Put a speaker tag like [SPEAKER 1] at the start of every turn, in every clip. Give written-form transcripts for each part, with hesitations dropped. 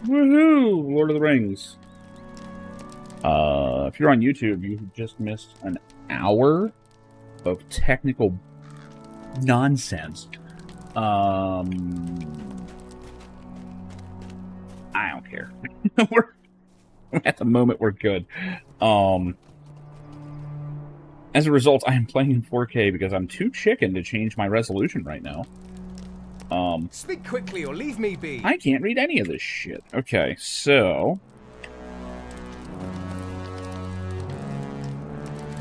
[SPEAKER 1] Woohoo! Lord of the Rings. If you're on YouTube, you just missed an hour of technical nonsense. I don't care. We're at the moment we're good. As a result, I am playing in 4K because I'm too chicken to change my resolution right now.
[SPEAKER 2] Speak quickly or leave me be.
[SPEAKER 1] I can't read any of this shit. Okay, so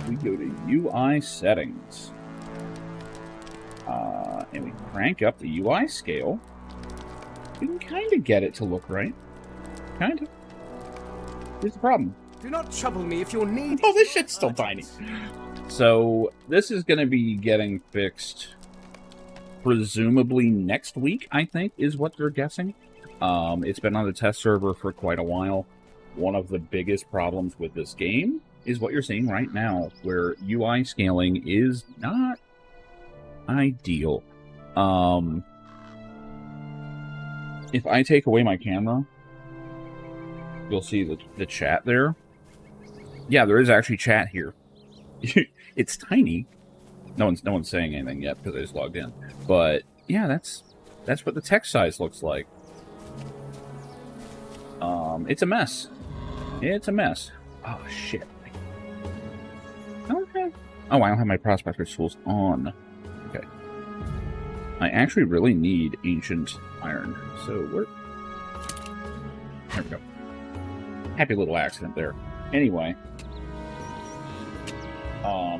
[SPEAKER 1] we go to UI settings. And we crank up the UI scale. You can kind of get it to look right. Kind of. Here's the problem.
[SPEAKER 2] Do not trouble me if your need.
[SPEAKER 1] Oh, this shit's still tiny. So this is going to be getting fixed presumably next week, I think, is what they're guessing. It's been on the test server for quite a while. One of the biggest problems with this game is what you're seeing right now, where UI scaling is not ideal. If I take away my camera, you'll see the chat there. Yeah, there is actually chat here. It's tiny. No one's saying anything yet because I just logged in. But yeah, that's what the text size looks like. It's a mess. It's a mess. Oh shit. Okay. Oh, I don't have my prospector tools on. Okay. I actually really need ancient iron. So we're there we go. Happy little accident there. Anyway.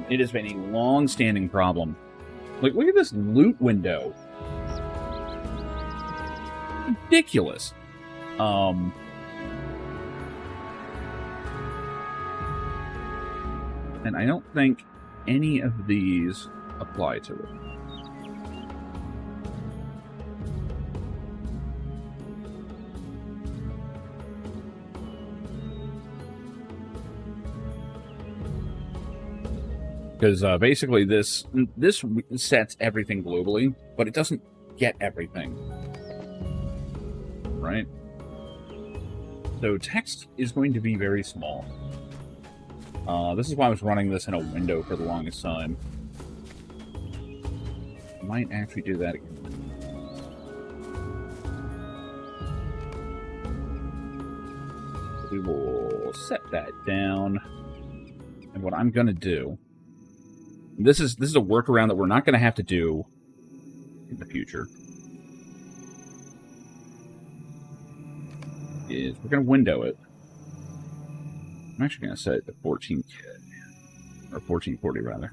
[SPEAKER 1] It has been a long-standing problem. Like, look at this loot window. Ridiculous. And I don't think any of these apply to it. Because basically this sets everything globally, but it doesn't get everything. Right? So text is going to be very small. This is why I was running this in a window for the longest time. I might actually do that again. We will set that down. And what I'm going to do... This is a workaround that we're not going to have to do in the future. Is we're going to window it. I'm actually going to set it to 14K. Or 1440 rather.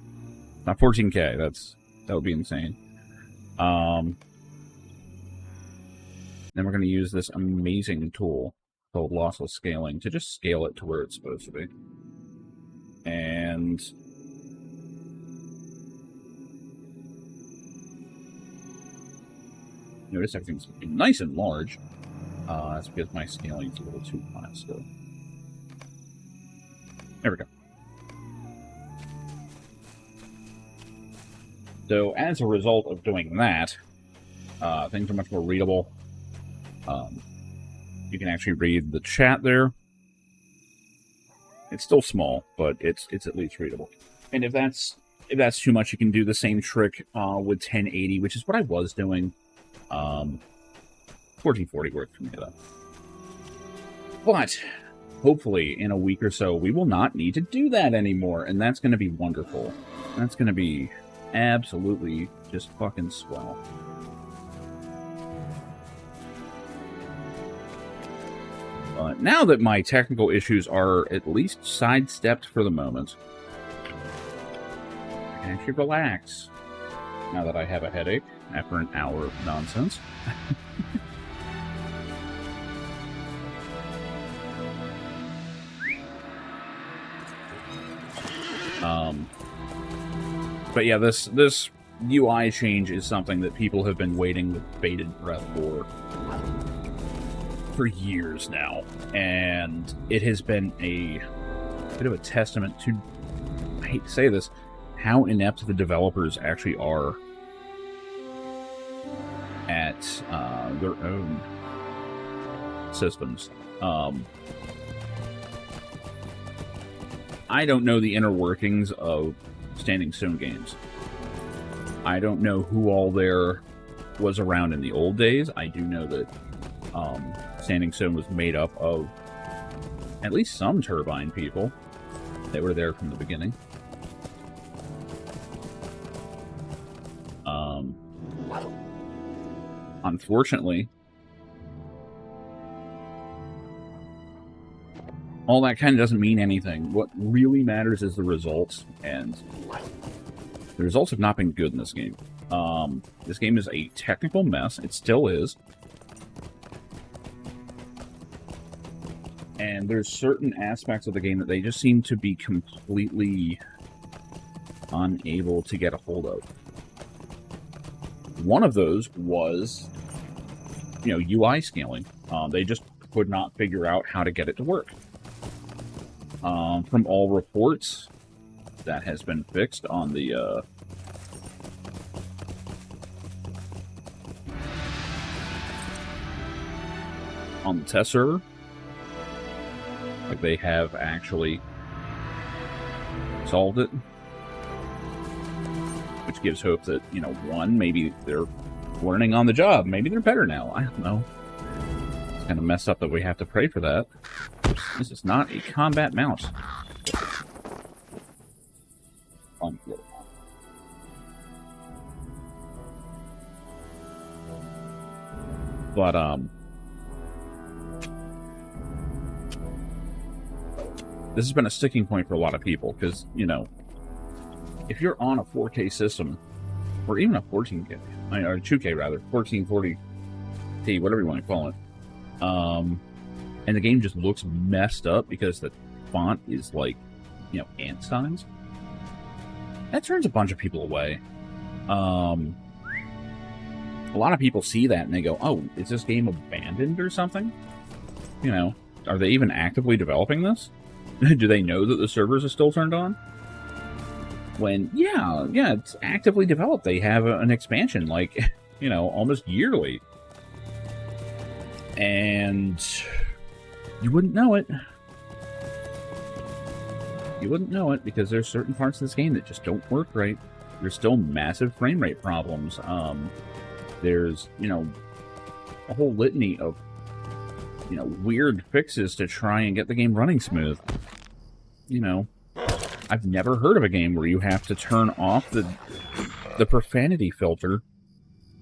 [SPEAKER 1] Not 14K, that would be insane. Then we're going to use this amazing tool called lossless scaling to just scale it to where it's supposed to be. And notice everything's nice and large. That's because my scaling's a little too high still. There we go. So as a result of doing that, things are much more readable. You can actually read the chat there. It's still small, but it's at least readable. And if that's too much, you can do the same trick with 1080, which is what I was doing. 1440 works for me though. But hopefully in a week or so, we will not need to do that anymore, and that's going to be wonderful. That's going to be absolutely just fucking swell. Now that my technical issues are at least sidestepped for the moment, I can actually relax. Now that I have a headache after an hour of nonsense. But yeah, this UI change is something that people have been waiting with bated breath for years now, and it has been a bit of a testament to, I hate to say this, how inept the developers actually are at their own systems. I don't know the inner workings of Standing Stone Games. I don't know who all there was around in the old days. I do know that Standing Stone was made up of at least some Turbine people. They were there from the beginning. Unfortunately, all that kind of doesn't mean anything. What really matters is the results, and the results have not been good in this game. This game is a technical mess. It still is. And there's certain aspects of the game that they just seem to be completely unable to get a hold of. One of those was, UI scaling. They just could not figure out how to get it to work. From all reports, that has been fixed on the test server. Like, they have actually solved it. Which gives hope that, one, maybe they're learning on the job. Maybe they're better now. I don't know. It's kind of messed up that we have to pray for that. This is not a combat mouse. But, this has been a sticking point for a lot of people, because, if you're on a 4K system, or even a 14K, or 2K rather, 1440p, whatever you want to call it, and the game just looks messed up because the font is like, ant signs, that turns a bunch of people away. A lot of people see that and they go, oh, is this game abandoned or something? Are they even actively developing this? Do they know that the servers are still turned on? When, yeah, it's actively developed. They have an expansion, like, almost yearly. And you wouldn't know it. You wouldn't know it because there's certain parts of this game that just don't work right. There's still massive frame rate problems. There's, a whole litany of, weird fixes to try and get the game running smooth. I've never heard of a game where you have to turn off the profanity filter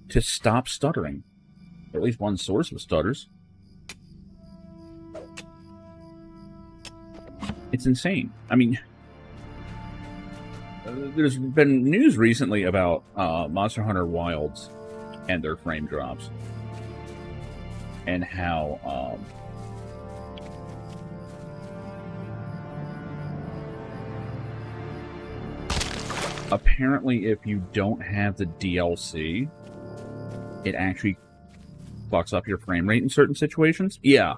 [SPEAKER 1] to stop stuttering. Or at least one source of stutters. It's insane. I mean, there's been news recently about Monster Hunter Wilds and their frame drops. And how apparently if you don't have the DLC, it actually fucks up your frame rate in certain situations. Yeah,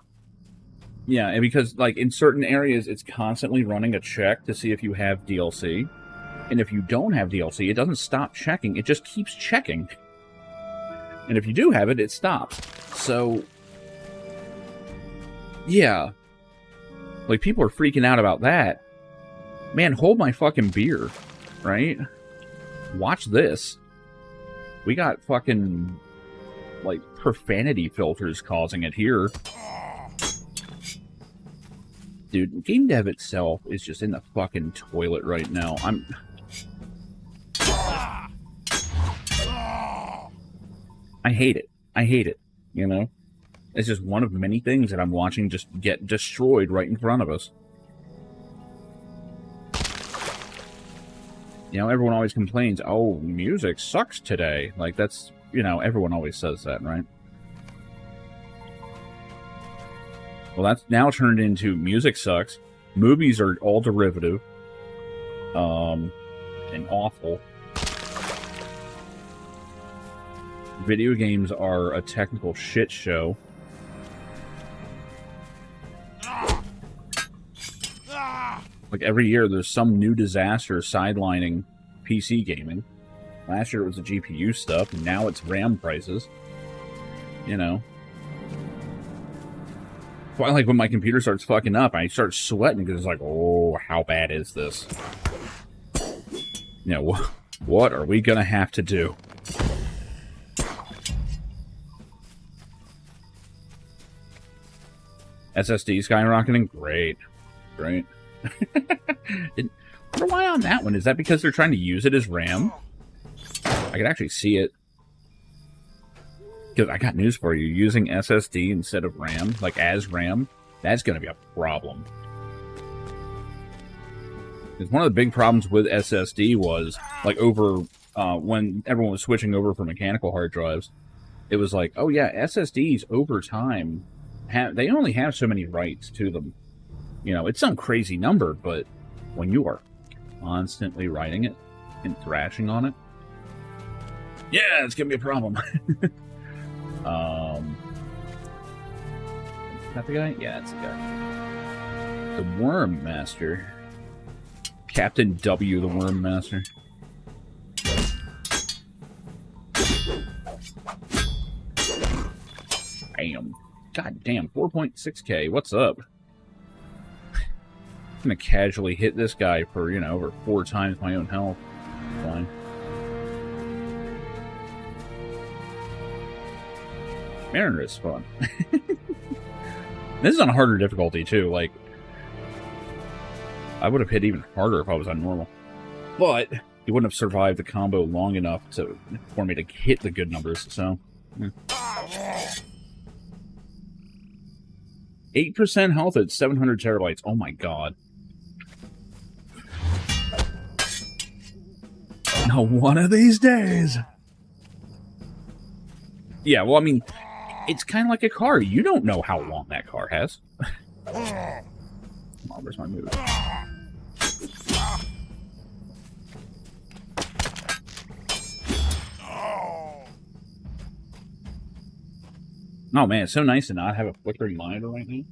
[SPEAKER 1] and because, like, in certain areas, it's constantly running a check to see if you have DLC. And if you don't have DLC, it doesn't stop checking. It just keeps checking. And if you do have it, it stops. So, yeah. Like, people are freaking out about that. Man, hold my fucking beer. Right? Watch this. We got fucking, like, profanity filters causing it here. Dude, game dev itself is just in the fucking toilet right now. I hate it. I hate it, It's just one of many things that I'm watching just get destroyed right in front of us. Everyone always complains, oh, music sucks today. Like, that's, everyone always says that, right? Well, that's now turned into music sucks. Movies are all derivative. And awful. Video games are a technical shit show. Like, every year, there's some new disaster sidelining PC gaming. Last year, it was the GPU stuff, and now it's RAM prices. Well, like when my computer starts fucking up, I start sweating because it's like, oh, how bad is this? You know, what are we gonna have to do? SSD skyrocketing? Great. Great. I wonder why on that one. Is that because they're trying to use it as RAM? I can actually see it. Because I got news for you. Using SSD instead of RAM, like as RAM, that's going to be a problem. Because one of the big problems with SSD was, like, over when everyone was switching over from mechanical hard drives, it was like, oh yeah, SSDs over time, they only have so many writes to them. You know, it's some crazy number, but when you are constantly writing it and thrashing on it, yeah, it's going to be a problem. Is that the guy? Yeah, that's the guy. The Worm Master. Captain W, the Worm Master. Damn. God damn, 4.6k. What's up? I'm gonna casually hit this guy for, you know, over 4 times my own health. Fine. Mariner is fun. This is on a harder difficulty, too. Like, I would have hit even harder if I was on normal. But he wouldn't have survived the combo long enough for me to hit the good numbers, so... Yeah. 8% health at 700 terabytes. Oh my god. Now, one of these days... Yeah, well, I mean... It's kind of like a car. You don't know how long that car has. Come on, where's my move? Oh man, it's so nice to not have a flickering monitor right now.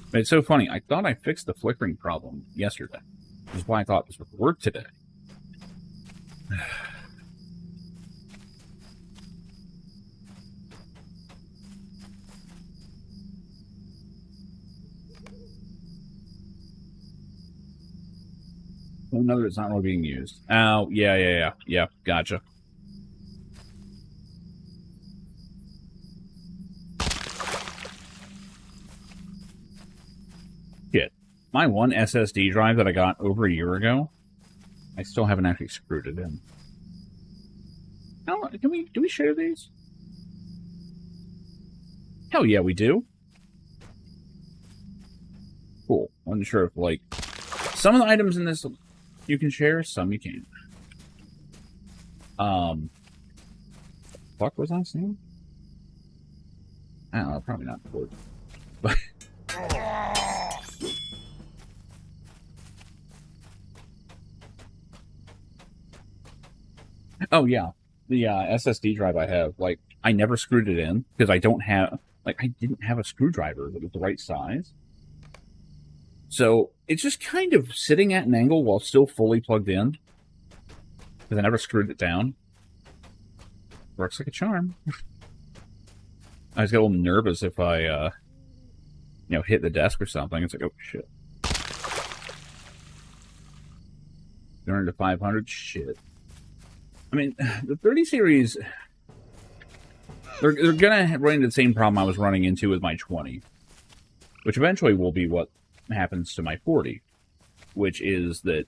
[SPEAKER 1] But it's so funny. I thought I fixed the flickering problem yesterday. Which is why I thought this would work today. Oh, no, it's not really being used. Oh, yeah, gotcha. Shit. My one SSD drive that I got over a year ago, I still haven't actually screwed it in. Oh, do we share these? Hell yeah, we do. Cool. I wasn't sure if, like, some of the items in this you can share, some you can't. Fuck was I saying? I don't know, probably not important. But oh yeah, the SSD drive I have, like, I never screwed it in because I didn't have a screwdriver that was the right size. So it's just kind of sitting at an angle while still fully plugged in because I never screwed it down. Works like a charm. I just got a little nervous if I, you know, hit the desk or something. It's like, oh shit. 200 to 500, shit. I mean, the 30 series, they're going to run into the same problem I was running into with my 20, which eventually will be what happens to my 40, which is that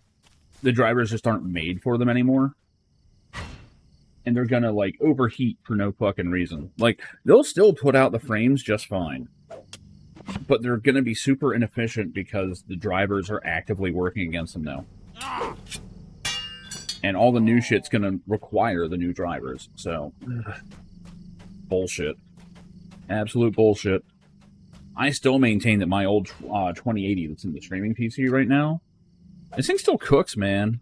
[SPEAKER 1] the drivers just aren't made for them anymore, and they're going to, like, overheat for no fucking reason. Like, they'll still put out the frames just fine, but they're going to be super inefficient because the drivers are actively working against them now. And all the new shit's gonna require the new drivers, so... Bullshit. Absolute bullshit. I still maintain that my old 2080 that's in the streaming PC right now, this thing still cooks, man.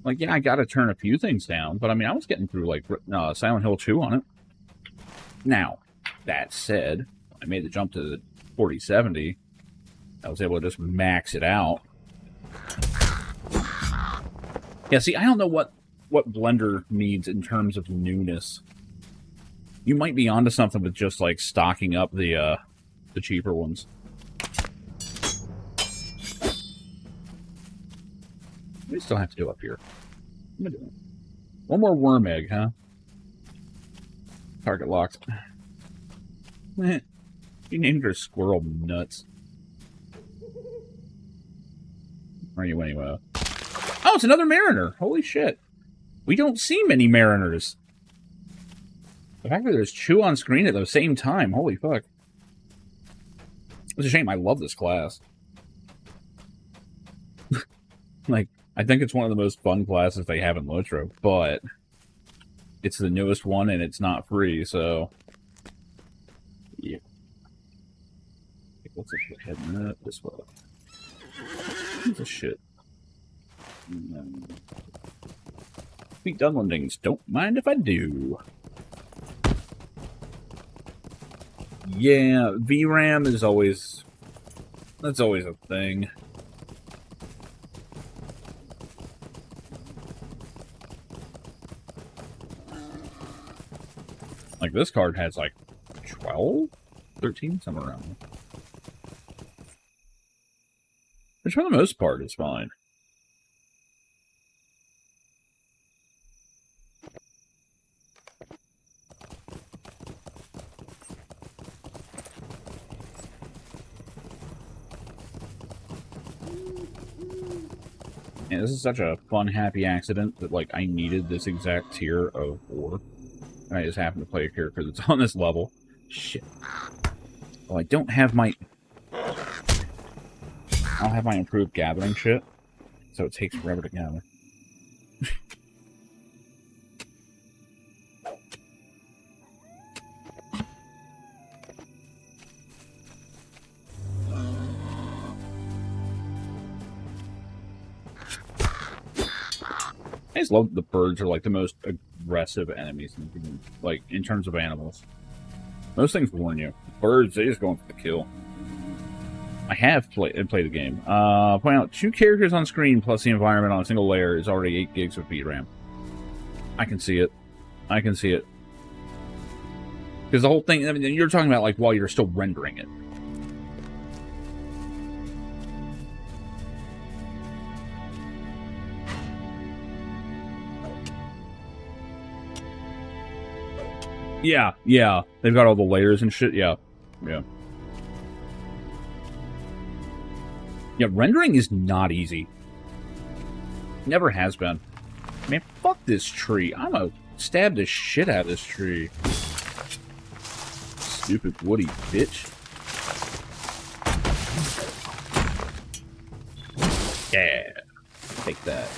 [SPEAKER 1] Like, yeah, I gotta turn a few things down, but I mean, I was getting through, like, Silent Hill 2 on it. Now, that said, I made the jump to the 4070. I was able to just max it out. Yeah, see, I don't know what Blender needs in terms of newness. You might be onto something with just, like, stocking up the cheaper ones. We still have to do up here. What am I doing? One more worm egg, huh? Target locked. You named her Squirrel Nuts. Where are you anyway? Oh, it's another Mariner! Holy shit. We don't see many Mariners. The fact that there's two on screen at the same time, holy fuck. It's a shame, I love this class. Like, I think it's one of the most fun classes they have in LotRO, but it's the newest one and it's not free, so yeah. Let's just head this way. What's this shit? Sweet Dunlendings, don't mind if I do. Yeah, VRAM is always... That's always a thing. Like, this card has, like, 12? 13? Somewhere around there. Which, for the most part, is fine. Yeah, this is such a fun, happy accident that, like, I needed this exact tier of ore. And I just happen to play a character that's on this level. Shit. Well, I don't have my... I don't have my improved gathering shit, so it takes forever to gather. I just love the birds are like the most aggressive enemies in the game, like in terms of animals. Most things warn you. Birds, they just going for the kill. I have played the game. Point out 2 characters on screen plus the environment on a single layer is already 8 gigs of VRAM. I can see it. I can see it. Because the whole thing, I mean, you're talking about like while you're still rendering it. Yeah, yeah. They've got all the layers and shit. Yeah, yeah. Yeah, rendering is not easy. Never has been. Man, fuck this tree. I'm gonna stab the shit out of this tree. Stupid woody bitch. Yeah. Take that.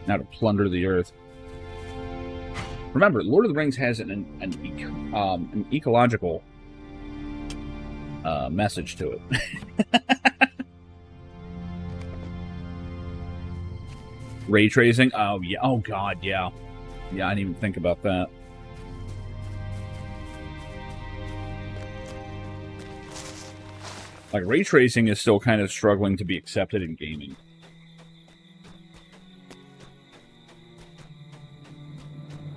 [SPEAKER 1] Now to plunder the earth. Remember, Lord of the Rings has an ecological message to it. Ray tracing? Oh, yeah. Oh, God, yeah. Yeah, I didn't even think about that. Like, ray tracing is still kind of struggling to be accepted in gaming.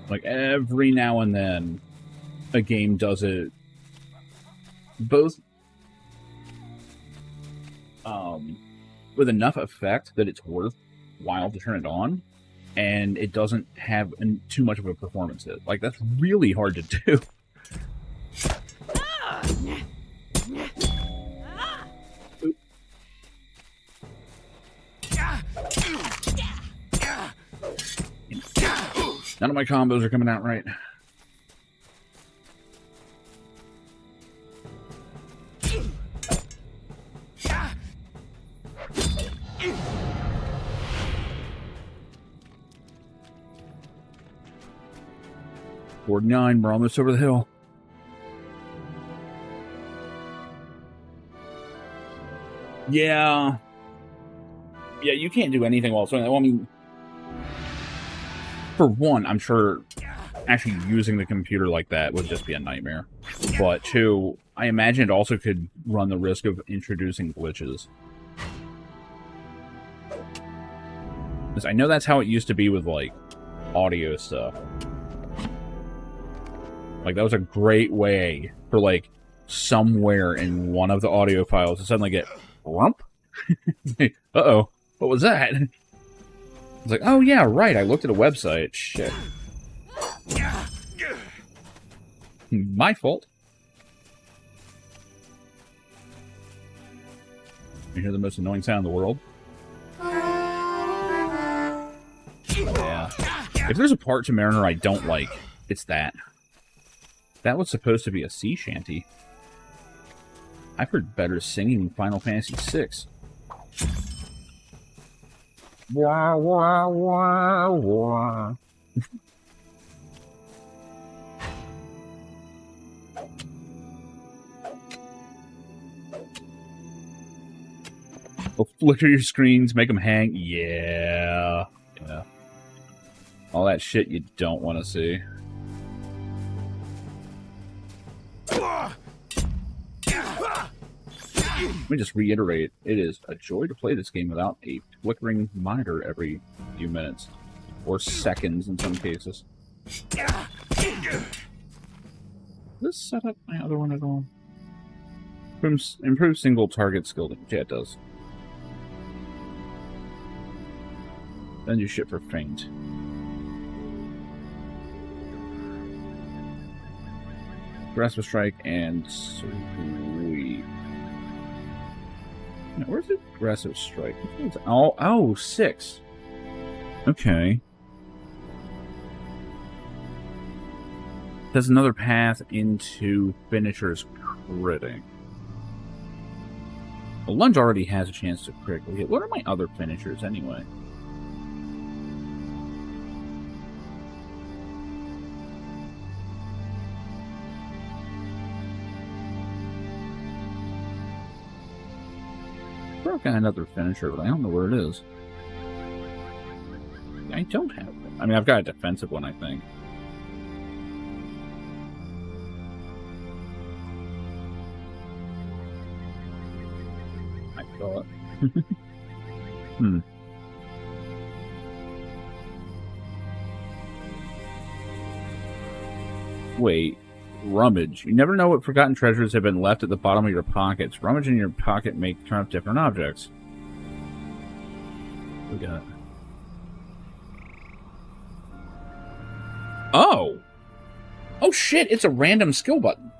[SPEAKER 1] Like, every now and then, a game does it both with enough effect that it's worthwhile to turn it on, and it doesn't have too much of a performance hit. Like, that's really hard to do. None of my combos are coming out right. Board 9, we're almost over the hill. Yeah. Yeah, you can't do anything while it's doing that. Well, I mean, for one, I'm sure actually using the computer like that would just be a nightmare. But two, I imagine it also could run the risk of introducing glitches. Because I know that's how it used to be with, like, audio stuff. Like, that was a great way for, like, somewhere in one of the audio files to suddenly get rump. Uh-oh, what was that? It's like, oh yeah, right, I looked at a website. Shit. My fault. You hear the most annoying sound in the world? Yeah. If there's a part to Mariner I don't like, it's that. That was supposed to be a sea shanty. I've heard better singing in Final Fantasy VI. Wah, wah, wah, wah. We'll flicker your screens, make them hang. Yeah. Yeah. All that shit you don't want to see. Let me just reiterate, it is a joy to play this game without a flickering monitor every few minutes. Or seconds in some cases. Does this set up my other one at all? Improves single target skill damage. Yeah, it does. Then you shit for feint. Aggressive strike and sweep. Now, where's the aggressive strike? Oh, 6. Okay. There's another path into finisher's critting. Well, lunge already has a chance to critically hit. What are my other finishers anyway? I've got another finisher, but I don't know where it is. I don't have it. I mean, I've got a defensive one, I think. I thought. Wait. Rummage. You never know what forgotten treasures have been left at the bottom of your pockets. Rummage in your pocket may turn up different objects. We got. Oh! Oh shit, it's a random skill button.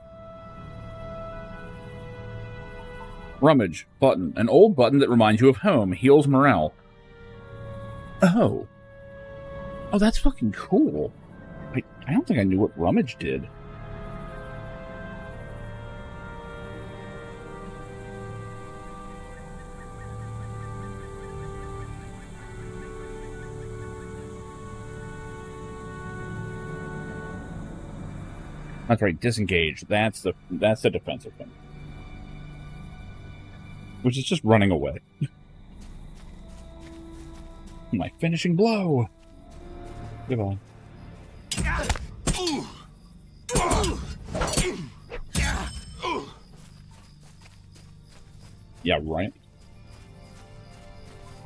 [SPEAKER 1] Rummage. Button. An old button that reminds you of home. Heals morale. Oh. Oh, that's fucking cool. I don't think I knew what rummage did. That's right, disengage. That's the defensive thing. Which is just running away. My finishing blow. Goodbye. Yeah, right.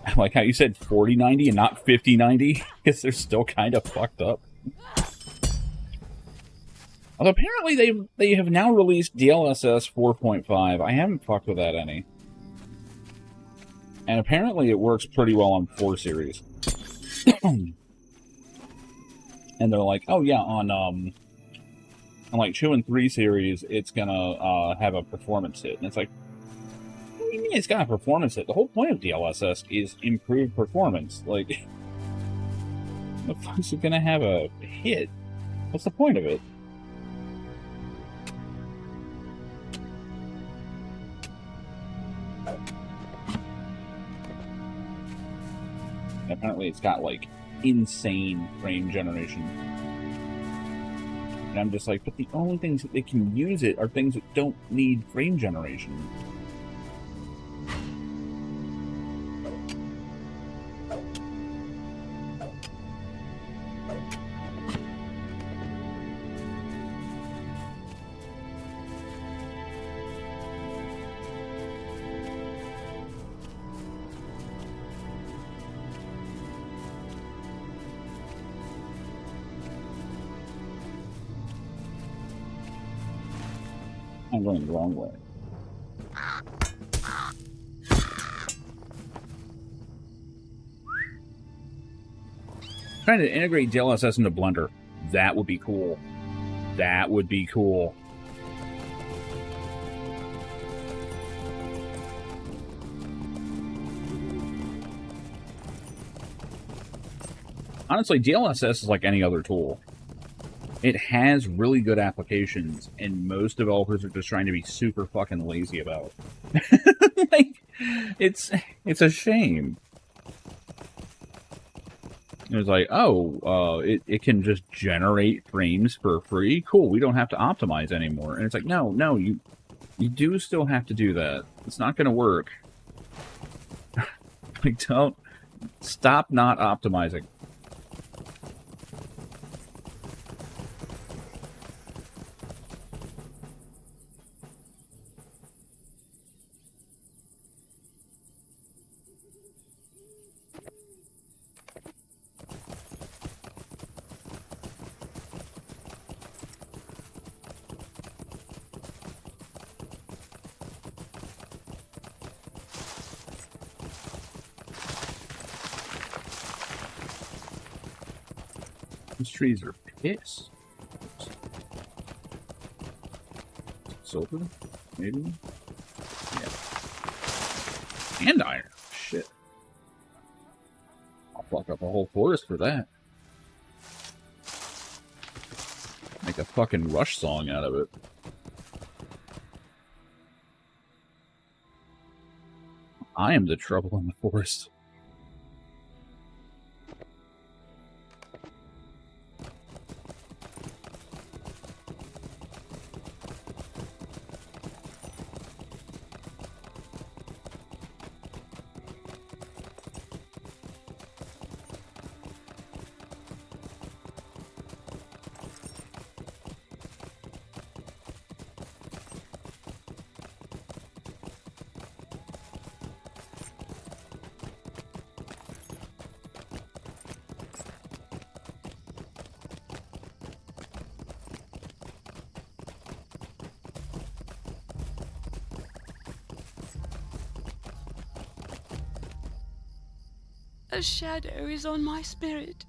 [SPEAKER 1] I like how you said 4090 and not 5090, because they're still kind of fucked up. Although apparently they have now released DLSS 4.5. I haven't fucked with that any. And apparently it works pretty well on 4 series. And they're like, oh yeah, on like 2 and 3 series, it's gonna have a performance hit. And it's like, what do you mean it's got a performance hit? The whole point of DLSS is improved performance. Like, the fuck's it gonna have a hit? What's the point of it? Apparently it's got, like, insane frame generation. And I'm just like, but the only things that they can use it are things that don't need frame generation. I'm going the wrong way. Trying to integrate DLSS into Blender. That would be cool. That would be cool. Honestly, DLSS is like any other tool. It has really good applications, and most developers are just trying to be super fucking lazy about it. Like, it's a shame. It was like, oh, it can just generate frames for free? Cool, we don't have to optimize anymore. And it's like, no, you do still have to do that. It's not going to work. Like, don't... Stop not optimizing. These trees are pissed. Silver? Maybe? Yeah. And iron. Shit. I'll fuck up a whole forest for that. Make a fucking Rush song out of it. I am the trouble in the forest.
[SPEAKER 3] A shadow is on my spirit.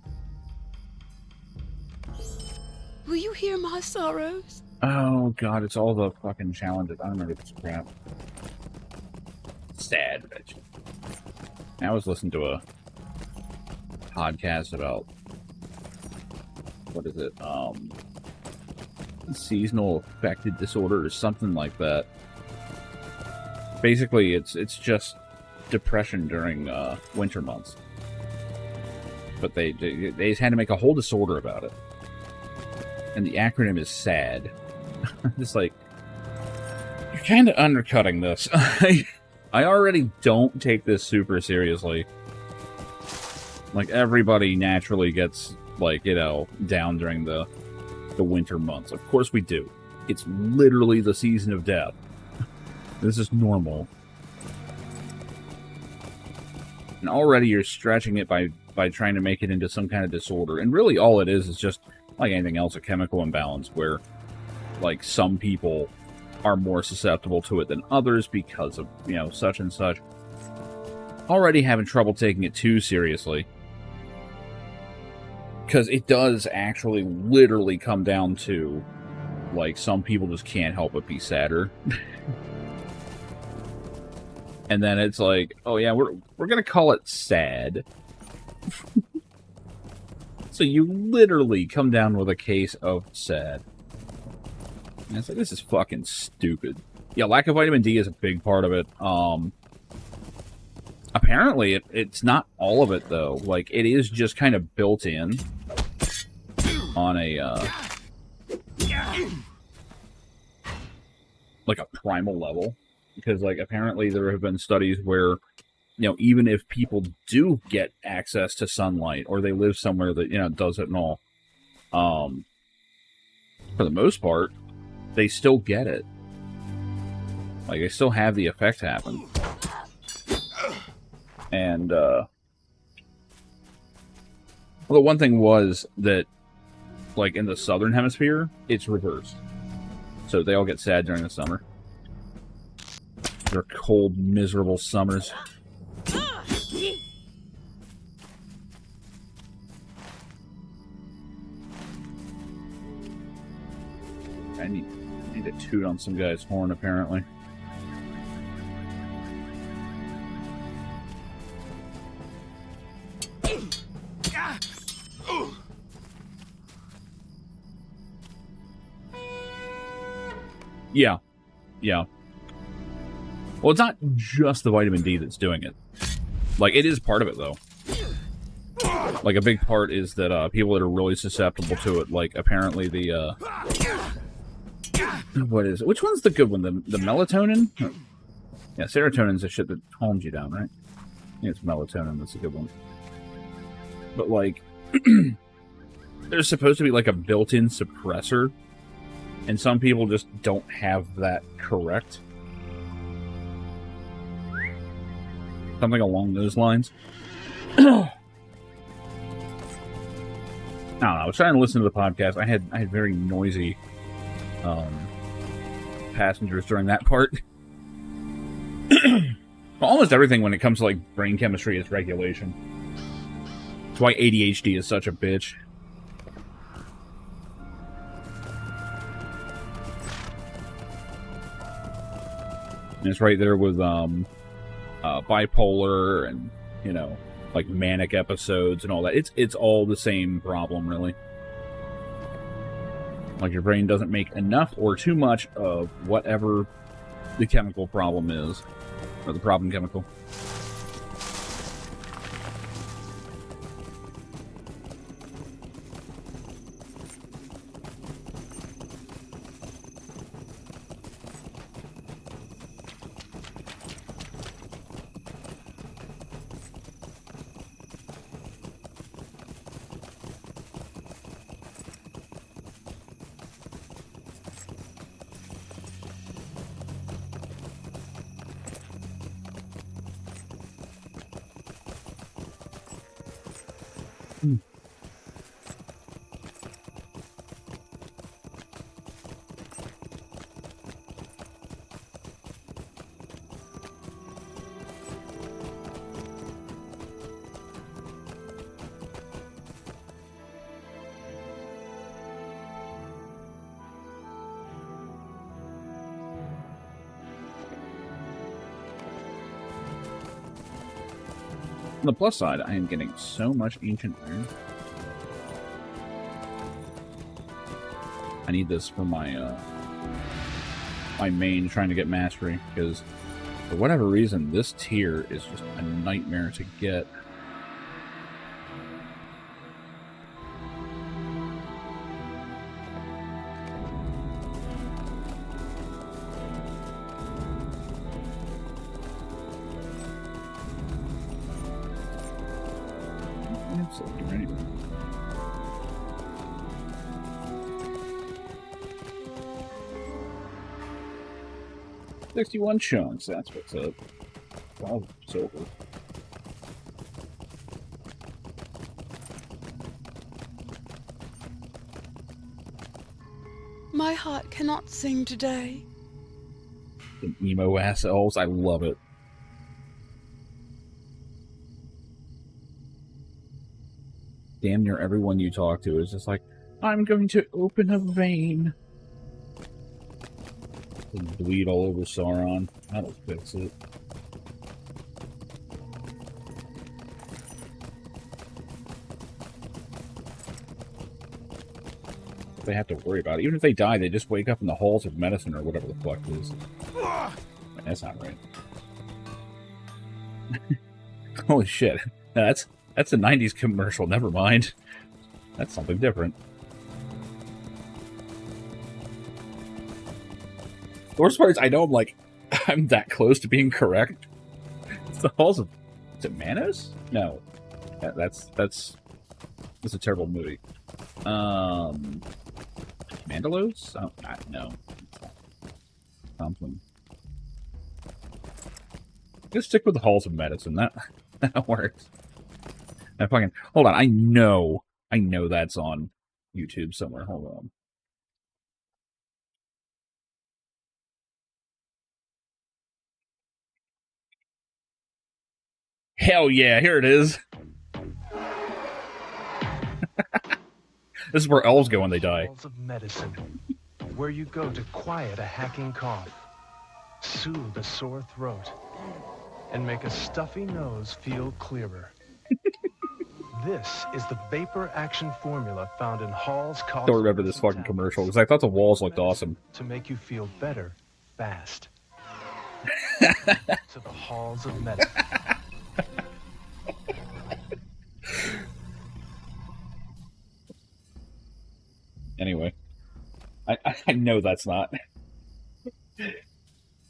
[SPEAKER 3] Will you hear my sorrows?
[SPEAKER 1] Oh god, it's all the fucking challenges. I don't remember this crap. Sad, bitch. I was listening to a podcast about what is it? Seasonal affective disorder or something like that. Basically, it's just depression during winter months. But they just had to make a whole disorder about it. And the acronym is SAD. It's like, you're kind of undercutting this. I already don't take this super seriously. Like, everybody naturally gets, like, you know, down during the winter months. Of course we do. It's literally the season of death. This is normal. And already you're stretching it by trying to make it into some kind of disorder. And really all it is just, like anything else, a chemical imbalance where, like, some people are more susceptible to it than others because of, you know, such and such. Already having trouble taking it too seriously. Because it does actually literally come down to, like, some people just can't help but be sadder. And then it's like, oh yeah, we're gonna call it sad. So you literally come down with a case of sad. And it's like, this is fucking stupid. Yeah, lack of vitamin D is a big part of it. Apparently, it's not all of it, though. Like, it is just kind of built in on a, like a primal level. Because, like, apparently there have been studies where, you know, even if people do get access to sunlight, or they live somewhere that, you know, does it and all, for the most part, they still get it. Like, they still have the effect happen. And, well, the one thing was that, like, in the southern hemisphere, it's reversed. So they all get sad during the summer. They're cold, miserable summers. I need to toot on some guy's horn, apparently. Yeah. Yeah. Well, it's not just the vitamin D that's doing it. Like, it is part of it, though. Like, a big part is that people that are really susceptible to it, like, apparently the, what is it? Which one's the good one? The melatonin? Yeah, serotonin's the shit that calms you down, right? I think it's melatonin that's a good one. But, like, there's supposed to be, like, a built-in suppressor, and some people just don't have that correct. Something along those lines. I don't know. I was trying to listen to the podcast. I had very noisy passengers during that part. Almost everything when it comes to like brain chemistry is regulation. That's why ADHD is such a bitch. And it's right there with bipolar and, you know, like manic episodes and all that. It's all the same problem, really. Like your brain doesn't make enough or too much of whatever the chemical problem is, or the problem chemical. On the plus side, I am getting so much ancient iron. I need this for my my main trying to get mastery, because for whatever reason this tier is just a nightmare to get. Right. 61 chunks, that's what's up. 12 silver.
[SPEAKER 3] My heart cannot sing today.
[SPEAKER 1] The emo ass elves, I love it. Damn near everyone you talk to is just like, I'm going to open a vein. And bleed all over Sauron. That'll fix it. They have to worry about it. Even if they die, they just wake up in the halls of medicine or whatever the fuck it is. That's not right. Holy shit. That's a 90s commercial. Never mind. That's something different. The worst part is I know I'm that close to being correct. It's the halls of... Is it Manos? No. That's a terrible movie. Mandalos? Oh, no. Something. Just stick with the halls of medicine. That works. I fucking... Hold on. I know that's on YouTube somewhere. Hold on. Hell yeah, here it is. This is where elves go when they die.
[SPEAKER 4] Halls of medicine, where you go to quiet a hacking cough, soothe a sore throat, and make a stuffy nose feel clearer. This is the vapor action formula found in Hall's cough.
[SPEAKER 1] Don't remember this fucking commercial because I thought the walls looked awesome.
[SPEAKER 4] To make you feel better fast. To the halls of medicine.
[SPEAKER 1] Anyway, I know that's not. The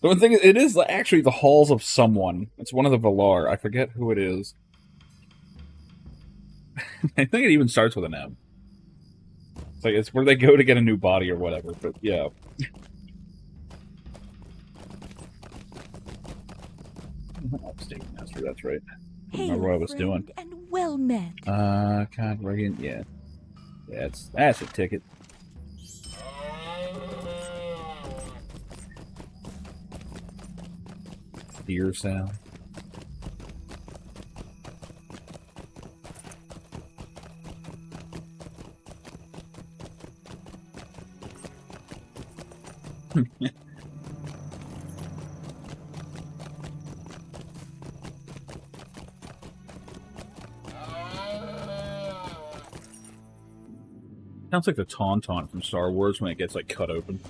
[SPEAKER 1] one thing, it is actually the halls of someone. It's one of the Valar. I forget who it is. I think it even starts with an M. It's like it's where they go to get a new body or whatever. But yeah. Upstate Master. That's right. I don't remember what I was doing.
[SPEAKER 5] And well met.
[SPEAKER 1] Convergent. Yeah. That's a ticket. Deer sound. Sounds like the Tauntaun from Star Wars when it gets like cut open.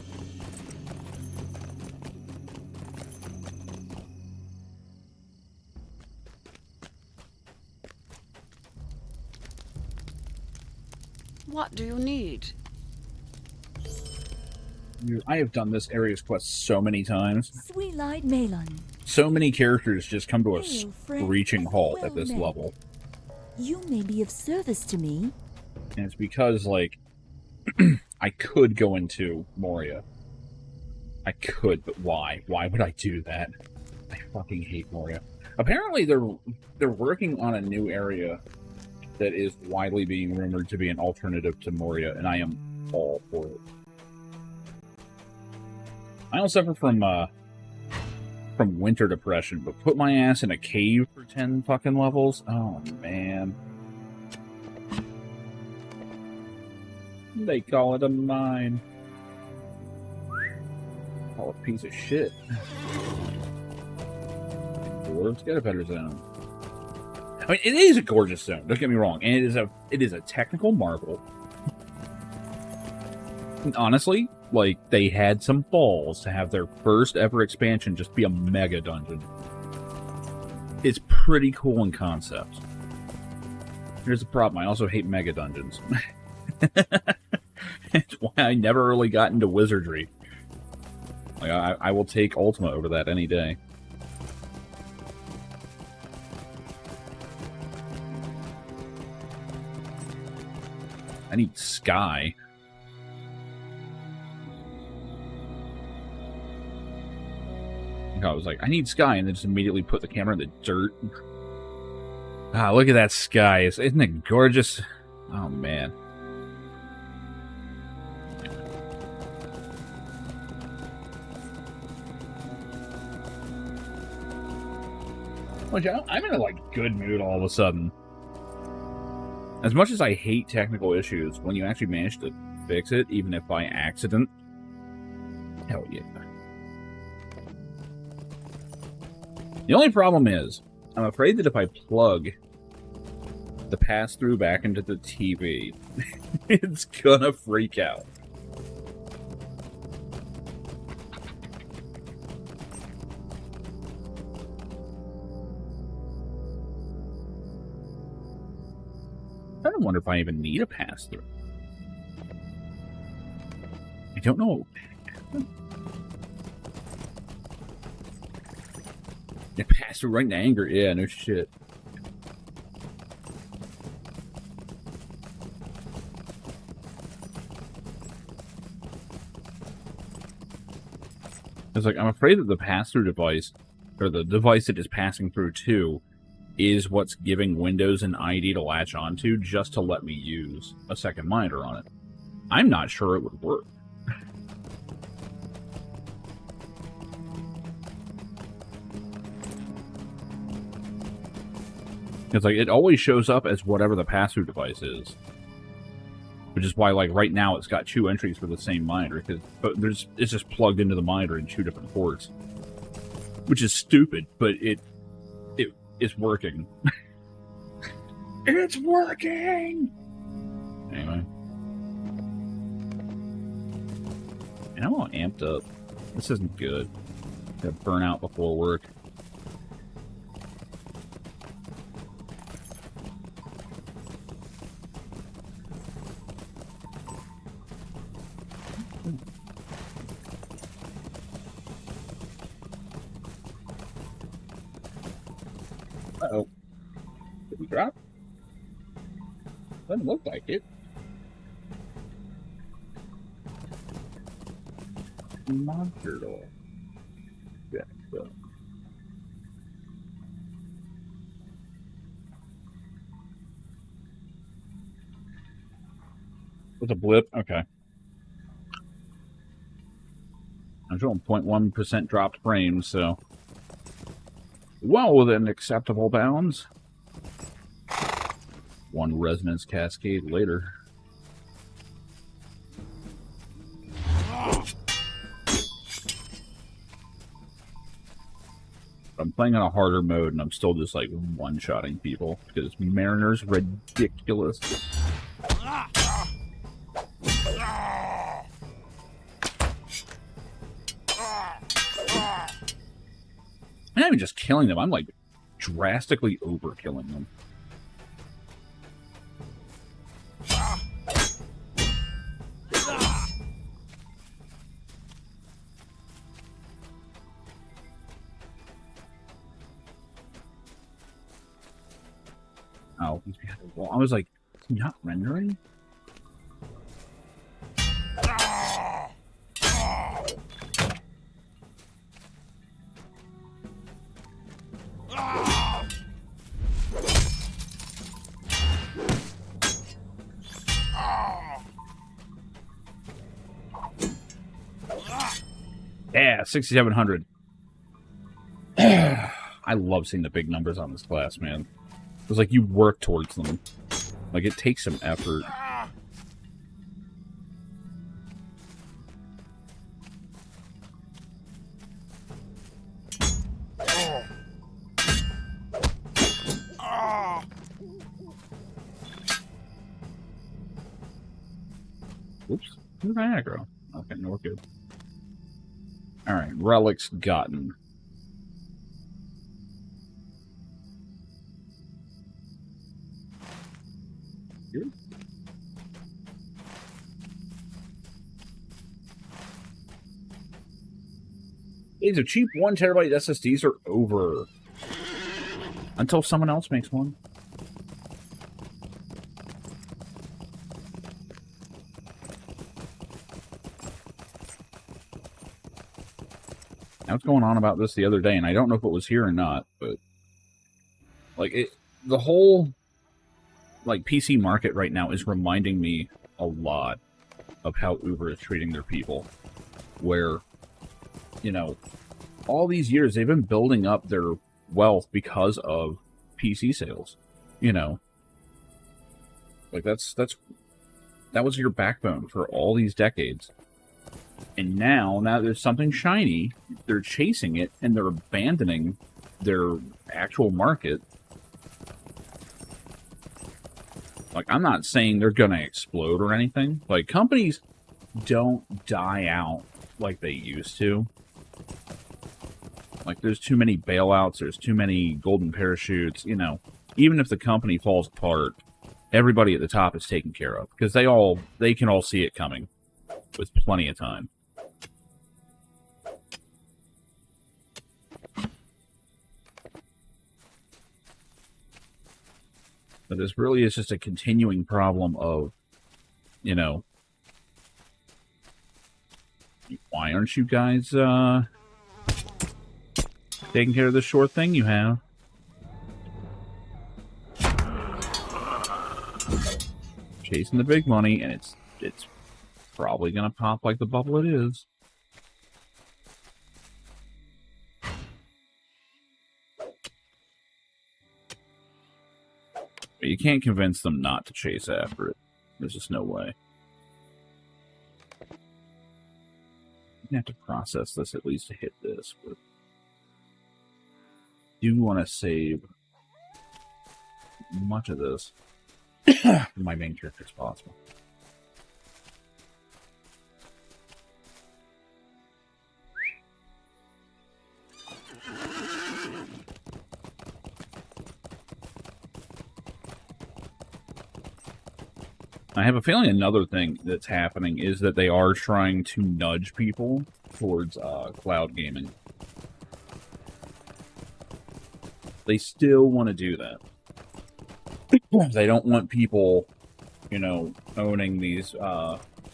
[SPEAKER 3] What do you need?
[SPEAKER 1] I have done this area's quest so many times.
[SPEAKER 5] Sweet-eyed Malon.
[SPEAKER 1] So many characters just come to a
[SPEAKER 5] Hail, friend,
[SPEAKER 1] screeching
[SPEAKER 5] and
[SPEAKER 1] halt
[SPEAKER 5] well
[SPEAKER 1] at this
[SPEAKER 5] met.
[SPEAKER 1] level.
[SPEAKER 5] You may be of service to me.
[SPEAKER 1] And it's because, like, I could go into Moria. I could, but why? Why would I do that? I fucking hate Moria. Apparently they're working on a new area that is widely being rumored to be an alternative to Moria, and I am all for it. I don't suffer from winter depression, but put my ass in a cave for 10 fucking levels? Oh, man. They call it a mine. Call it a piece of shit. Dwarves get a better zone. I mean, it is a gorgeous zone, don't get me wrong, and it is a technical marvel. And honestly, like, they had some balls to have their first ever expansion just be a mega dungeon. It's pretty cool in concept. Here's the problem, I also hate mega dungeons. It's why I never really got into wizardry. Like, I will take Ultima over that any day. I need Sky. I was like, I need Sky, and then just immediately put the camera in the dirt. Ah, look at that sky. Isn't it gorgeous? Oh, man. I'm in a, like, good mood all of a sudden. As much as I hate technical issues, when you actually manage to fix it, even if by accident, hell yeah. The only problem is, I'm afraid that if I plug the pass-through back into the TV, it's gonna freak out. I don't wonder if I even need a pass-through. I don't know. Yeah, pass-through right into anger. Yeah, no shit. It's like, I'm afraid that the pass-through device, or the device it is passing through to, is what's giving Windows an ID to latch onto just to let me use a second monitor on it. I'm not sure it would work. Because, like, it always shows up as whatever the pass-through device is. Which is why, like, right now it's got 2 entries for the same monitor. But it's just plugged into the monitor in 2 different ports. Which is stupid, but it's working. It's working! Anyway. And I'm all amped up. This isn't good. Got burn out before work. Uh-oh. Did we drop? Doesn't look like it. Monster door. Yeah, so. With a blip? Okay. I'm showing 0.1% dropped frames, so well within acceptable bounds. 1 resonance cascade later. I'm playing on a harder mode, and I'm still just, like, one-shotting people, because Mariner's ridiculous. I'm not even just killing them, I'm, like, drastically overkilling them. Oh, he's behind the wall. I was like, is he not rendering? Yeah, 6,700. I love seeing the big numbers on this class, man. It was like you work towards them. Like, it takes some effort. Oops. Who's my aggro? Okay, no, we're good. Alright, relics gotten. Here. Days of cheap 1 terabyte SSDs are over. Until someone else makes one. I was going on about this the other day, and I don't know if it was here or not, but like the whole like PC market right now is reminding me a lot of how Uber is treating their people. Where, you know, all these years they've been building up their wealth because of PC sales. You know, like that was your backbone for all these decades. And now there's something shiny, they're chasing it, and they're abandoning their actual market. Like, I'm not saying they're gonna explode or anything. Like, companies don't die out like they used to. Like, there's too many bailouts, there's too many golden parachutes, you know. Even if the company falls apart, everybody at the top is taken care of. Because they can all see it coming. With plenty of time. But this really is just a continuing problem of, you know, why aren't you guys taking care of this short thing you have? Chasing the big money, and it's probably gonna pop like the bubble it is. But you can't convince them not to chase after it. There's just no way. You have to process this at least to hit this, but do want to save much of this for my main character as possible. I have a feeling another thing that's happening is that they are trying to nudge people towards cloud gaming. They still want to do that. They don't want people, you know, owning these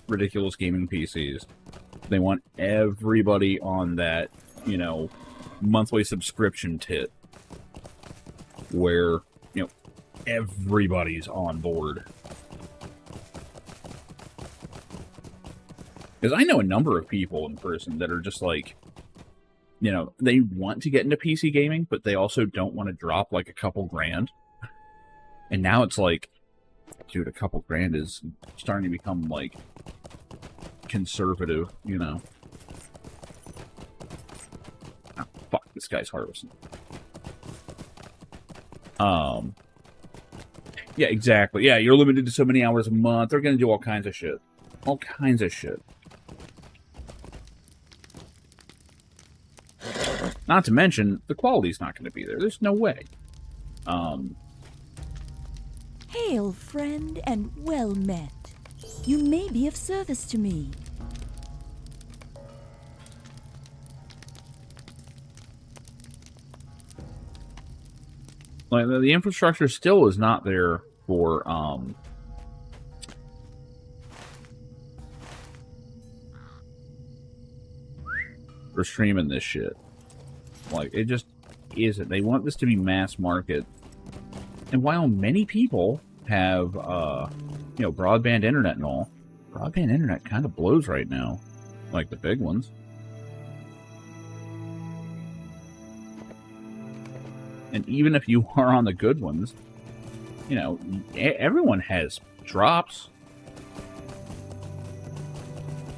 [SPEAKER 1] ridiculous gaming PCs. They want everybody on that, you know, monthly subscription tit where, you know, everybody's on board. Because I know a number of people in person that are just like, you know, they want to get into PC gaming, but they also don't want to drop like a couple grand. And now it's like, dude, a couple grand is starting to become like conservative, you know. Oh, fuck, this guy's harvesting. Yeah, exactly. Yeah, you're limited to so many hours a month. They're going to do all kinds of shit. All kinds of shit. Not to mention, the quality's not going to be there. There's no way.
[SPEAKER 5] Hail, friend, and well met. You may be of service to me.
[SPEAKER 1] Like, the infrastructure still is not there for, streaming this shit. Like, it just isn't. They want this to be mass market. And while many people have, you know, broadband internet and all, broadband internet kind of blows right now. Like the big ones. And even if you are on the good ones, you know, everyone has drops.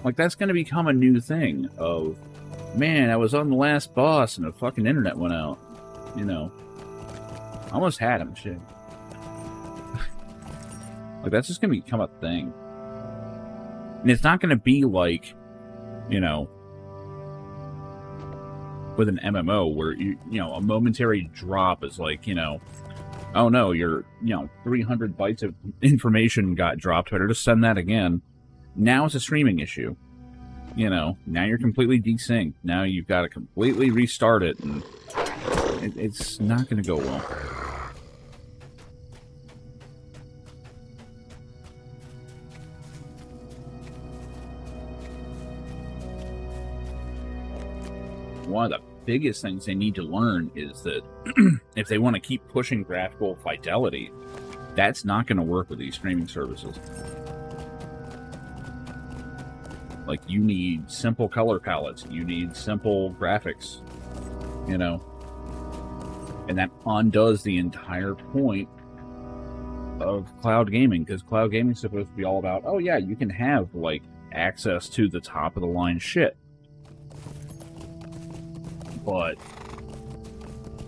[SPEAKER 1] Like, that's going to become a new thing of, man, I was on the last boss and the fucking internet went out. You know. Almost had him, shit. Like, that's just going to become a thing. And it's not going to be like, you know, with an MMO where, you know, a momentary drop is like, you know, oh no, your, you know, 300 bytes of information got dropped. Better just send that again. Now it's a streaming issue. You know, now you're completely desynced. Now you've got to completely restart it, and it's not going to go well. One of the biggest things they need to learn is that if they want to keep pushing graphical fidelity, that's not going to work with these streaming services. Like, you need simple color palettes, you need simple graphics, you know, and that undoes the entire point of cloud gaming, because cloud gaming is supposed to be all about, oh yeah, you can have, like, access to the top of the line shit. But,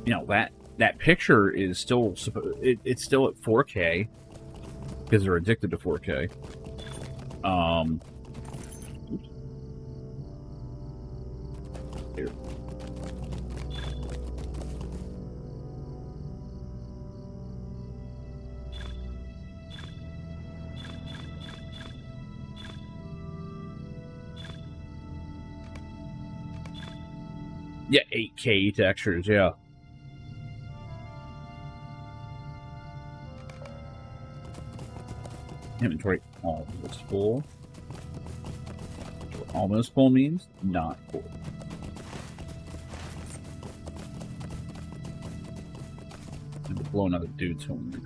[SPEAKER 1] you know, that picture is still, it's still at 4K, because they're addicted to 4K. Here. Yeah, 8K textures, yeah. Inventory almost full. Almost full means not full. I'm gonna blow another dude's home.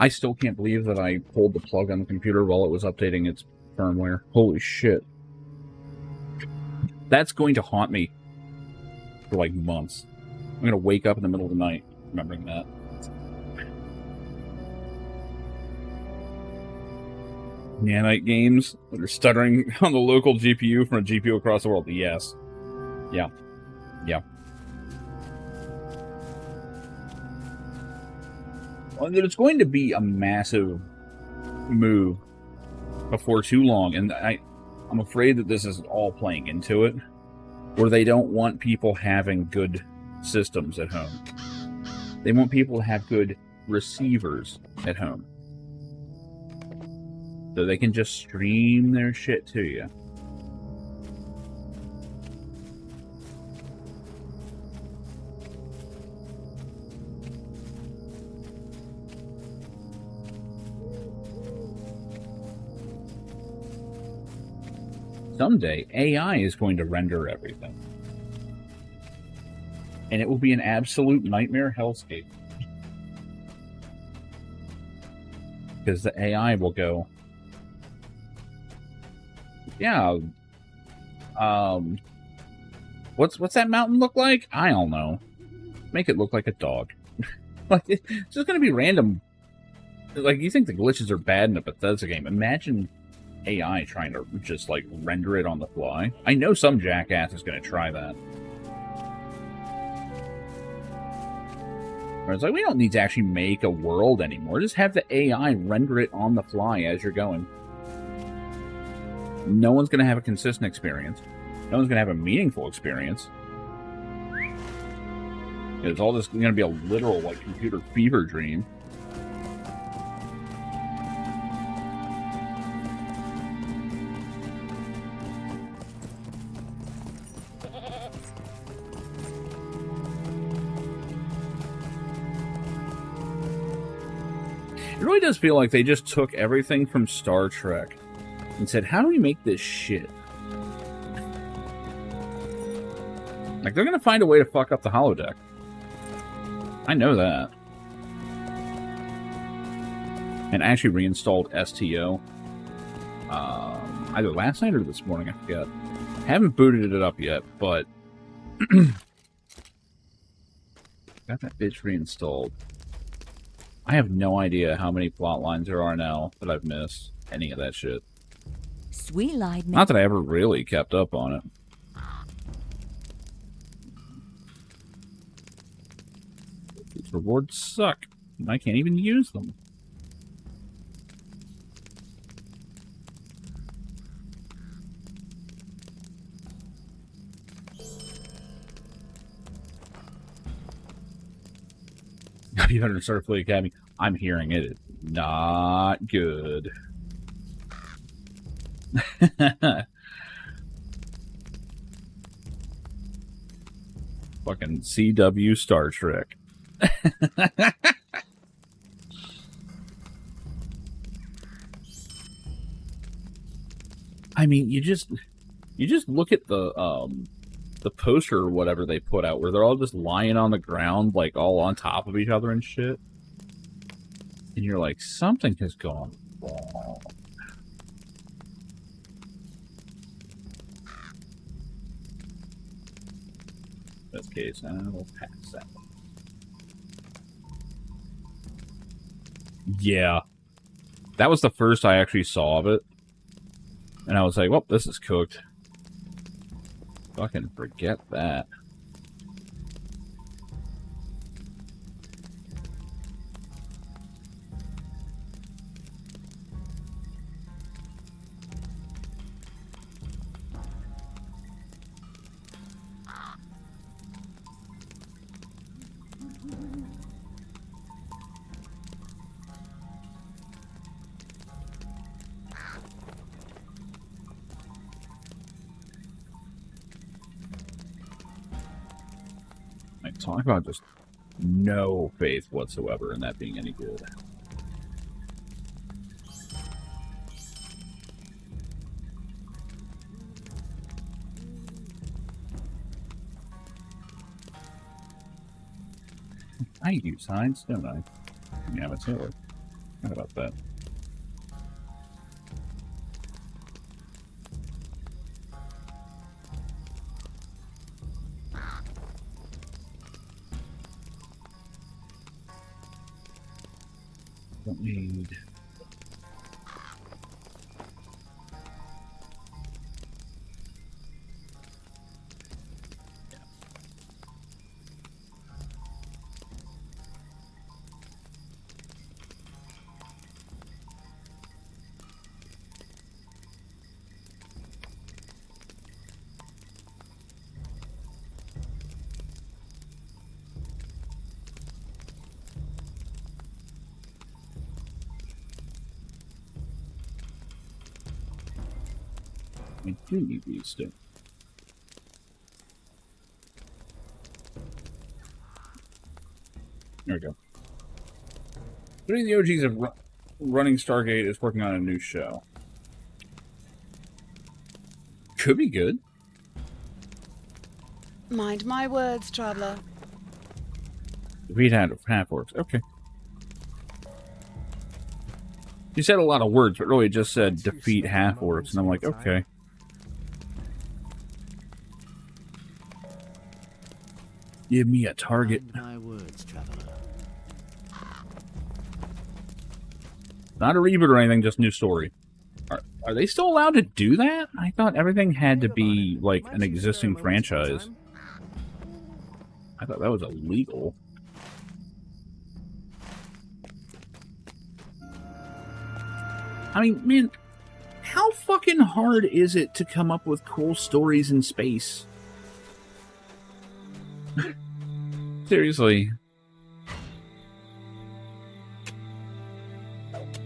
[SPEAKER 1] I still can't believe that I pulled the plug on the computer while it was updating its firmware. Holy shit. That's going to haunt me for like months. I'm going to wake up in the middle of the night remembering that. Nanite games that are stuttering on the local GPU from a GPU across the world. Yes. Yeah. Yeah. Well, there's going to be a massive move before too long, and I'm afraid that this is all playing into it, where they don't want people having good systems at home. They want people to have good receivers at home, so they can just stream their shit to you. Someday, AI is going to render everything. And it will be an absolute nightmare hellscape. Because the AI will go, yeah, what's that mountain look like? I don't know. Make it look like a dog. Like, it's just going to be random. Like, you think the glitches are bad in a Bethesda game. Imagine AI trying to just, like, render it on the fly. I know some jackass is going to try that. Where it's like, we don't need to actually make a world anymore. Just have the AI render it on the fly as you're going. No one's going to have a consistent experience. No one's going to have a meaningful experience. It's all just going to be a literal, like, computer fever dream. It really does feel like they just took everything from Star Trek and said, how do we make this shit? Like, they're going to find a way to fuck up the holodeck. I know that. And I actually reinstalled STO. Either last night or this morning, I forget. Haven't booted it up yet, but got that bitch reinstalled. I have no idea how many plot lines there are now that I've missed. Any of that shit.
[SPEAKER 5] Sweet-eyed
[SPEAKER 1] Not that I ever really kept up on it. These rewards suck. And I can't even use them. You better start Fleet Academy. I'm hearing it is not good. Fucking CW Star Trek. I mean, you just look at the poster or whatever they put out, where they're all just lying on the ground, like, all on top of each other and shit. And you're like, something has gone wrong. In this case, we'll pass that one. Yeah. That was the first I actually saw of it. And I was like, well, this is cooked. Fucking forget that. Talk about just no faith whatsoever in that being any good. I use signs, don't I? Yeah, but so. How about that? Don't need... I do need these still. There we go. Three of the OGs of running Stargate is working on a new show. Could be good.
[SPEAKER 3] Mind my words, traveler.
[SPEAKER 1] Defeat half-orcs. Okay. You said a lot of words, but really it just said defeat half-orcs, and I'm like, okay. Give me a target.
[SPEAKER 6] My words, traveler.
[SPEAKER 1] Not a reboot or anything, just new story. Are they still allowed to do that? I thought everything had to be, like, an existing franchise. I thought that was illegal. I mean, man, how fucking hard is it to come up with cool stories in space? Seriously.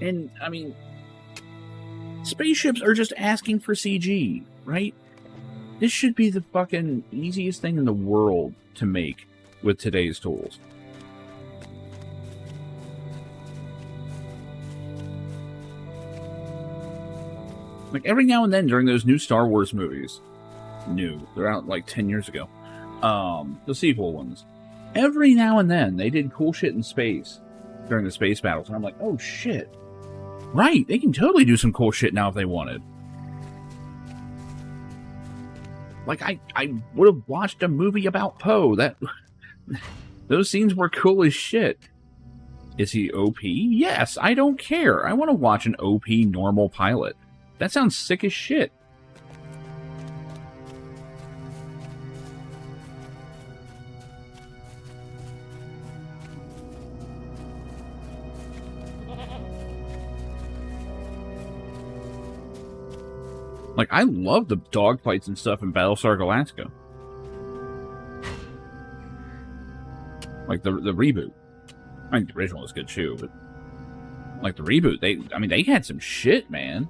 [SPEAKER 1] And, I mean, spaceships are just asking for CG, right? This should be the fucking easiest thing in the world to make with today's tools. Like, every now and then during those new Star Wars movies, they're out like 10 years ago, the sequel ones, every now and then they did cool shit in space during the space battles, and I'm like, oh shit. Right, they can totally do some cool shit now if they wanted. Like, I would have watched a movie about Poe. Those scenes were cool as shit. Is he OP? Yes, I don't care. I want to watch an OP normal pilot. That sounds sick as shit. Like, I love the dogfights and stuff in Battlestar Galactica. Like, the reboot. I mean, the original was good too, but... like, the reboot, they had some shit, man.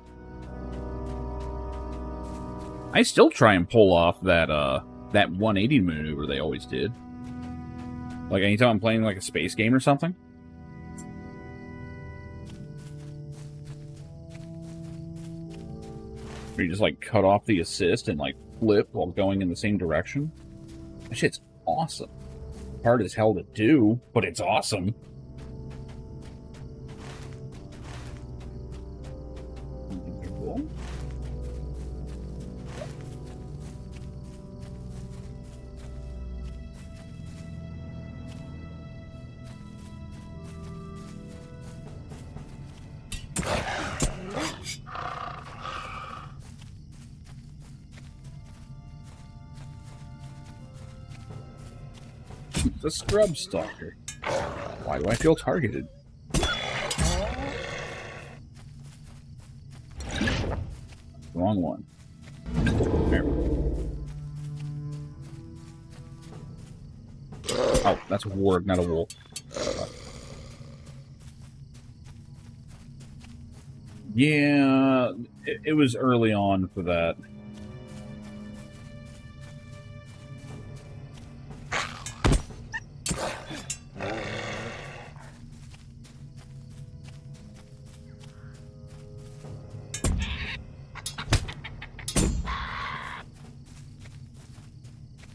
[SPEAKER 1] I still try and pull off that 180 maneuver they always did. Like, anytime I'm playing, like, a space game or something. Where you just, like, cut off the assist and, like, flip while going in the same direction. That shit's awesome. Hard as hell to do, but it's awesome. The scrub stalker. Why do I feel targeted? Wrong one. There. Oh, that's a warg, not a wolf. Yeah, it was early on for that.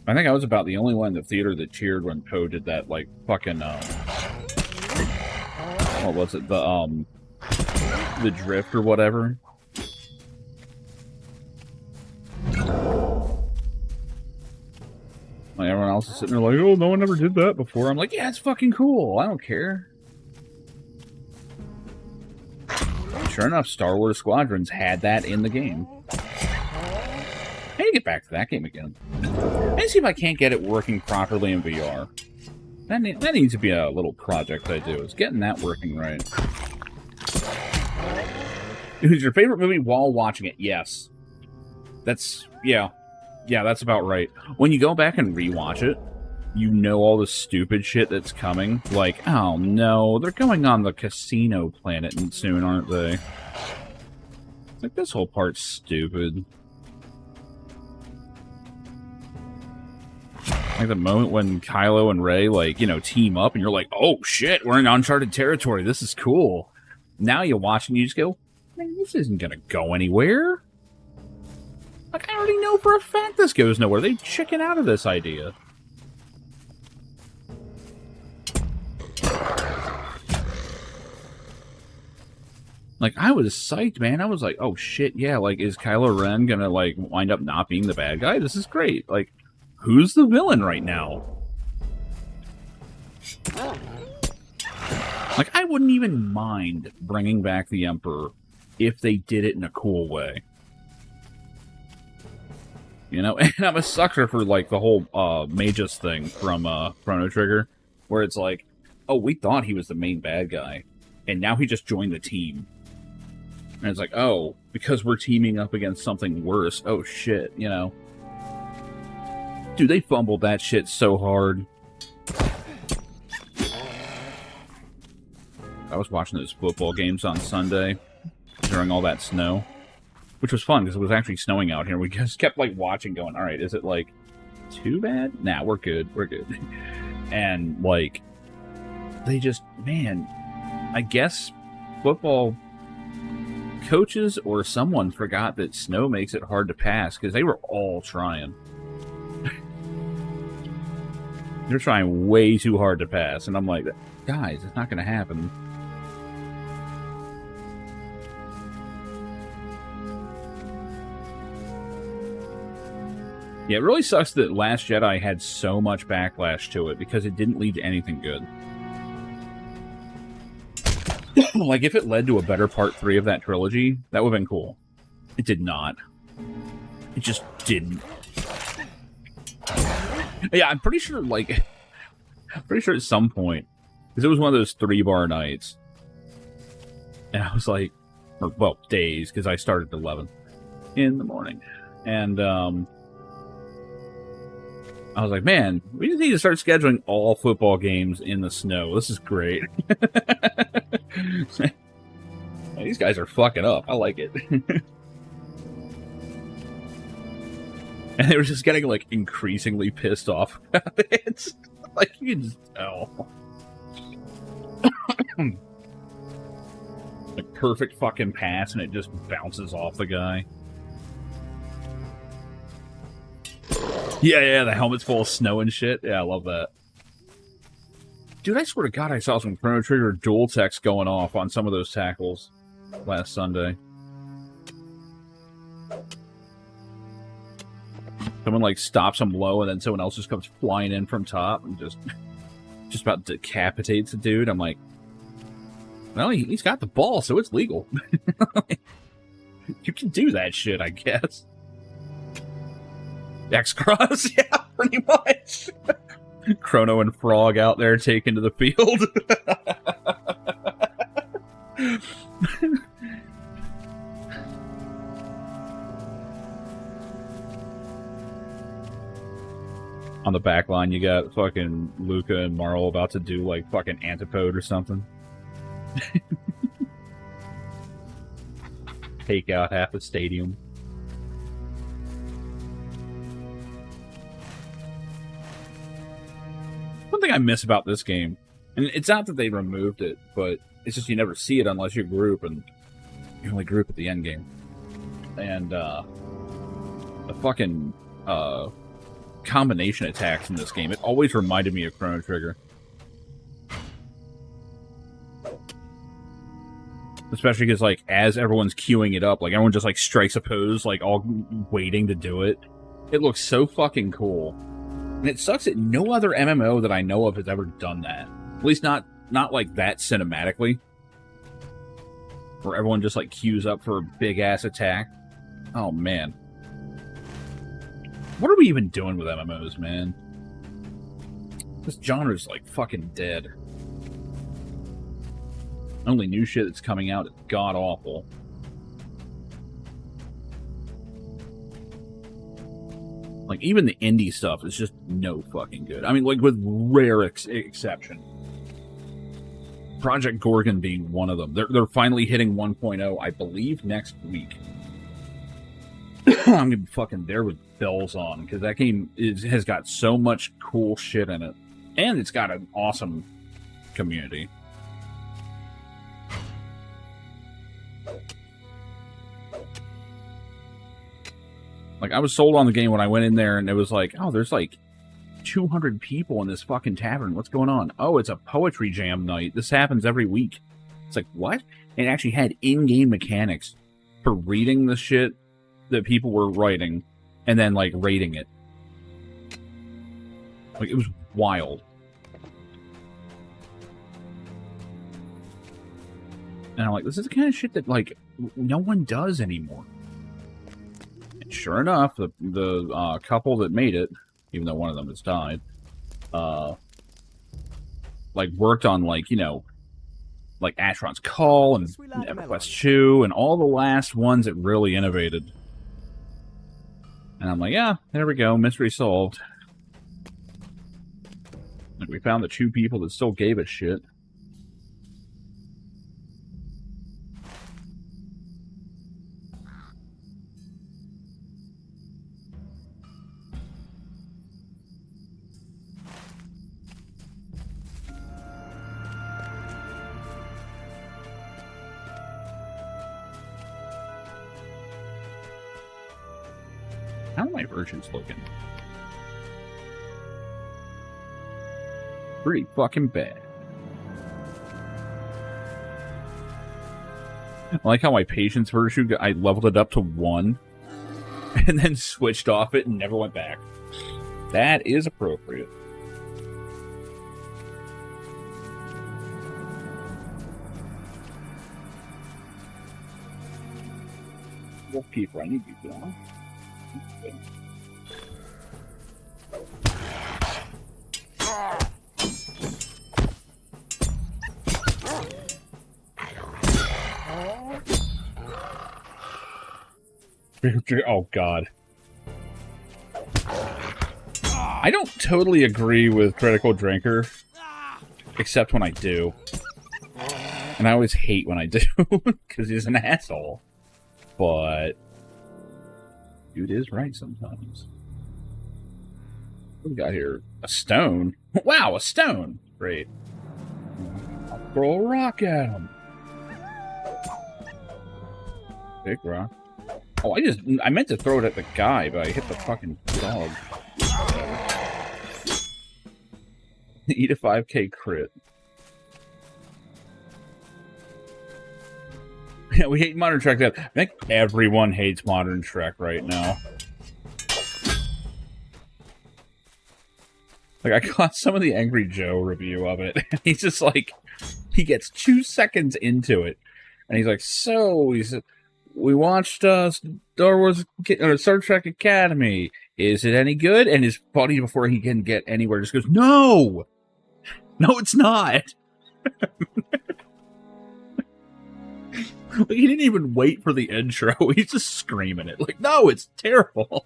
[SPEAKER 1] I think I was about the only one in the theater that cheered when Poe did that, like, fucking, what was it? the drift or whatever. Like everyone else is sitting there like, oh, no one ever did that before. I'm like, yeah, it's fucking cool. I don't care. Sure enough, Star Wars Squadrons had that in the game. I need to get back to that game again. I need to see if I can't get it working properly in VR. That needs to be a little project I do, is getting that working right. Who's your favorite movie while watching it? Yes. Yeah, that's about right. When you go back and rewatch it, you know all the stupid shit that's coming. Like, oh no, they're going on the casino planet soon, aren't they? Like, this whole part's stupid. Like the moment when Kylo and Rey, like, you know, team up and you're like, oh shit, we're in uncharted territory, this is cool. Now you watch and you just go, man, this isn't gonna go anywhere. Like, I already know for a fact this goes nowhere. They chicken out of this idea. Like, I was psyched, man. I was like, oh shit, yeah, like, is Kylo Ren gonna, like, wind up not being the bad guy? This is great. Like, who's the villain right now? Like, I wouldn't even mind bringing back the Emperor if they did it in a cool way. You know, and I'm a sucker for, like, the whole Magus thing from Chrono Trigger, where it's like, oh, we thought he was the main bad guy, and now he just joined the team. And it's like, oh, because we're teaming up against something worse. Oh, shit, you know. Dude, they fumbled that shit so hard. I was watching those football games on Sunday during all that snow. Which was fun, because it was actually snowing out here. We just kept, like, watching, going, alright, is it, like, too bad? Nah, we're good, we're good. And, like, they just, man, I guess football coaches or someone forgot that snow makes it hard to pass, because they were all trying. They're trying way too hard to pass, and I'm like, guys, it's not going to happen. Yeah, it really sucks that Last Jedi had so much backlash to it, because it didn't lead to anything good. Like, if it led to a better part 3 of that trilogy, that would have been cool. It did not. It just didn't. Yeah, I'm pretty sure, like... I'm pretty sure at some point, because it was one of those 3-bar nights, and I was like... Or, well, days, because I started at 11 in the morning. And, I was like, man, we just need to start scheduling all football games in the snow. This is great. These guys are fucking up. I like it. And they were just getting, like, increasingly pissed off about it. Like, you can just tell. Like, perfect fucking pass, and it just bounces off the guy. Yeah, the helmet's full of snow and shit. Yeah, I love that. Dude, I swear to God, I saw some Chrono Trigger dual text going off on some of those tackles last Sunday. Someone, like, stops him low, and then someone else just comes flying in from top and just about decapitates the dude. I'm like, well, he's got the ball, so it's legal. You can do that shit, I guess. X-Cross, yeah, pretty much. Chrono and Frog out there taken to the field. On the back line, you got fucking Luca and Marl about to do, like, fucking Antipode or something. Take out half the stadium. One thing I miss about this game, and it's not that they removed it, but it's just you never see it unless you group, and you only group at the end game. And the fucking combination attacks in this game, it always reminded me of Chrono Trigger. The especially because, like, as everyone's queuing it up, like, everyone just, like, strikes a pose, like, all waiting to do it. It looks so fucking cool. And it sucks that no other MMO that I know of has ever done that. At least not like that cinematically. Where everyone just, like, queues up for a big-ass attack. Oh, man. What are we even doing with MMOs, man? This genre's, like, fucking dead. Only new shit that's coming out is god-awful. Like, even the indie stuff is just no fucking good. I mean, like, with rare exception. Project Gorgon being one of them. They're finally hitting 1.0, I believe, next week. I'm gonna be fucking there with bells on, because that game has got so much cool shit in it. And it's got an awesome community. Like, I was sold on the game when I went in there, and it was like, oh, there's like 200 people in this fucking tavern. What's going on? Oh, it's a poetry jam night. This happens every week. It's like, what? And it actually had in-game mechanics for reading the shit that people were writing and then, like, rating it. Like, it was wild. And I'm like, this is the kind of shit that, like, no one does anymore. And sure enough, the couple that made it, even though one of them has died, like, worked on, like, you know, like Ashron's Call and EverQuest 2 and all the last ones that really innovated. And I'm like, yeah, there we go, mystery solved. Like, we found the two people that still gave a shit. How are my virgins looking? Pretty fucking bad. I like how my patience virtue, I leveled it up to 1 and then switched off it and never went back. That is appropriate. Wolfkeeper, I need you going. Oh, God. I don't totally agree with Critical Drinker, except when I do. And I always hate when I do, because he's an asshole. But dude is right sometimes. What do we got here? A stone? Wow, a stone! Great. I'll throw a rock at him. Big rock. Oh, I meant to throw it at the guy, but I hit the fucking dog. Eat a 5k crit. Yeah, we hate Modern Trek. I think everyone hates Modern Trek right now. Like, I got some of the Angry Joe review of it. He's just like, he gets 2 seconds into it, and he's like, so, he said, we watched Star Trek Academy. Is it any good? And his buddy, before he can get anywhere, just goes, no! No, it's not! Like, he didn't even wait for the intro. He's just screaming it. Like, no, it's terrible.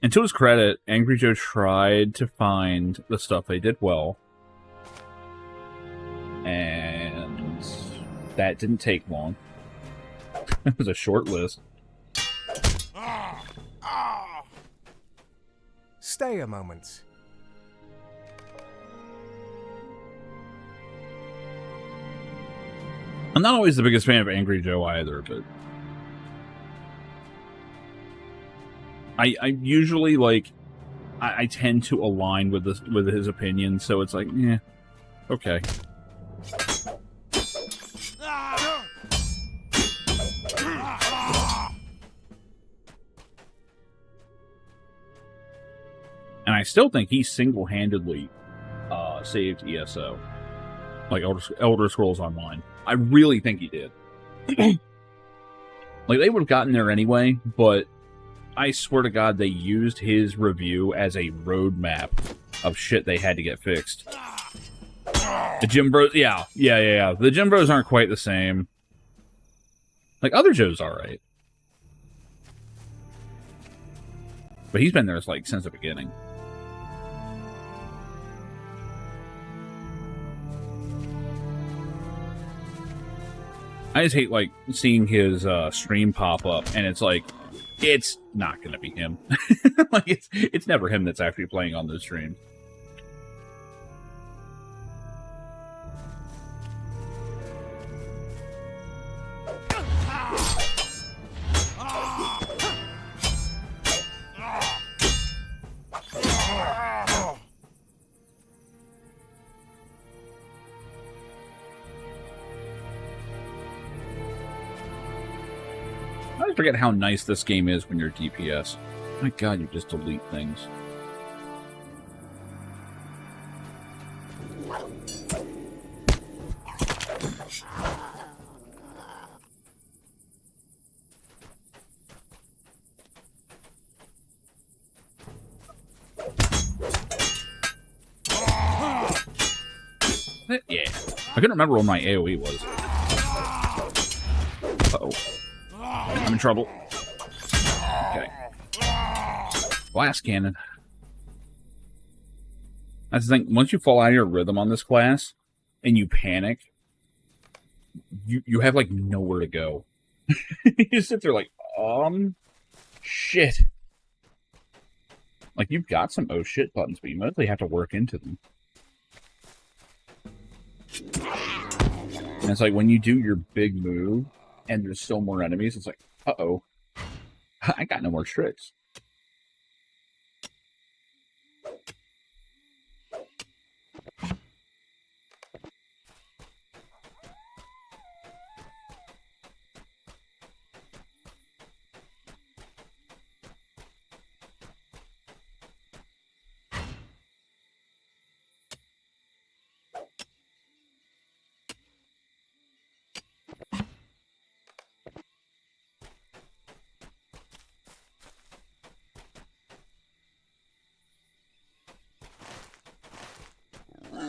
[SPEAKER 1] And to his credit, Angry Joe tried to find the stuff they did well. And that didn't take long. It was a short list.
[SPEAKER 2] Stay a moment.
[SPEAKER 1] I'm not always the biggest fan of Angry Joe either, but I usually, like, I tend to align with his opinion, so it's like, yeah, okay. And I still think he single-handedly saved ESO, like Elder Scrolls Online. I really think he did. Like, they would have gotten there anyway, but I swear to God, they used his review as a roadmap of shit they had to get fixed. The Gym Bros, yeah. The Gym Bros aren't quite the same. Like, Other Joe's alright. But he's been there, like, since the beginning. I just hate, like, seeing his stream pop up, and it's like, it's not going to be him. Like, it's never him that's actually playing on the stream. I forget how nice this game is when you're DPS. My God, you just delete things. Yeah. I couldn't remember what my AoE was. Uh-oh. I'm in trouble. Okay. Blast cannon. That's the thing. Once you fall out of your rhythm on this class, and you panic, you have, like, nowhere to go. You just sit there like, shit. Like, you've got some oh shit buttons, but you mostly have to work into them. And it's like, when you do your big move, and there's still more enemies, it's like, uh-oh. I got no more tricks.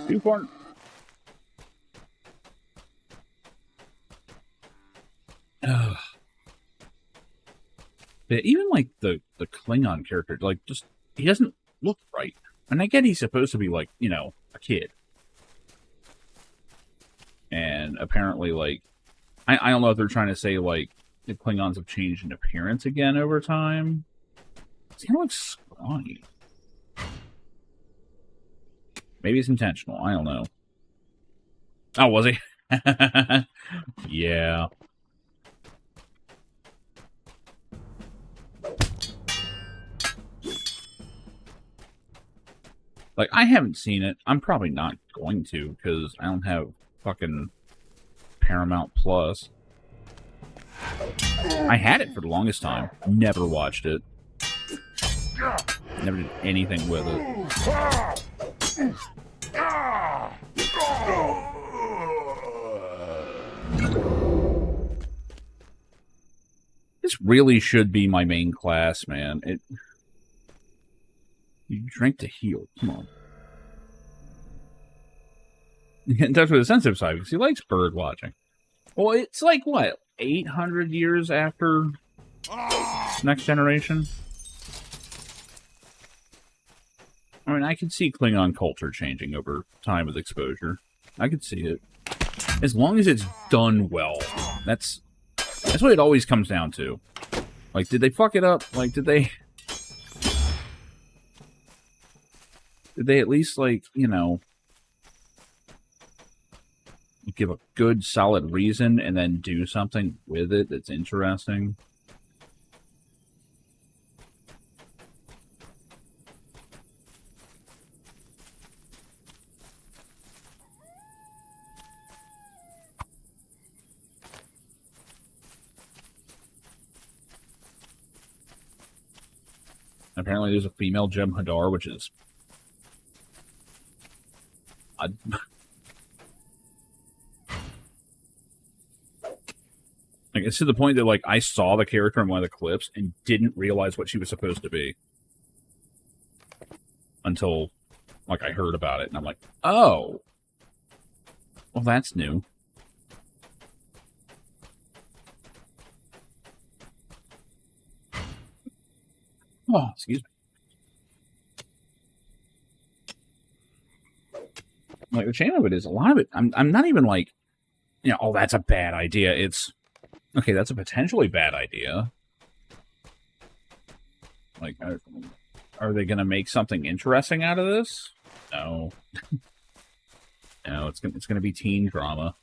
[SPEAKER 1] Too far. But even like the Klingon character, like, just, he doesn't look right. And I get he's supposed to be, like, you know, a kid. And apparently, like, I don't know if they're trying to say, like, the Klingons have changed in appearance again over time. He kind of looks scrawny. Maybe it's intentional. I don't know. Oh, was he? Yeah. Like, I haven't seen it. I'm probably not going to, because I don't have fucking Paramount Plus. I had it for the longest time. Never watched it. Never did anything with it. This really should be my main class, man. You drink to heal. Come on. You get in touch with the sensitive side because he likes bird watching. Well, it's like, what, 800 years after Next Generation? I mean, I can see Klingon culture changing over time with exposure. I could see it. As long as it's done well. That's what it always comes down to. Like, did they fuck it up? Like, did they at least, like, you know, give a good, solid reason and then do something with it that's interesting? Apparently there's a female Jem'Hadar, which is... Like, it's to the point that, like, I saw the character in one of the clips and didn't realize what she was supposed to be. Until, like, I heard about it, and I'm like, oh! Well, that's new. Oh, excuse me. Like, the shame of it is, a lot of it, I'm not even like, you know, oh, that's a bad idea. It's, okay, that's a potentially bad idea. Like, are they going to make something interesting out of this? No. No, it's gonna be teen drama.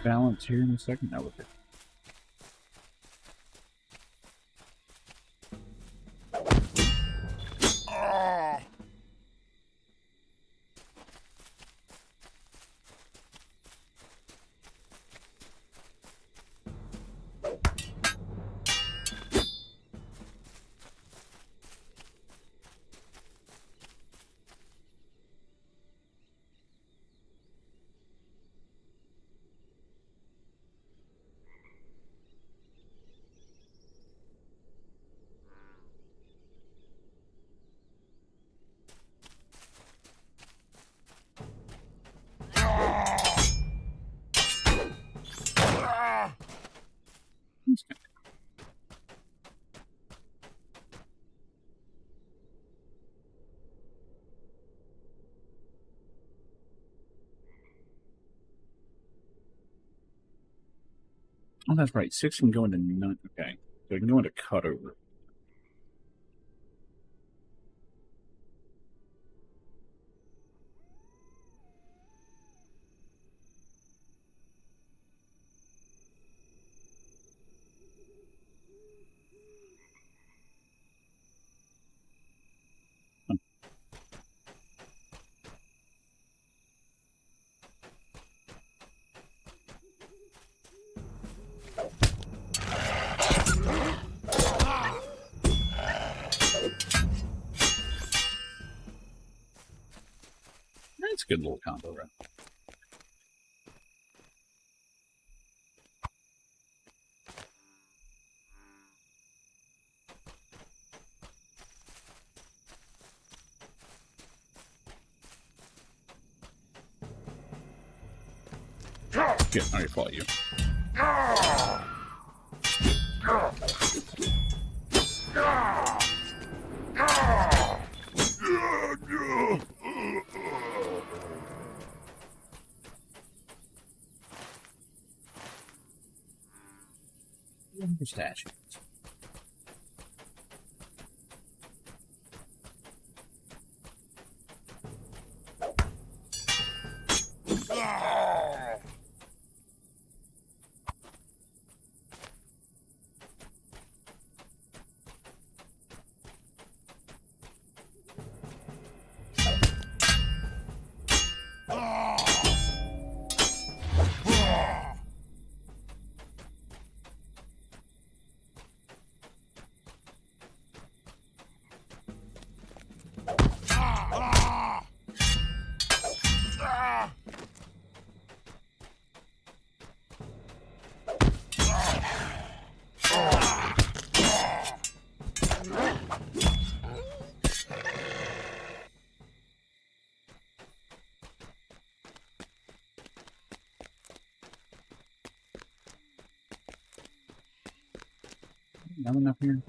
[SPEAKER 1] Balance here in a second. No, okay. Oh, that's right. 6 can go into none. Okay. So it can go into cutover. That's a good little combo, right? Good. I fought you. Statues. Not enough here.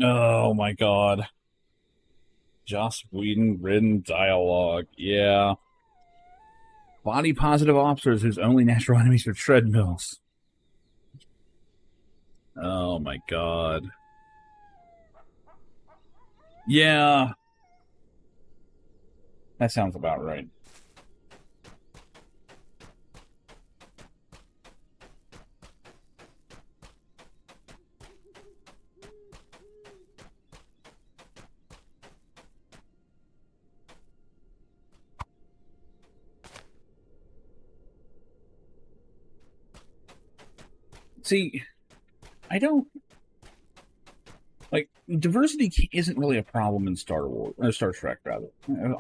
[SPEAKER 1] Oh my god. Joss Whedon-written dialogue. Yeah. Body-positive officers whose only natural enemies are treadmills. Oh my god. Yeah. That sounds about right. See, I don't like diversity isn't really a problem in Star Wars or Star Trek rather.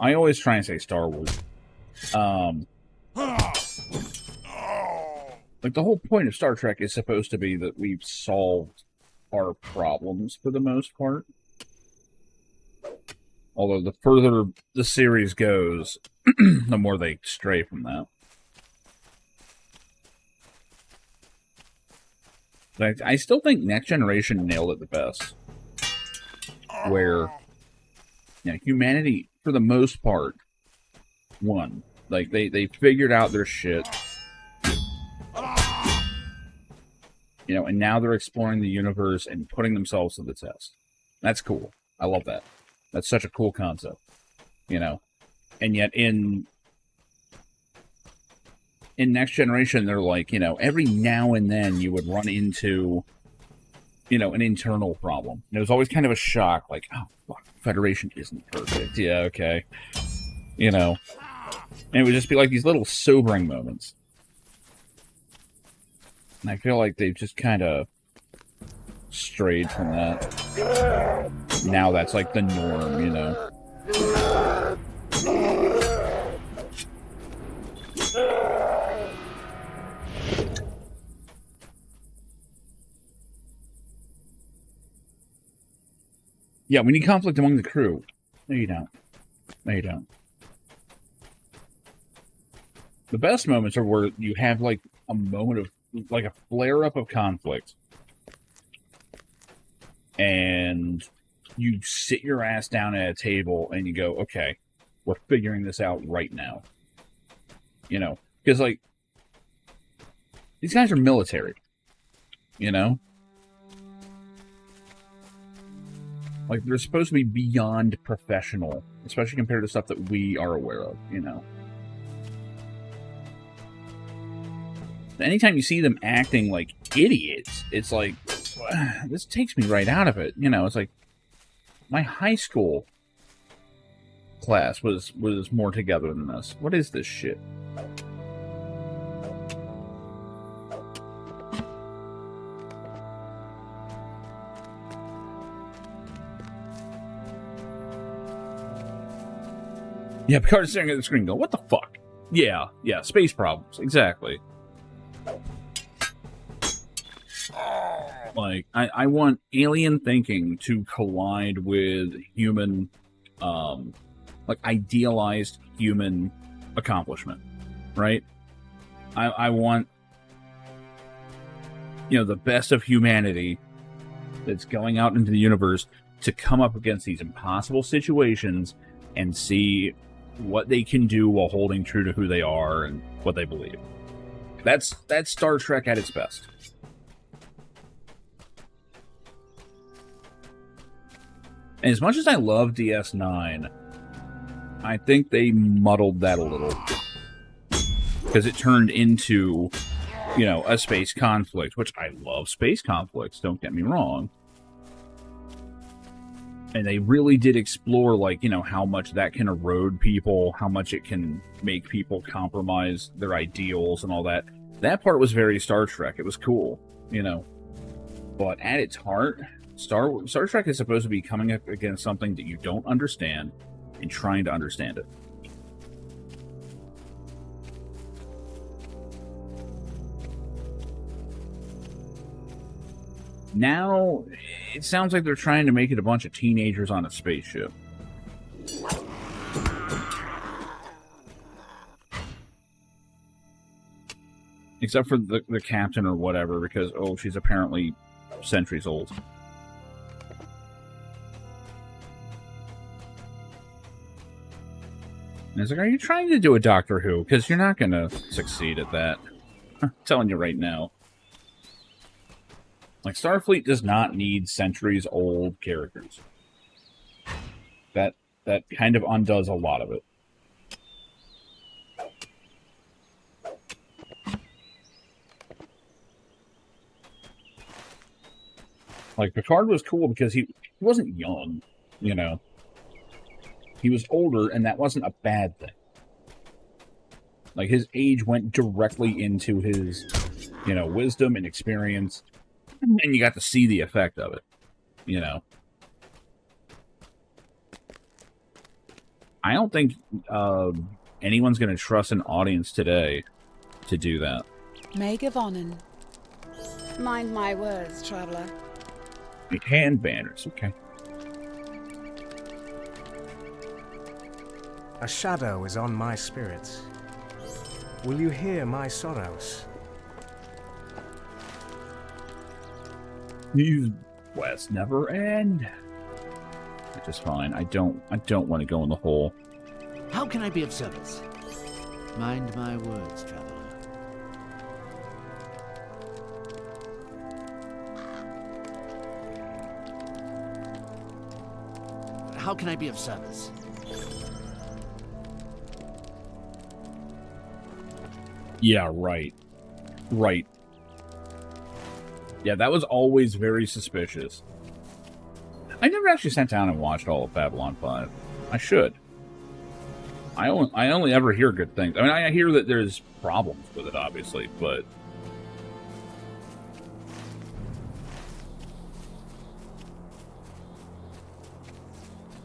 [SPEAKER 1] I always try and say Star Wars. Like the whole point of Star Trek is supposed to be that we've solved our problems for the most part. Although the further the series goes, the more they stray from that. But I still think Next Generation nailed it the best. Where, you know, humanity, for the most part, won. Like, they figured out their shit. You know, and now they're exploring the universe and putting themselves to the test. That's cool. I love that. That's such a cool concept. You know? And yet in Next Generation, they're like, you know, every now and then you would run into, you know, an internal problem. And it was always kind of a shock, like, oh, fuck, Federation isn't perfect. Yeah, okay. You know? And it would just be like these little sobering moments. And I feel like they've just kind of strayed from that. Now that's like the norm, you know? Yeah, we need conflict among the crew. No, you don't. No, you don't. The best moments are where you have, like, a moment of, like, a flare-up of conflict. And you sit your ass down at a table and you go, okay, we're figuring this out right now. You know? Because, like, these guys are military. You know? Like, they're supposed to be beyond professional, especially compared to stuff that we are aware of, you know? Anytime you see them acting like idiots, it's like, this takes me right out of it. You know, it's like, my high school class was more together than this. What is this shit? Yeah, Picard's staring at the screen going, what the fuck? Yeah, space problems, exactly. Like, I want alien thinking to collide with human, like, idealized human accomplishment, right? I want, you know, the best of humanity that's going out into the universe to come up against these impossible situations and see what they can do while holding true to who they are and what they believe. That's Star Trek at its best. And as much as I love DS9, I think they muddled that a little. Because it turned into, you know, a space conflict, which I love space conflicts, don't get me wrong. And they really did explore, like, you know, how much that can erode people, how much it can make people compromise their ideals and all that. That part was very Star Trek. It was cool, you know. But at its heart, Star Trek is supposed to be coming up against something that you don't understand and trying to understand it. Now, it sounds like they're trying to make it a bunch of teenagers on a spaceship. Except for the captain or whatever, because, oh, she's apparently centuries old. And it's like, are you trying to do a Doctor Who? Because you're not going to succeed at that. I'm telling you right now. Like, Starfleet does not need centuries-old characters. That kind of undoes a lot of it. Like, Picard was cool because he wasn't young, you know. He was older, and that wasn't a bad thing. Like, his age went directly into his, you know, wisdom and experience, and you got to see the effect of it, you know. I don't think anyone's going to trust an audience today to do that.
[SPEAKER 3] Megavonnen. Mind my words, traveler.
[SPEAKER 1] Hand banners, okay.
[SPEAKER 2] A shadow is on my spirits. Will you hear my sorrows?
[SPEAKER 1] These quests never end. Which is fine. I don't want to go in the hole.
[SPEAKER 6] How can I be of service? Mind my words, traveler. How can I be of service?
[SPEAKER 1] Yeah, right. Right. Yeah, that was always very suspicious. I never actually sat down and watched all of Babylon 5. I should. I only ever hear good things. I mean, I hear that there's problems with it, obviously, but...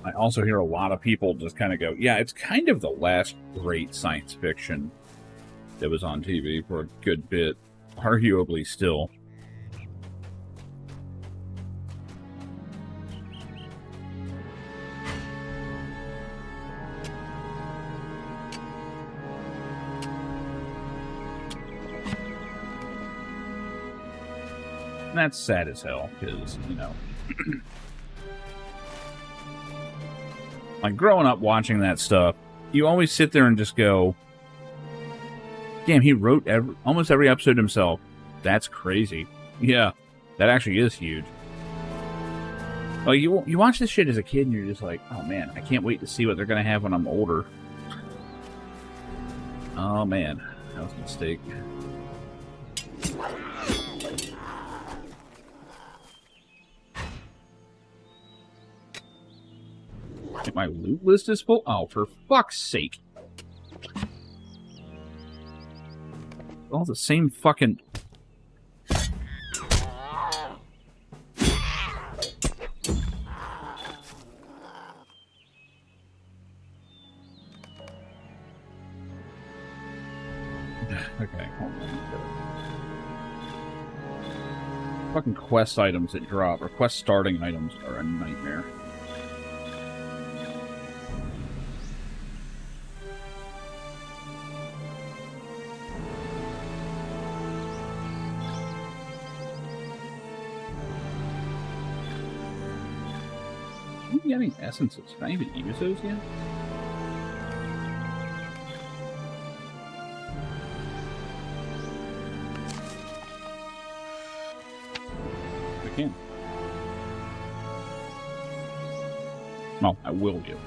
[SPEAKER 1] I also hear a lot of people just kind of go, yeah, it's kind of the last great science fiction that was on TV for a good bit. Arguably still. And that's sad as hell, because, you know... like, growing up watching that stuff, you always sit there and just go, damn, he wrote almost every episode himself. That's crazy. Yeah, that actually is huge. Like, you watch this shit as a kid, and you're just like, oh man, I can't wait to see what they're going to have when I'm older. Oh man, that was a mistake. My loot list is full? Oh, for fuck's sake. All the same fucking... Okay, hold on. Fucking quest items that drop, or quest starting items, are a nightmare. I'm getting essences. Can I even use those yet? I can. Well, I will do.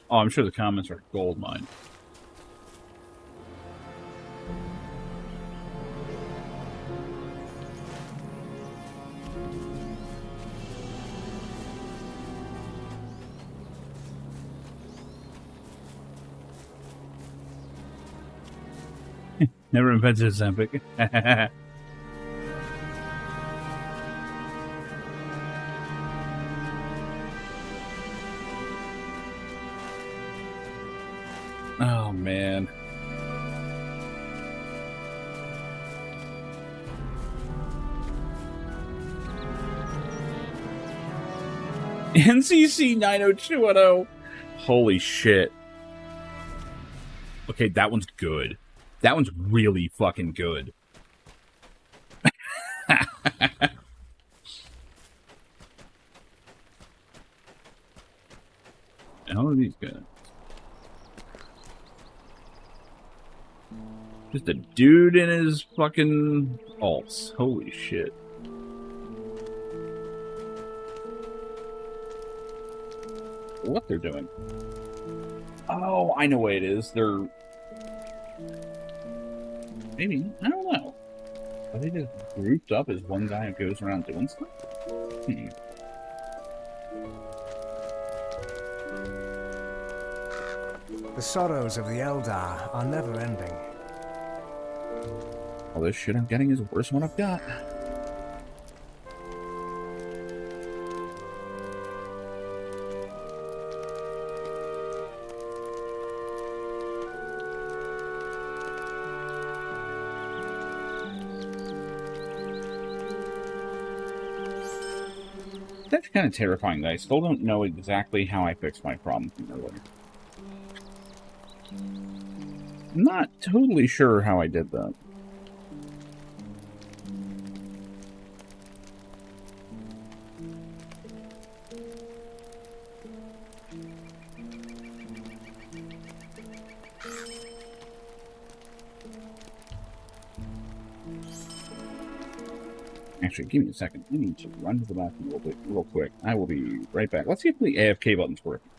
[SPEAKER 1] Oh, I'm sure the comments are gold mine. Never invented a epic. Oh, man. NCC 90210. Holy shit. Okay, that one's good. That one's really fucking good. How are these guys? Just a dude in his fucking alts. Holy shit. What they're doing? Oh, I know what it is. They're... Maybe. I don't know. Are they just grouped up as one guy who goes around doing stuff?
[SPEAKER 2] The sorrows of the Eldar are never ending.
[SPEAKER 1] All this shit I'm getting is the worst one I've got. That's kind of terrifying that I still don't know exactly how I fixed my problem from earlier. I'm not totally sure how I did that. Actually, give me a second. I need to run to the bathroom real quick. I will be right back. Let's see if the AFK button's working.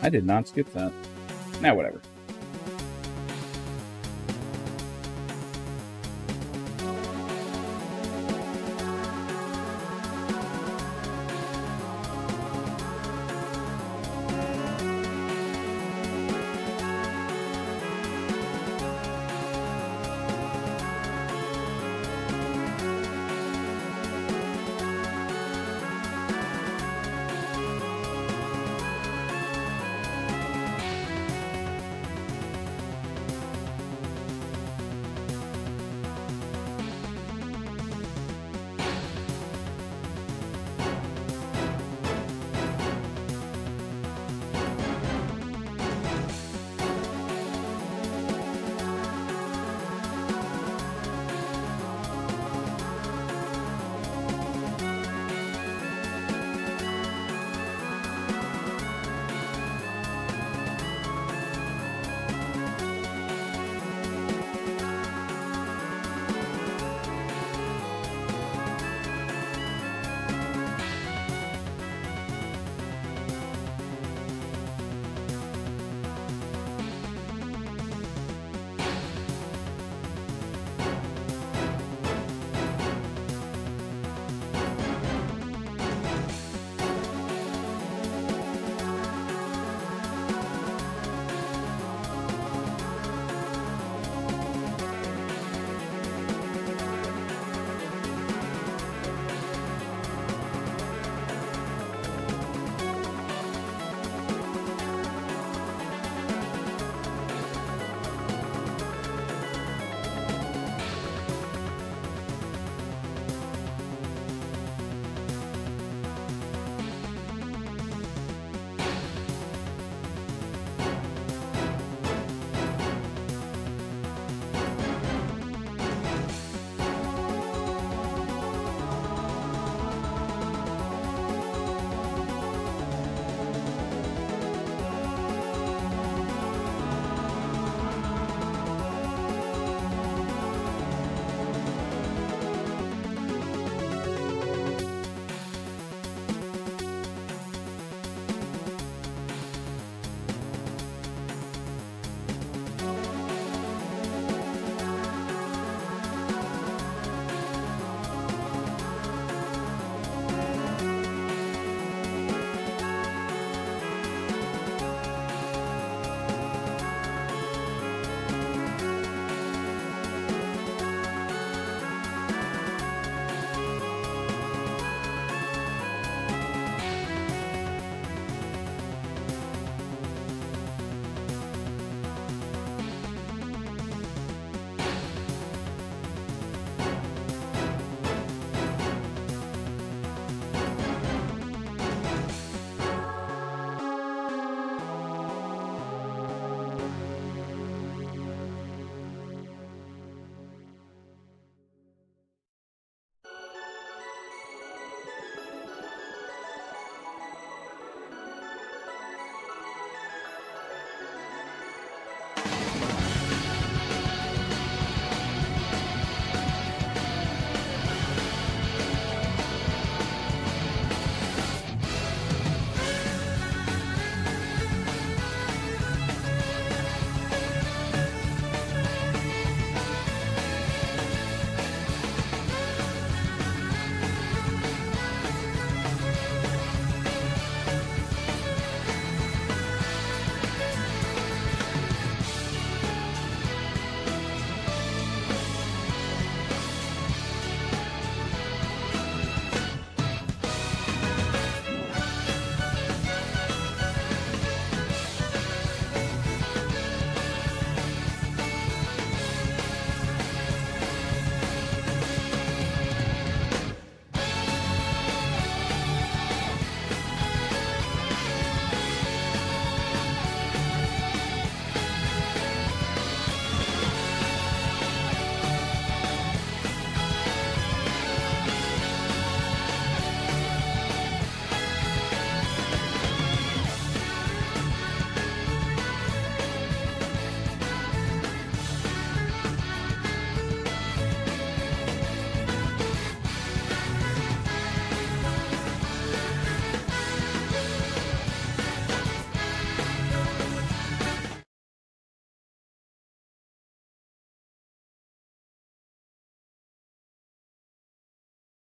[SPEAKER 1] I did not skip that. Now, whatever.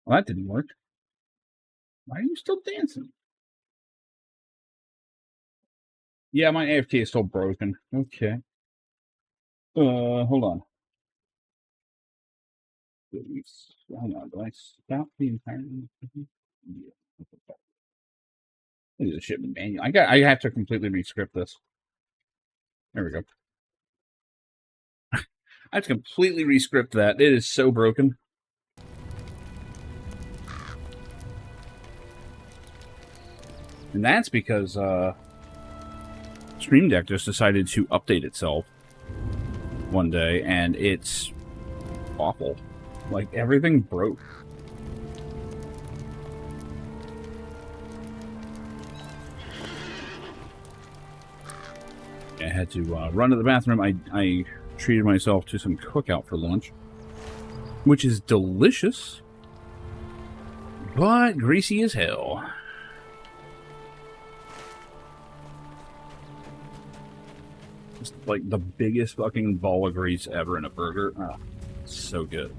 [SPEAKER 1] Well, that didn't work. Why are you still dancing? Yeah, my AFK is still broken. Okay. Hold on. Hold on, do I stop the entire... Yeah. This is a shipment manual. I have to completely rescript this. There we go. I have to completely rescript that. It is so broken. And that's because Stream Deck just decided to update itself one day, and it's awful. Like, everything broke. I had to run to the bathroom. I treated myself to some cookout for lunch, which is delicious, but greasy as hell. Just like the biggest fucking ball of grease ever in a burger. Oh, so good.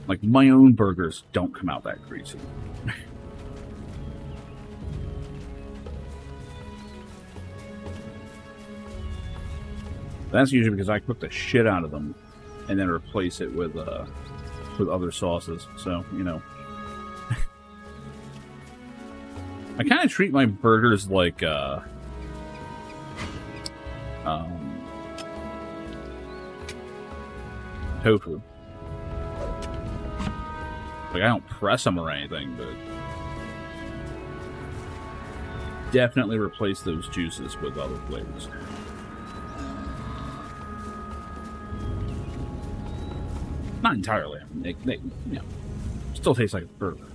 [SPEAKER 1] Like, my own burgers don't come out that greasy. That's usually because I cook the shit out of them and then replace it with other sauces. So, you know. I kind of treat my burgers like tofu. Like, I don't press them or anything, but definitely replace those juices with other flavors. Not entirely. I mean, they you know, still taste like a burger.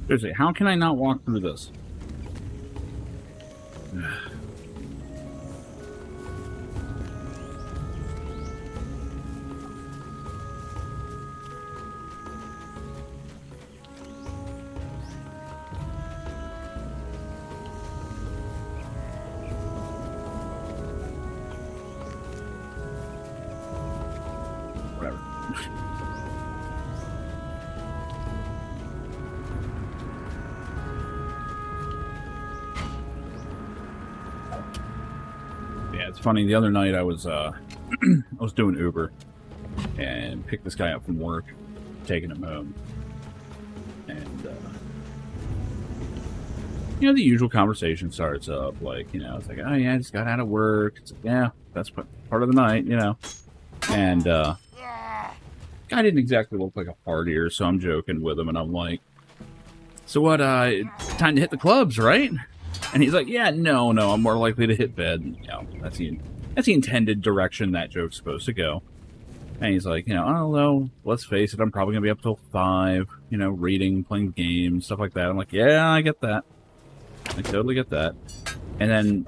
[SPEAKER 1] Seriously, how can I not walk through this? Whatever. Yeah, it's funny. The other night I was I was doing Uber and picked this guy up from work, taking him home, and you know, the usual conversation starts up, like, you know, it's like, oh yeah, I just got out of work. It's like, yeah, that's part of the night, you know. And guy didn't exactly look like a partier, so I'm joking with him, and I'm like, so what, time to hit the clubs, right? And he's like, yeah, no, I'm more likely to hit bed. And, you know, that's the intended direction that joke's supposed to go. And he's like, you know, I don't know, let's face it, I'm probably going to be up till 5, you know, reading, playing games, stuff like that. I'm like, yeah, I get that. I totally get that. And then,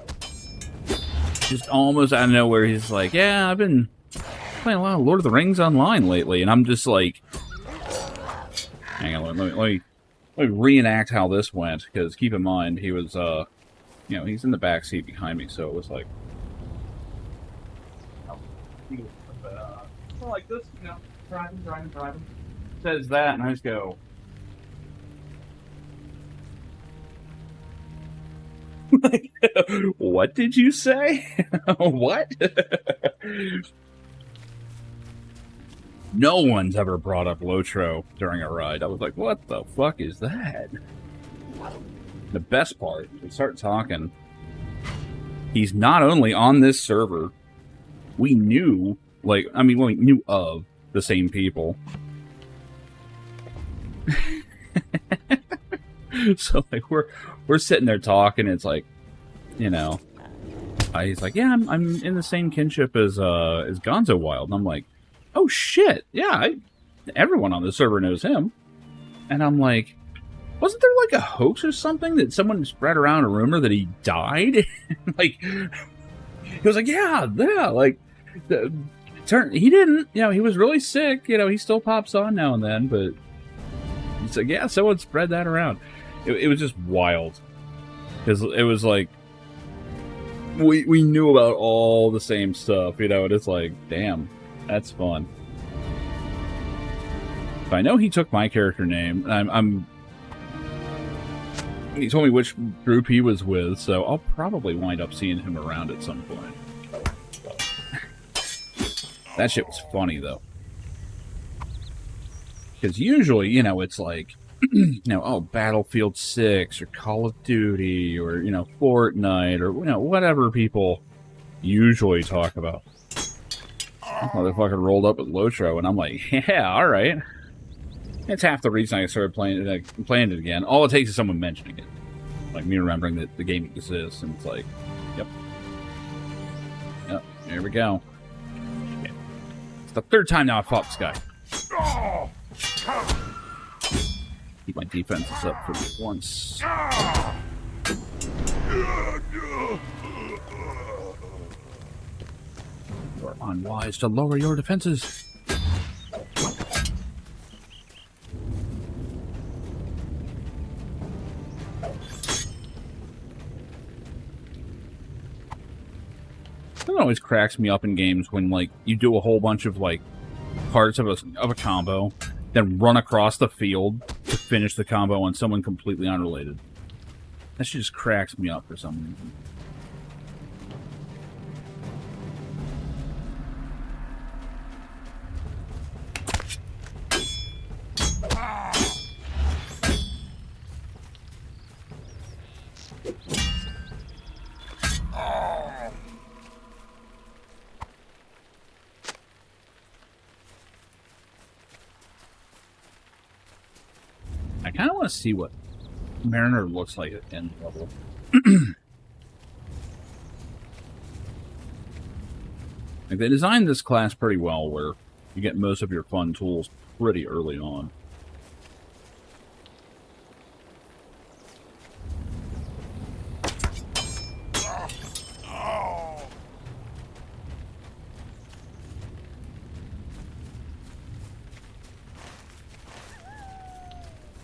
[SPEAKER 1] just almost out of nowhere, he's like, yeah, I've been playing a lot of Lord of the Rings online lately. And I'm just like, hang on, let me reenact how this went, because keep in mind, he was, you know, he's in the back seat behind me, so it was like, like this, you know, driving. Says that, and I just go, what did you say? What? No one's ever brought up LotRO during a ride. I was like, what the fuck is that? The best part, we start talking. He's not only on this server, we knew, like, I mean, we knew of the same people. So, like, we're sitting there talking, it's like, you know, he's like, yeah, I'm in the same kinship as Gonzo Wild. And I'm like, oh shit, yeah, everyone on the server knows him. And I'm like, wasn't there like a hoax or something that someone spread around a rumor that he died? Like, he was like, yeah, like, he didn't, you know, he was really sick, you know, he still pops on now and then, but he's like, yeah, someone spread that around. It was just wild. Because it was like, we knew about all the same stuff, you know, and it's like, damn, that's fun. But I know he took my character name, and he told me which group he was with, so I'll probably wind up seeing him around at some point. That shit was funny, though. Because usually, you know, it's like, you know, oh, Battlefield 6, or Call of Duty, or, you know, Fortnite, or, you know, whatever people usually talk about. Motherfucker rolled up with LotRO, and I'm like, yeah, alright. It's half the reason I started playing it again. All it takes is someone mentioning it. Like me remembering that the game exists, and it's like, yep. Yep, there we go. Okay. It's the third time now I fought this guy. Keep my defenses up for once. You're unwise to lower your defenses. It always cracks me up in games when, like, you do a whole bunch of, like, parts of a combo, then run across the field to finish the combo on someone completely unrelated. That shit just cracks me up for some reason. I kind of want to see what Mariner looks like at end level. Like, they designed this class pretty well, where you get most of your fun tools pretty early on.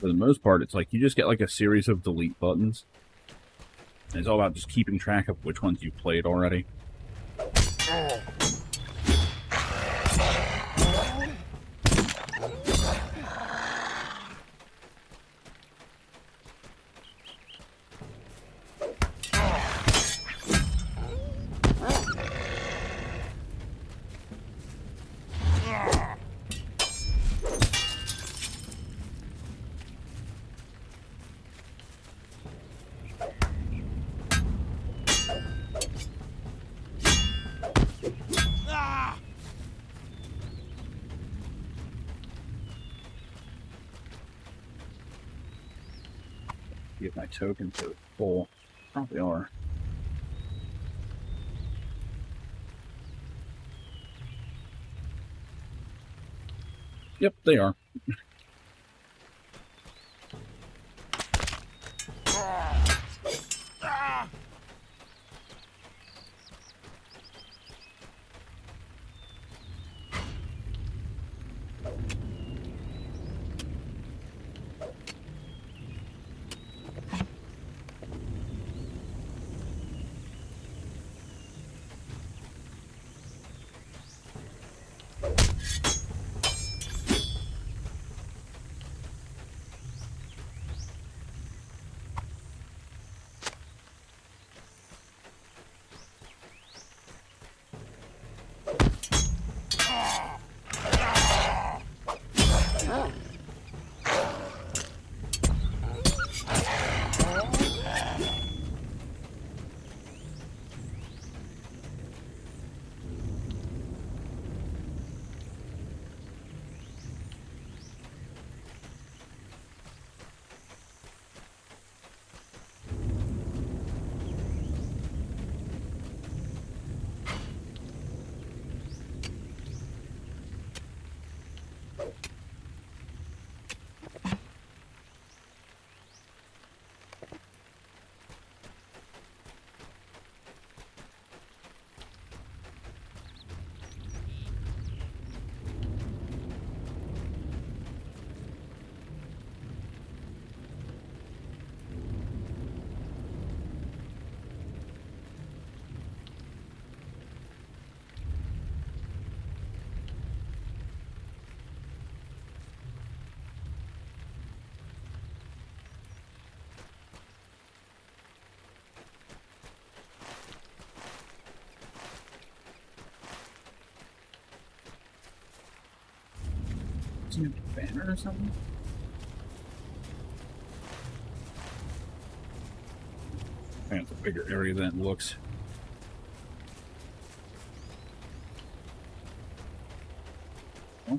[SPEAKER 1] For the most part, it's like you just get like a series of delete buttons. And it's all about just keeping track of which ones you've played already. Get my token to full. Probably are. Yep, they are. missing a banner or something? I think it's a bigger area than it looks. Oh.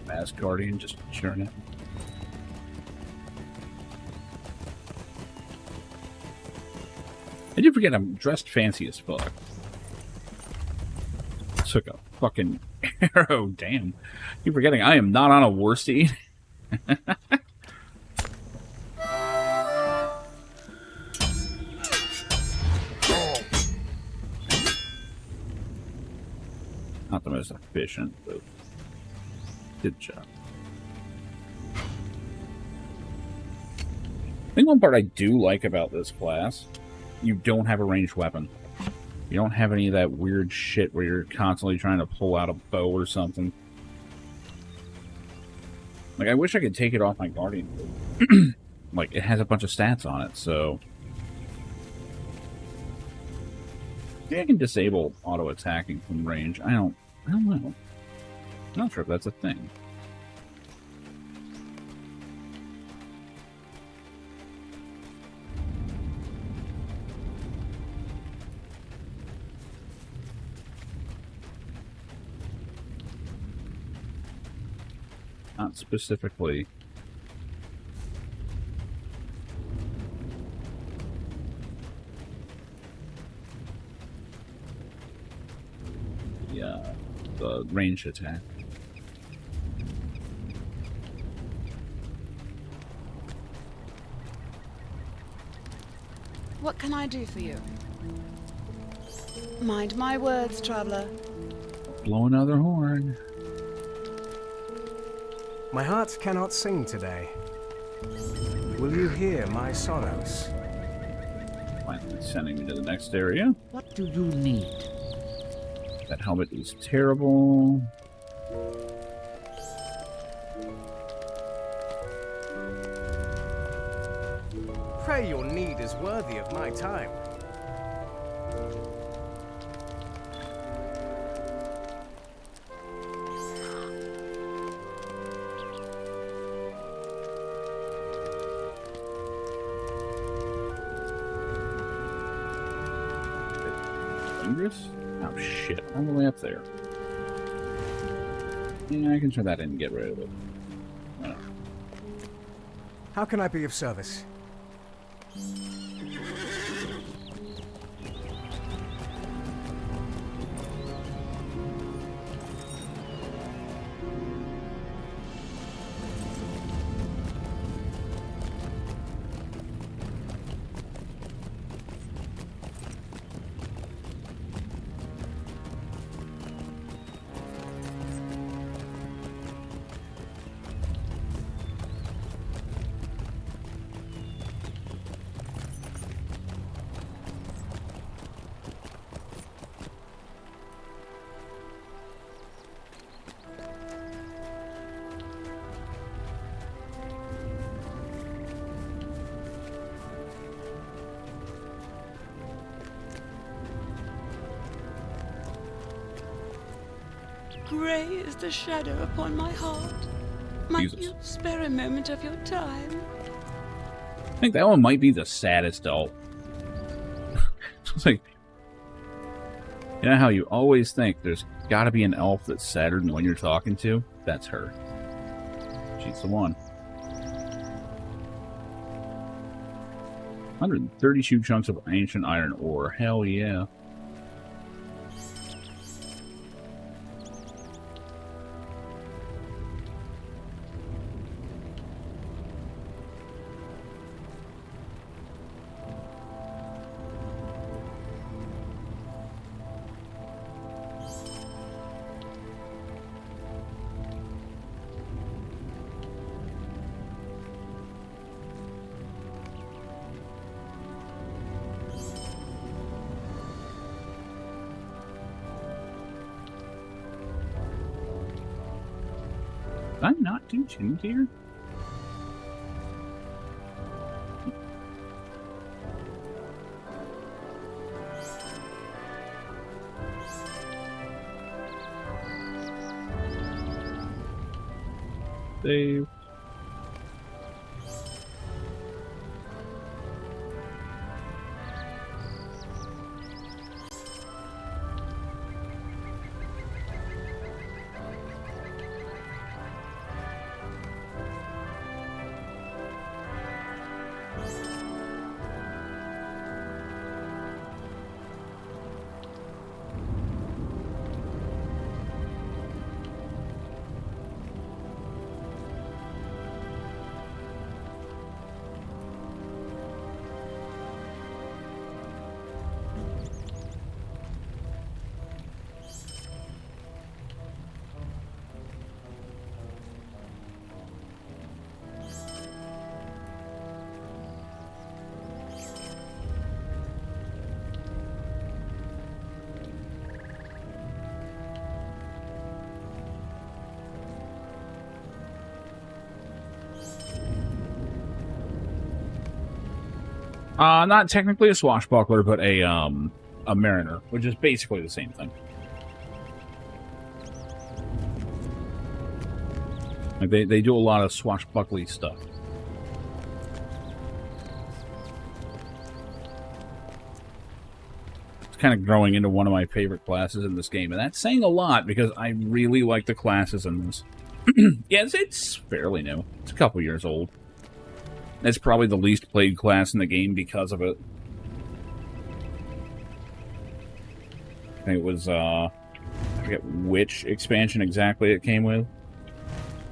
[SPEAKER 1] Mask Guardian just churn it. I did forget I'm dressed fancy as fuck. Took a fucking arrow, damn. You're forgetting I am not on a war steed. Not the most efficient, but good job. I think one part I do like about this class, you don't have a ranged weapon. You don't have any of that weird shit where you're constantly trying to pull out a bow or something. Like, I wish I could take it off my Guardian. Like, it has a bunch of stats on it, so... Maybe I can disable auto-attacking from range. I don't know. I'm not sure if that's a thing. Not specifically. Yeah, the range attack.
[SPEAKER 3] What can I do for you? Mind my words, traveler.
[SPEAKER 1] Blow another horn.
[SPEAKER 2] My heart cannot sing today. Will you hear my sorrows?
[SPEAKER 1] Finally sending me to the next area.
[SPEAKER 6] What do you need?
[SPEAKER 1] That helmet is terrible.
[SPEAKER 2] Pray your need is worthy of my time.
[SPEAKER 1] Dangerous? Oh shit, all the way up there. Yeah, I can turn that in and get rid of it. Oh.
[SPEAKER 2] How can I be of service?
[SPEAKER 3] grey is the shadow upon my heart. Might
[SPEAKER 1] Jesus.
[SPEAKER 3] you spare a moment of your time?
[SPEAKER 1] I think that one might be the saddest elf. It's like, you know how you always think there's got to be an elf that's sadder than the one you're talking to? That's her. She's the one. 132 chunks of ancient iron ore. Hell yeah. Did I not do tuned here? Save. Not technically a swashbuckler, but a mariner, which is basically the same thing. Like they do a lot of swashbuckly stuff. It's kind of growing into one of my favorite classes in this game, and that's saying a lot because I really like the classes in this. Yes, it's fairly new. It's a couple years old. It's probably the least played class in the game because of it. I think it was, I forget which expansion exactly it came with,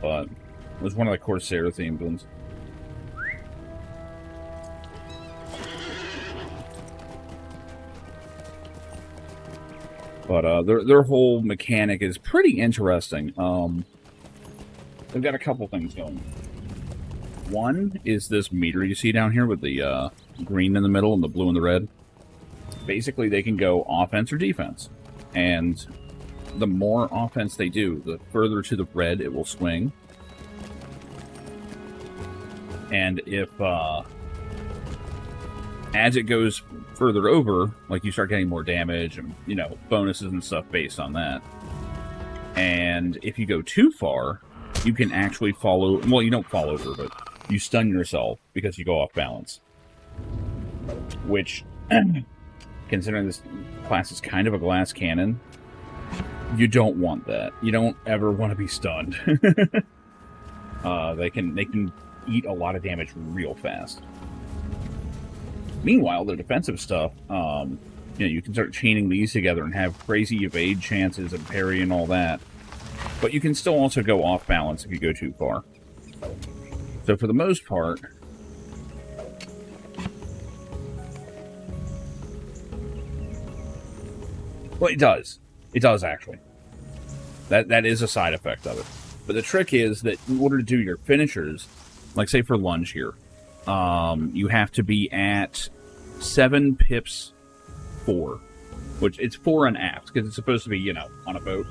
[SPEAKER 1] but it was one of the Corsair themed ones. But their whole mechanic is pretty interesting. They've got a couple things going. One is this meter you see down here with the green in the middle and the blue and the red. Basically, they can go offense or defense. And the more offense they do, the further to the red it will swing. And if, as it goes further over, like you start getting more damage and, you know, bonuses and stuff based on that. And if you go too far, you can actually fall over. Well, you don't fall over, but you stun yourself because you go off balance. Which, considering this class is kind of a glass cannon, you don't want that. You don't ever want to be stunned. They can eat a lot of damage real fast. Meanwhile, the defensive stuff, you know, you can start chaining these together and have crazy evade chances and parry and all that. But you can still also go off balance if you go too far. So for the most part, well, it does. It does, actually. That is a side effect of it. But the trick is that in order to do your finishers, like say for lunge here, you have to be at 7 pips 4. Which, it's 4 and aft, because it's supposed to be, you know, on a boat.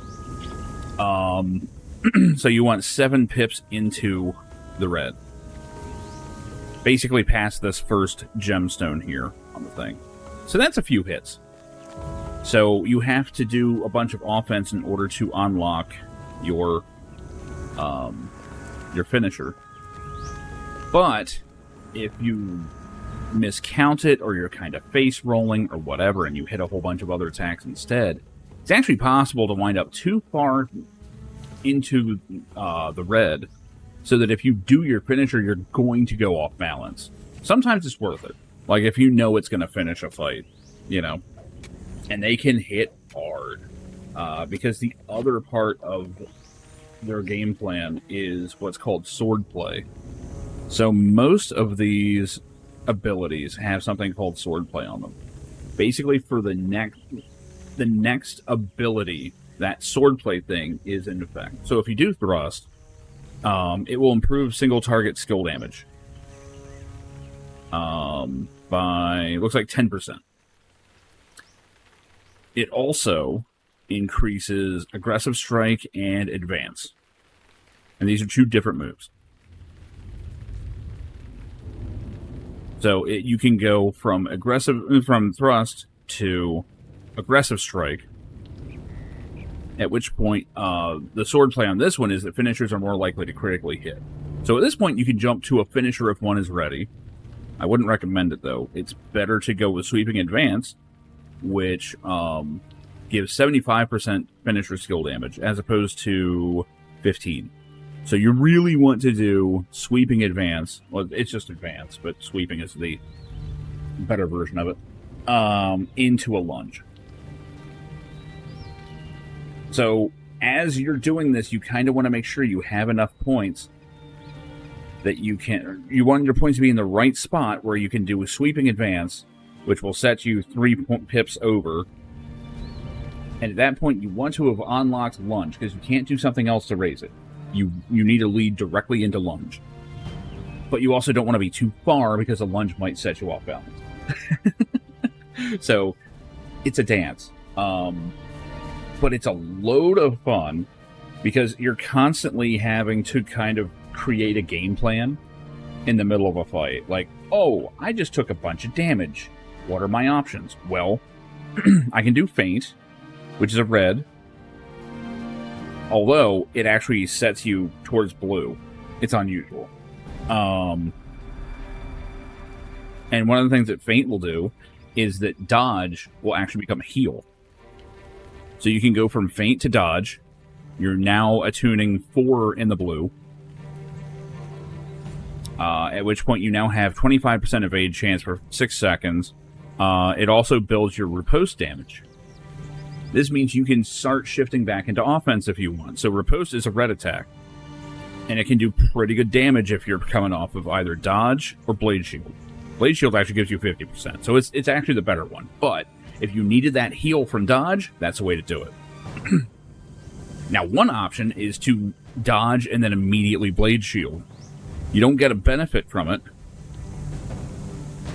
[SPEAKER 1] So you want 7 pips into the red. Basically past this first gemstone here on the thing. So that's a few hits. So you have to do a bunch of offense in order to unlock your finisher. But if you miscount it, or you're kind of face rolling or whatever, and you hit a whole bunch of other attacks instead, it's actually possible to wind up too far into the red, so that if you do your finisher, you're going to go off balance. Sometimes it's worth it. Like if you know it's going to finish a fight, and they can hit hard. Because the other part of their game plan is what's called swordplay. So most of these abilities have something called swordplay on them. Basically, for the next ability, that swordplay thing is in effect. So if you do thrust, it will improve single target skill damage by, looks like 10%. It also increases aggressive strike and advance. And these are two different moves. So you can go from thrust to aggressive strike, at which point the swordplay on this one is that finishers are more likely to critically hit. So at this point you can jump to a finisher if one is ready. I wouldn't recommend it though. It's better to go with sweeping advance, which gives 75% finisher skill damage as opposed to 15. So you really want to do sweeping advance. Well, it's just advance, but sweeping is the better version of it. Into a lunge. So as you're doing this, you kind of want to make sure you have enough points that you want your points to be in the right spot where you can do a sweeping advance, which will set you 3 pips over. And at that point, you want to have unlocked lunge, because you can't do something else to raise it. You need to lead directly into lunge. But you also don't want to be too far, because a lunge might set you off balance. So, it's a dance. But it's a load of fun, because you're constantly having to kind of create a game plan in the middle of a fight. Like, oh, I just took a bunch of damage. What are my options? Well, I can do feint, which is a red. Although, it actually sets you towards blue. It's unusual. And one of the things that feint will do is that dodge will actually become a heal. So you can go from feint to dodge. You're now attuning 4 in the blue. At which point you now have 25% evade chance for 6 seconds. It also builds your riposte damage. This means you can start shifting back into offense if you want. So riposte is a red attack. And it can do pretty good damage if you're coming off of either dodge or blade shield. Blade shield actually gives you 50%. So it's actually the better one. But if you needed that heal from dodge, that's the way to do it. Now, one option is to dodge and then immediately blade shield. You don't get a benefit from it,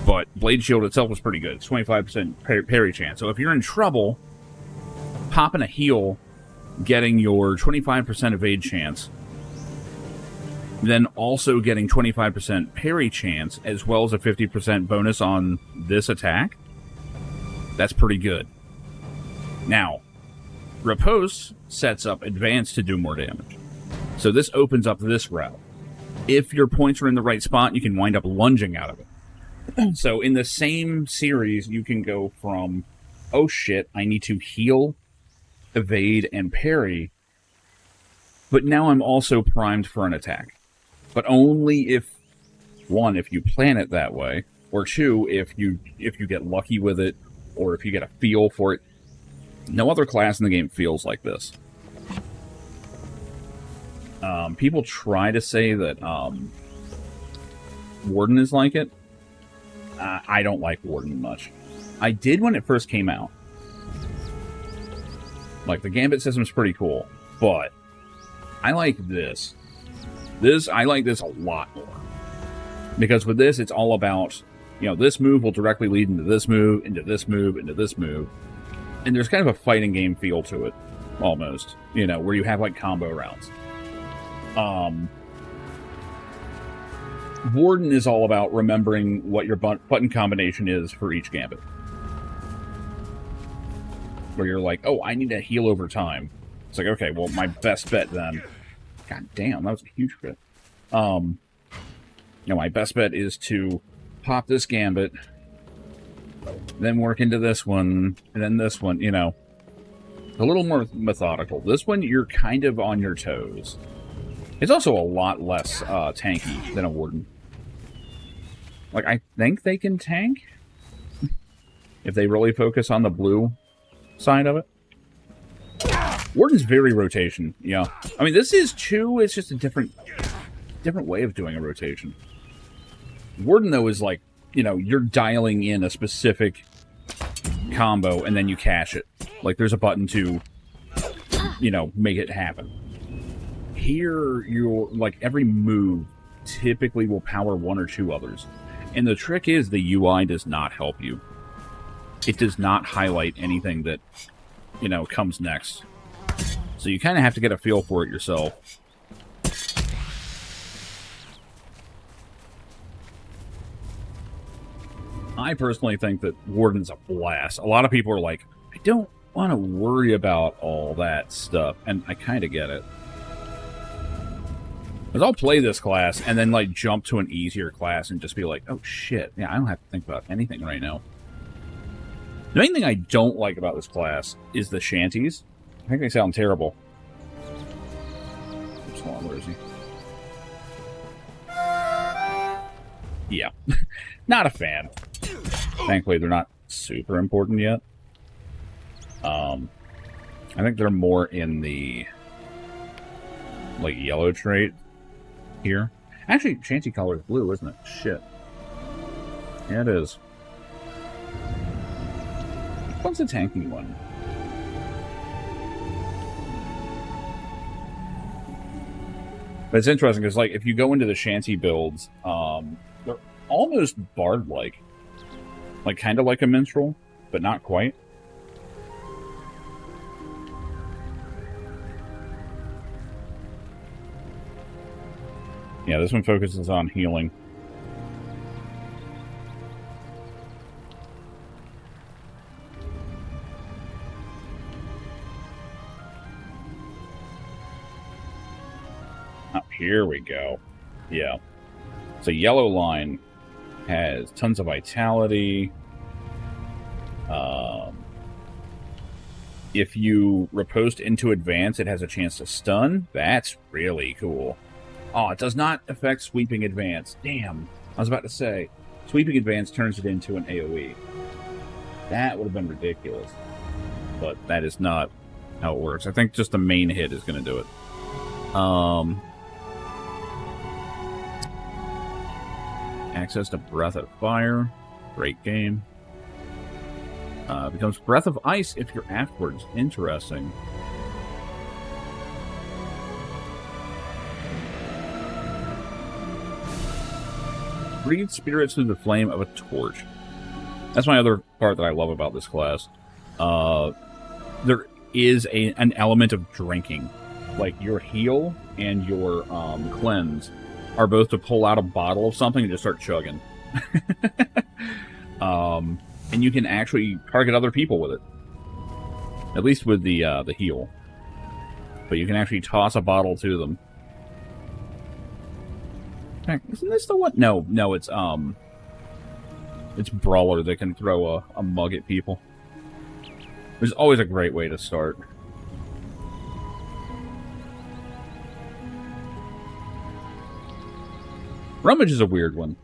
[SPEAKER 1] but blade shield itself is pretty good. It's 25% parry chance. So if you're in trouble, popping a heal, getting your 25% evade chance, then also getting 25% parry chance, as well as a 50% bonus on this attack, that's pretty good. Now, riposte sets up advance to do more damage. So this opens up this route. If your points are in the right spot, you can wind up lunging out of it. So in the same series, you can go from, oh shit, I need to heal, evade, and parry, but now I'm also primed for an attack. But only if, one, if you plan it that way, or two, if you get lucky with it, or if you get a feel for it. No other class in the game feels like this. People try to say that Warden is like it. I don't like Warden much. I did when it first came out. Like, the Gambit system is pretty cool, but I like this. I like this a lot more. Because with this, it's all about, this move will directly lead into this move, into this move, into this move. And there's kind of a fighting game feel to it, almost. Where you have, like, combo rounds. Warden is all about remembering what your button combination is for each Gambit. where you're like, oh, I need to heal over time. It's like, okay, well, my best bet then. God damn, that was a huge crit. You know, my best bet is to pop this gambit, then work into this one, and then this one, you know. A little more methodical. This one, you're kind of on your toes. It's also a lot less tanky than a Warden. Like, I think they can tank if they really focus on the blue side of it. Warden's very rotation, yeah. I mean, this is too, it's just a different way of doing a rotation. Warden, though, is like, you know, you're dialing in a specific combo and then you cash it. Like, there's a button to, you know, make it happen. Here, you're, like, every move typically will power one or two others. And the trick is the UI does not help you. It does not highlight anything that, you know, comes next. So you kind of have to get a feel for it yourself. I personally think that Warden's a blast. A lot of people are like, I don't want to worry about all that stuff. And I kind of get it. Because I'll play this class and then, like, jump to an easier class and just be like, oh, shit. Yeah, I don't have to think about anything right now. The main thing I don't like about this class is the shanties. I think they sound terrible. Oops, hold on, where is he? Yeah. Not a fan. Thankfully, they're not super important yet. I think they're more in the, like, yellow trait here. Actually, shanty color is blue, isn't it? Shit. Yeah, it is. What's the tanking one? But it's interesting because, like, if you go into the shanty builds, they're almost bard-like. Like, kind of like a minstrel, but not quite. Yeah, this one focuses on healing. Oh, here we go. Yeah. So yellow line has tons of vitality. If you riposte into advance, it has a chance to stun. That's really cool. Oh, it does not affect sweeping advance. Damn. I was about to say, sweeping advance turns it into an AoE. That would have been ridiculous. But that is not how it works. I think just the main hit is going to do it. Access to Breath of Fire. Great game. Becomes Breath of Ice if you're afterwards. Interesting. Breathe spirits through the flame of a torch. That's my other part that I love about this class. There is an element of drinking. Like, your heal and your cleanse are both to pull out a bottle of something and just start chugging. And you can actually target other people with it. At least with the heal. But you can actually toss a bottle to them. Isn't this the one? No, it's Brawler that can throw a mug at people. Which is always a great way to start. Rummage is a weird one.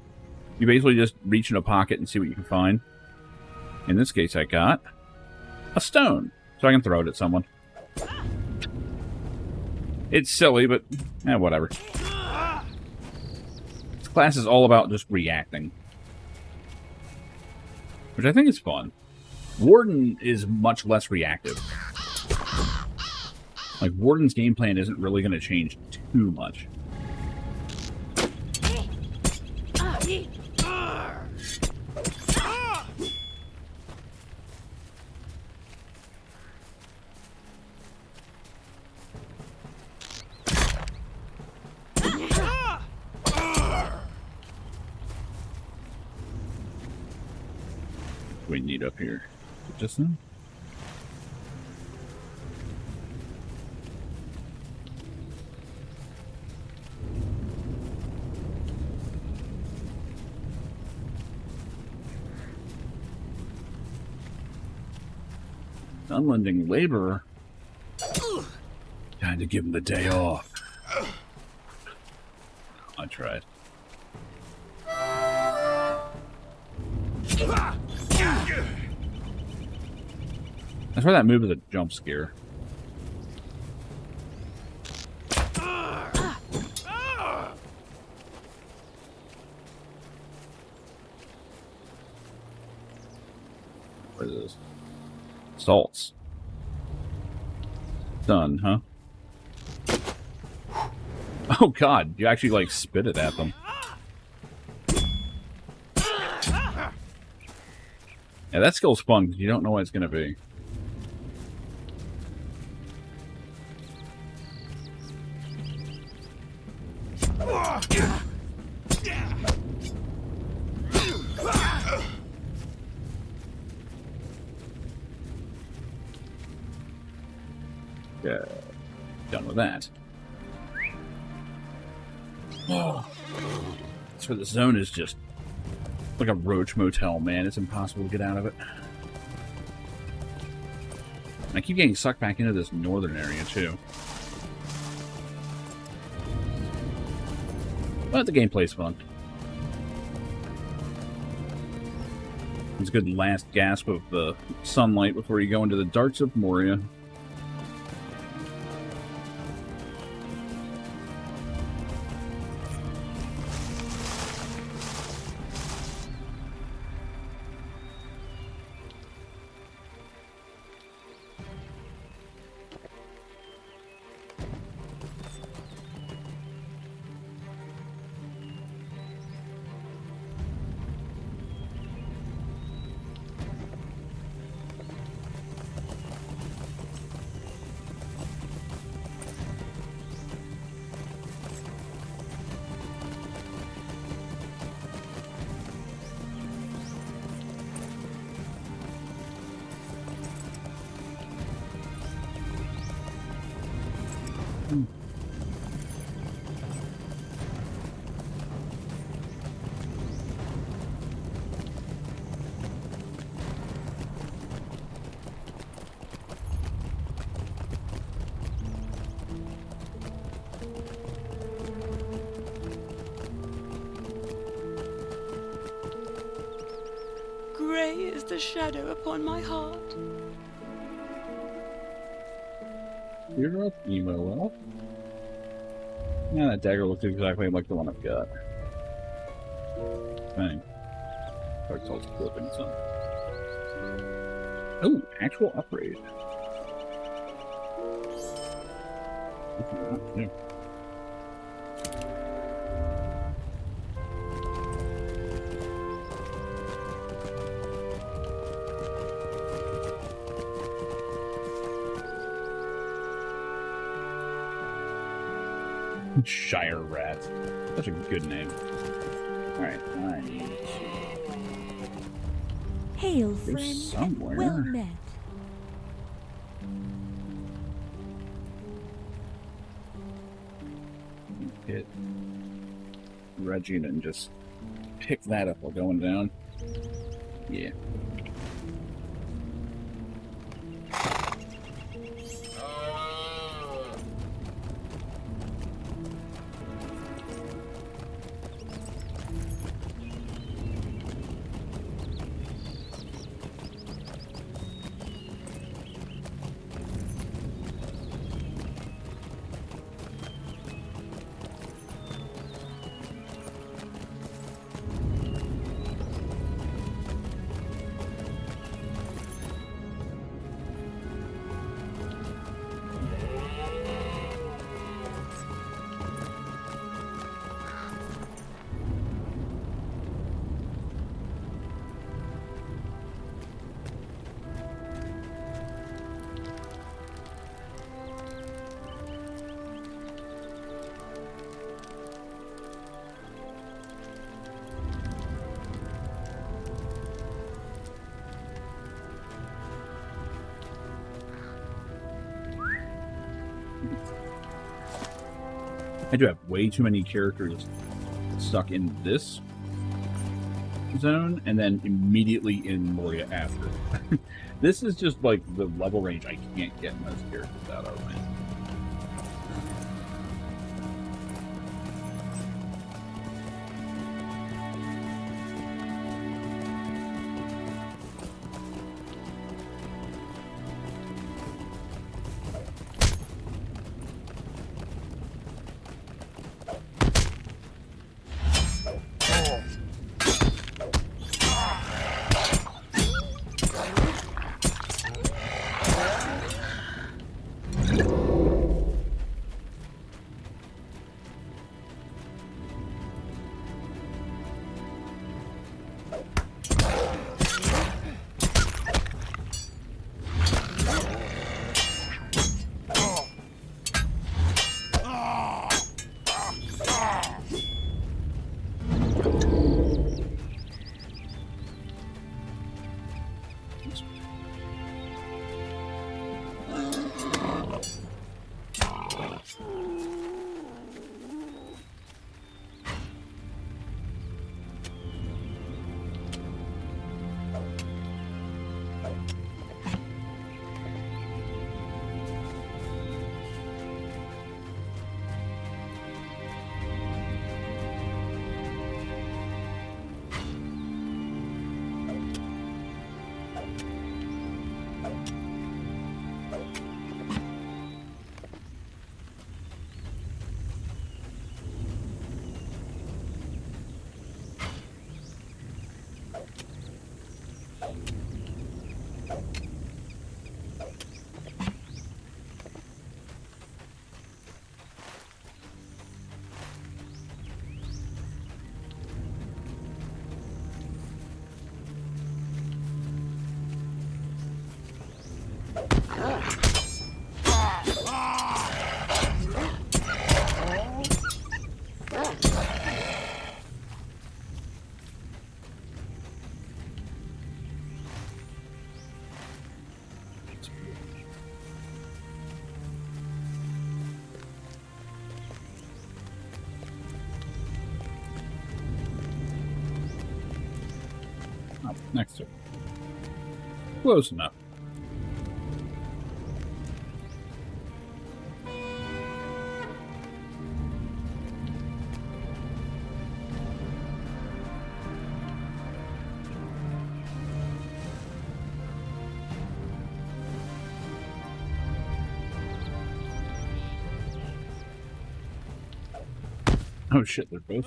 [SPEAKER 1] You basically just reach in a pocket and see what you can find. In this case, I got a stone, so I can throw it at someone. It's silly, but whatever. This class is all about just reacting, which I think is fun. Warden is much less reactive. Like, Warden's game plan isn't really going to change too much. We need up here. Just then. Unlending laborer. Time to give him the day off. I tried. That's why that move is a jump scare. What is this? Salts. Done, huh? Oh god, you actually like spit it at them. Yeah, that skill's fun because you don't know what it's gonna be. Yeah, done with that. Oh, so the zone is just like a roach motel, man. It's impossible to get out of it. And I keep getting sucked back into this northern area too. But the gameplay's fun. It's a good last gasp of the sunlight before you go into the darks of Moria.
[SPEAKER 3] Grey is the shadow upon my heart.
[SPEAKER 1] You're up, emo up. Yeah, that dagger looks exactly like the one I've got. Bang. Dark Souls flipping some. Oh, actual upgrade. Yeah. Shire Rat. Such a good name. Alright, I need to...
[SPEAKER 5] Hail,
[SPEAKER 1] There's
[SPEAKER 5] friend.
[SPEAKER 1] somewhere.
[SPEAKER 5] Well met.
[SPEAKER 1] Hit Regina and just pick that up while going down. Yeah. I do have way too many characters stuck in this. zone, and then immediately in Moria after. This is just like the level range I can't get most characters out of, man. Oh, next to it. Close enough. Oh shit, they're both.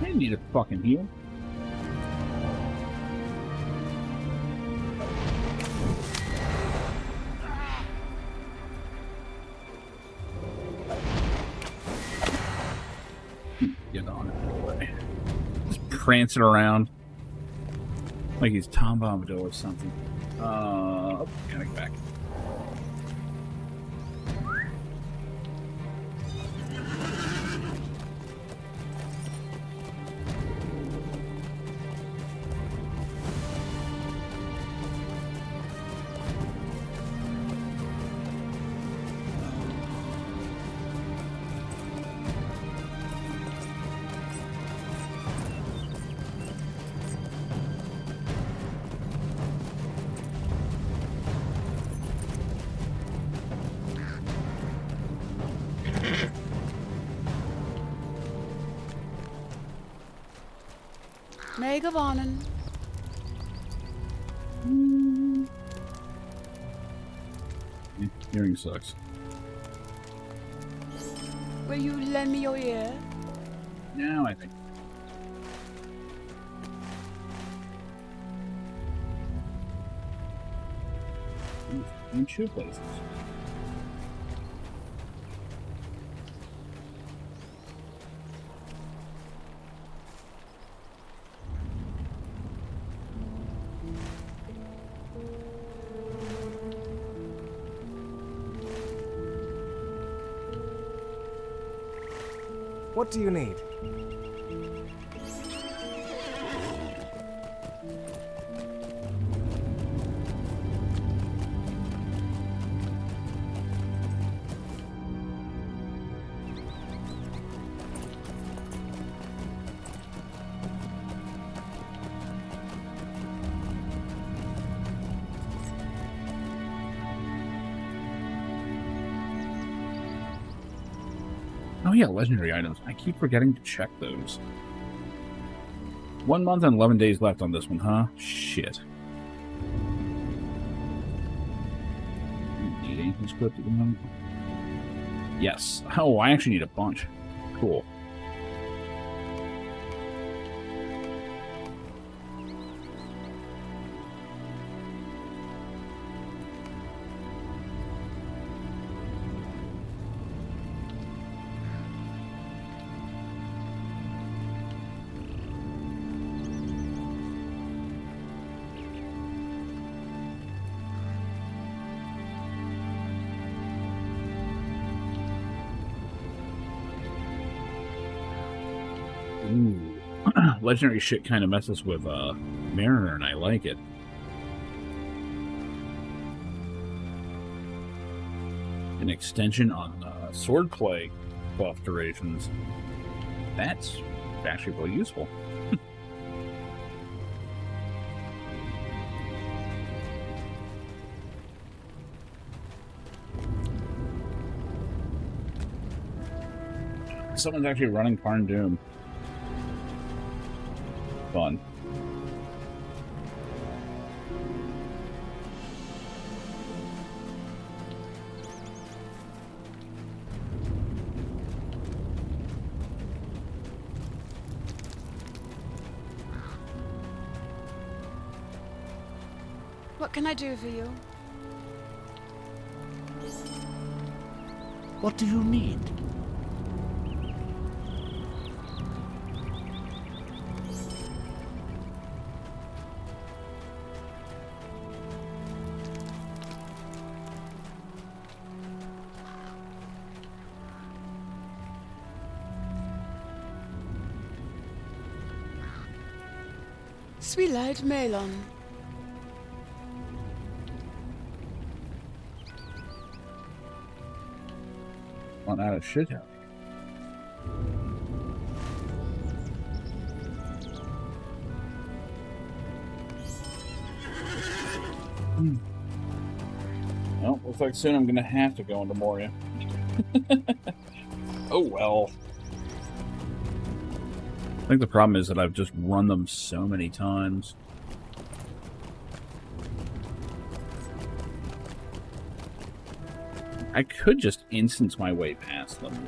[SPEAKER 1] I need a fucking heal. Get on it. Just prancing around like he's Tom Bombadil or something. Gotta get back.
[SPEAKER 3] Megavarnen.
[SPEAKER 1] Hearing sucks.
[SPEAKER 3] Will you lend me your ear?
[SPEAKER 1] Now I think. New shoe places.
[SPEAKER 2] What do you need?
[SPEAKER 1] Oh yeah, legendary items. I keep forgetting to check those. 1 month and 11 days left on this one, huh? Shit. Need anything script at the moment? Yes. Oh, I actually need a bunch. Cool. Ooh. Legendary shit kind of messes with Mariner, and I like it. An extension on swordplay buff durations. That's actually really useful. Someone's actually running Karn Doom. Fun.
[SPEAKER 3] What can I do for you?
[SPEAKER 6] What do you need?
[SPEAKER 3] Sweet Melon.
[SPEAKER 1] On out of shit house. Well, looks like soon I'm gonna have to go into Moria. Oh well. I think the problem is that I've just run them so many times. I could just instance my way past them.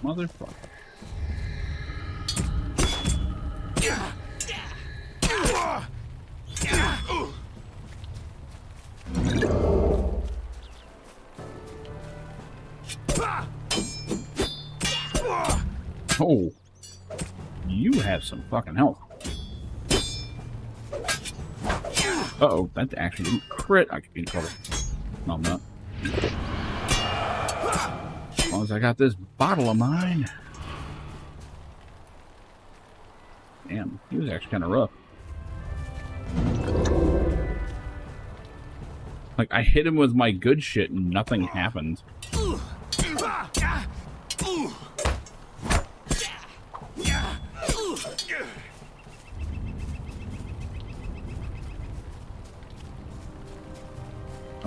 [SPEAKER 1] Motherfucker. Oh, you have some fucking health. Uh-oh, that actually didn't crit. I could be in trouble. No, I'm not. As long as I got this bottle of mine. Damn, he was actually kind of rough. Like, I hit him with my good shit and nothing happened.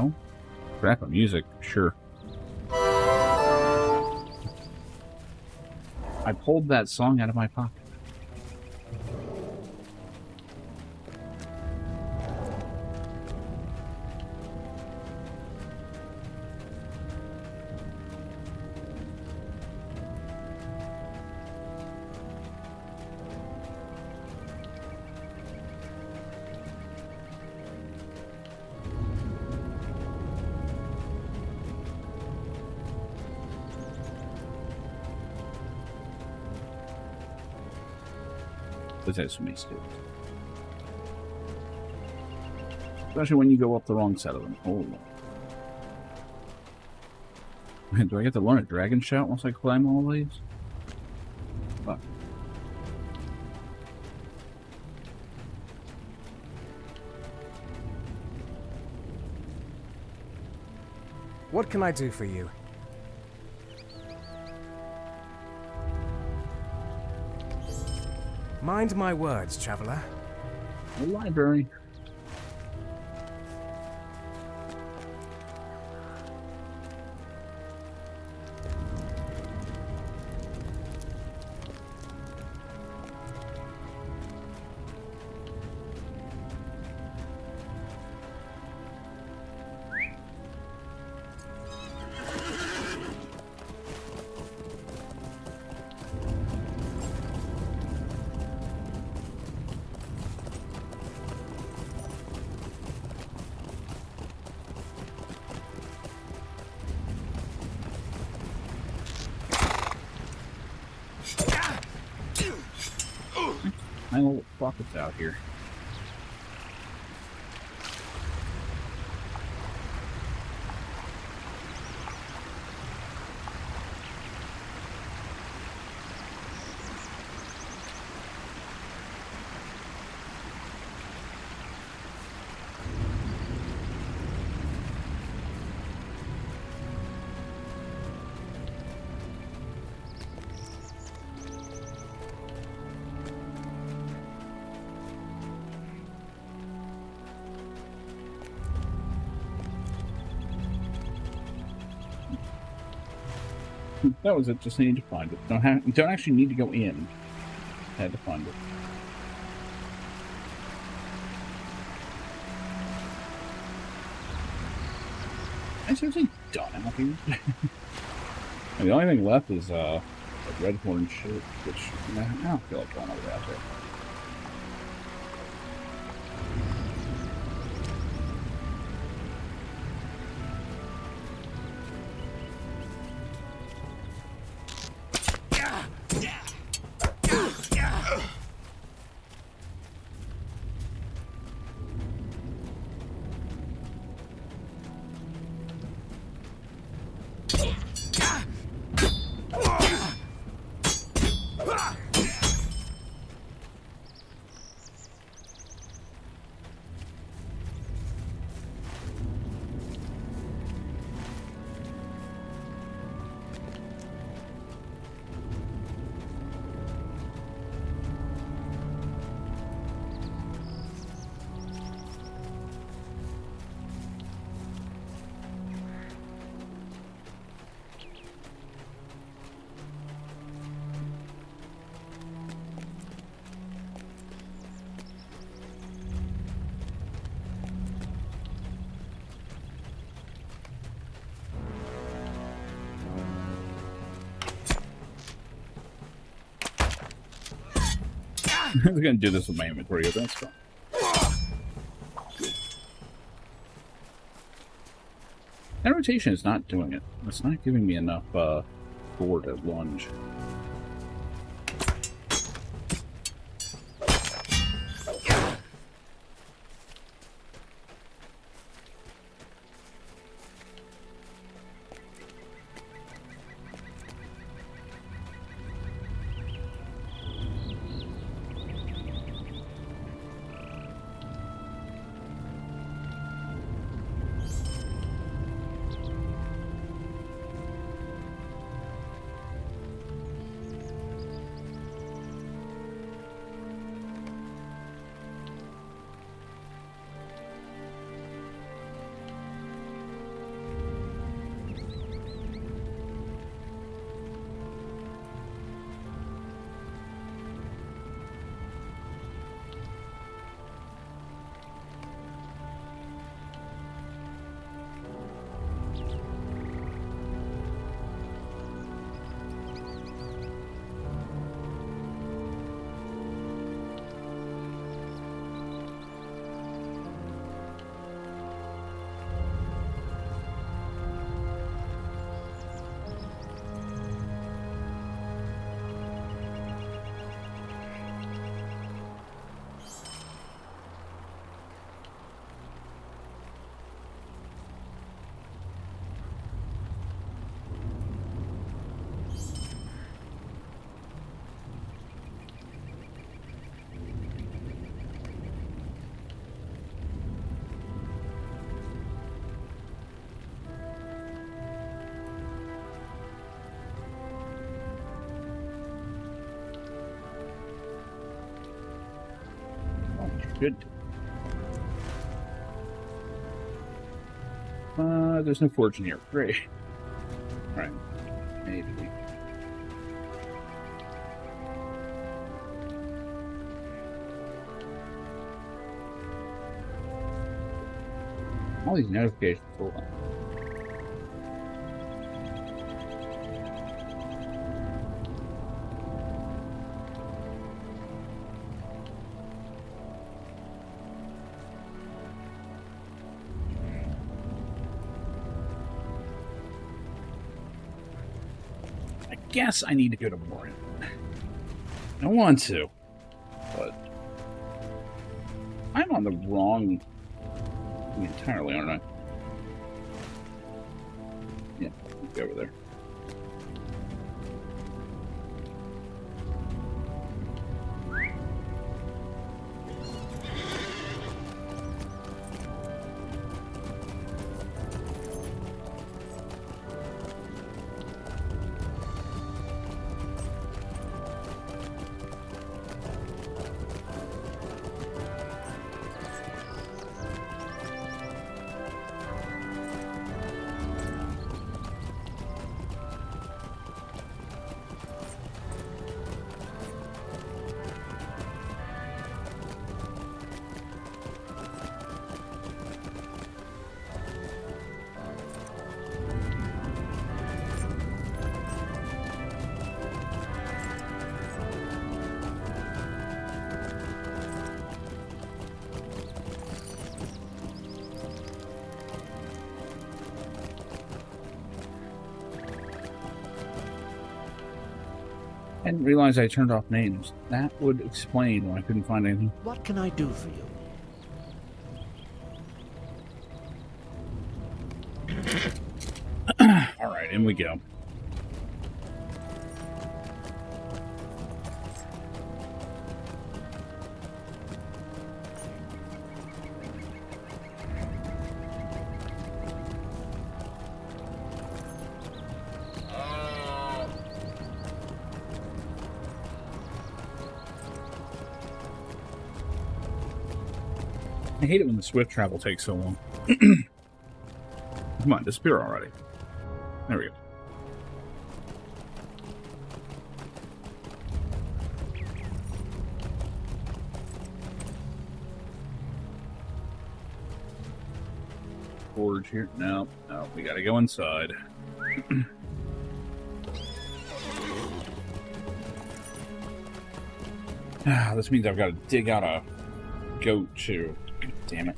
[SPEAKER 1] Oh, crap of music, sure. I pulled that song out of my pocket. This makes it. Especially when you go up the wrong side of them. Oh. Man, do I get to learn a dragon shout once I climb all these? Fuck.
[SPEAKER 2] What can I do for you? Mind my words, traveler.
[SPEAKER 1] The library. My little buckets out here. That was it. Just need to find it. You don't actually need to go in. I had to find it. I seriously done out here. And the only thing left is a red horn shit, which I don't feel like going over that there. I was gonna do this with my inventory, but that's fine. That rotation is not doing it. It's not giving me enough gore to lunge. Good. There's no fortune here. Great. Alright. Maybe. All these notifications. Hold on. I guess I need to go to Morin. I want to, but I'm on the wrong entirely, aren't I? Yeah, let's go over there. I didn't realize I turned off names. That would explain why I couldn't find anything.
[SPEAKER 6] What can I do for you?
[SPEAKER 1] Alright, in we go. I hate it when the swift travel takes so long. Come on, disappear already. There we go. Forge here? No, no, we gotta go inside. This means I've got to dig out a goat too. God damn it.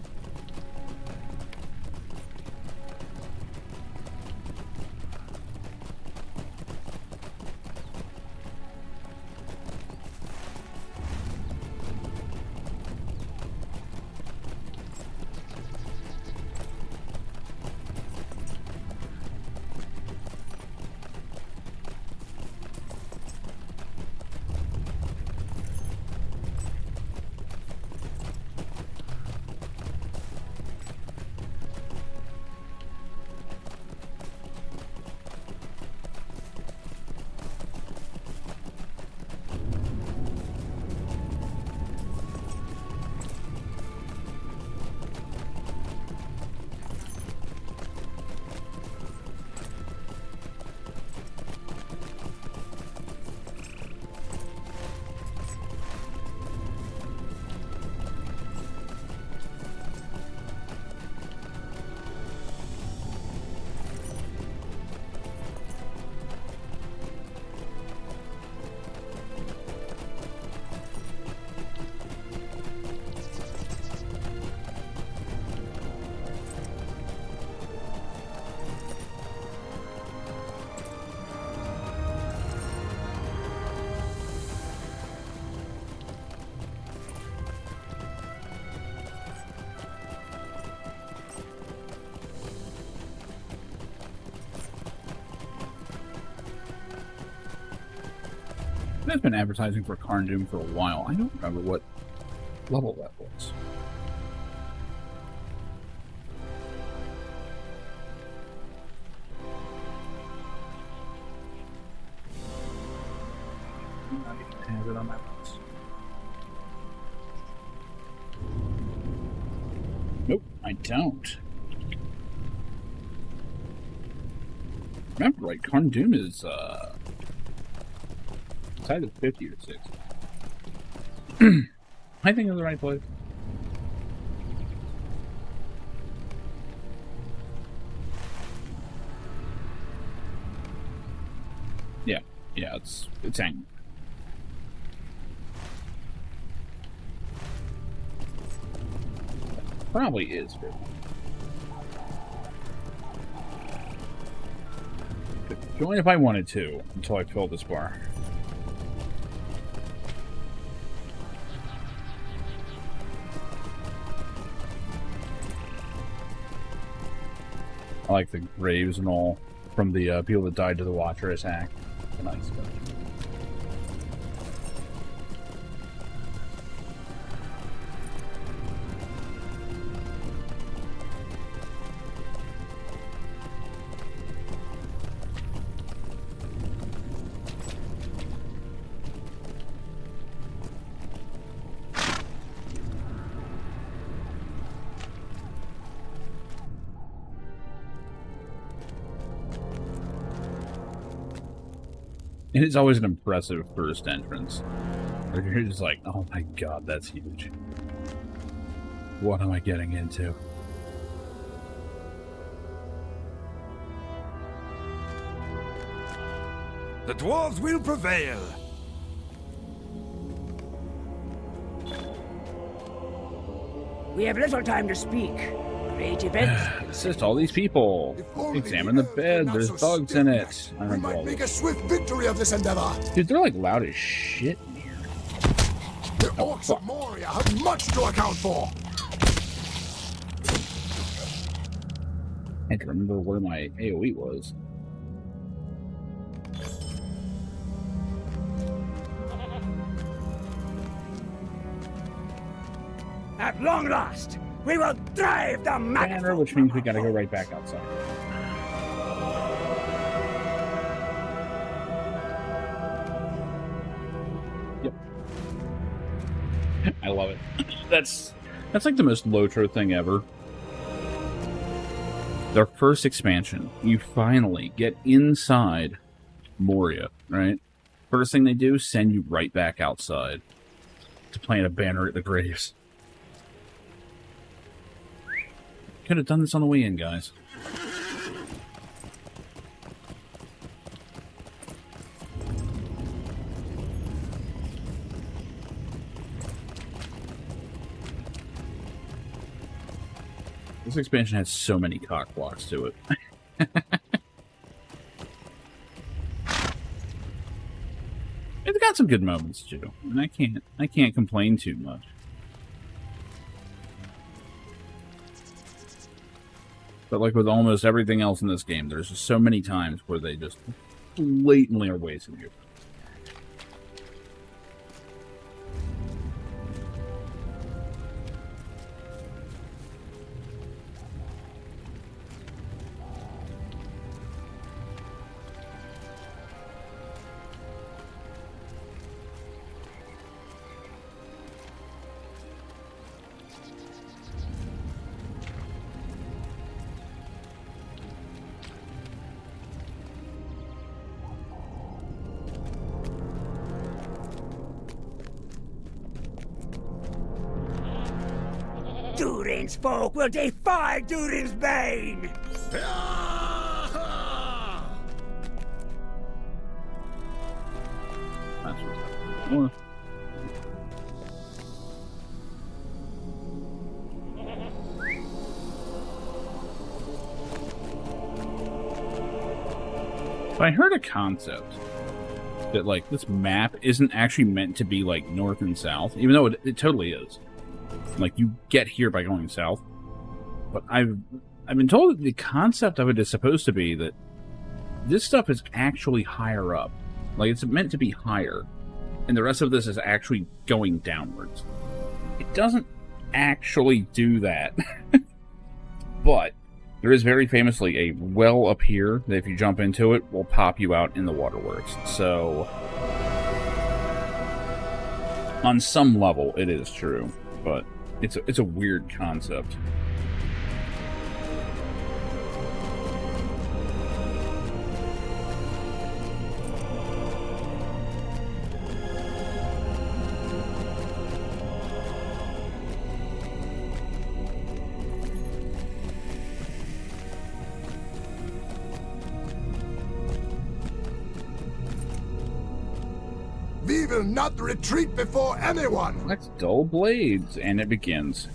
[SPEAKER 1] I've been advertising for Karn Doom for a while. I don't remember what level that was. I have it on my list. Nope, I don't. Remember right, Carn-Dûm is it's either 50 or 60. I think it's the right place. Yeah, it's angry. Probably is 50. Could join if I wanted to until I fill this bar. I like the graves and all from the people that died to the Watcher attack. Nice. And it's always an impressive first entrance. Where you're just like, oh my god, that's huge. What am I getting into?
[SPEAKER 7] The dwarves will prevail.
[SPEAKER 8] We have little time to speak. Great events.
[SPEAKER 1] Assist all these people. Examine the bed. There's bugs in it. I
[SPEAKER 9] We
[SPEAKER 1] remember
[SPEAKER 9] might
[SPEAKER 1] all
[SPEAKER 9] make
[SPEAKER 1] this.
[SPEAKER 9] a swift victory of this endeavor.
[SPEAKER 1] Dude, they're like loud as shit in here.
[SPEAKER 9] The orcs of Moria have much to account for.
[SPEAKER 1] I had to remember where my AoE was.
[SPEAKER 8] At long last, we will drive the maggot.
[SPEAKER 1] Banner, which means we gotta go right back outside. Yep. I love it. That's like the most LotRO thing ever. Their first expansion, you finally get inside Moria, right? First thing they do, send you right back outside to plant a banner at the graves. Could have done this on the way in, guys. This expansion has so many cock blocks to it. It's got some good moments too, and I can't complain too much. But like with almost everything else in this game, there's just so many times where they just blatantly are wasting you.
[SPEAKER 8] Durin's folk will defy Durin's bane.
[SPEAKER 1] That's what's happening. I heard a concept that, like, this map isn't actually meant to be, like, north and south, even though it totally is. Like, you get here by going south. But I've been told that the concept of it is supposed to be that this stuff is actually higher up. Like, it's meant to be higher. And the rest of this is actually going downwards. It doesn't actually do that. But there is very famously a well up here that if you jump into it, will pop you out in the waterworks. So, on some level, it is true. But it's a weird concept.
[SPEAKER 9] will not retreat before anyone.
[SPEAKER 1] Let's dull blades, and it begins.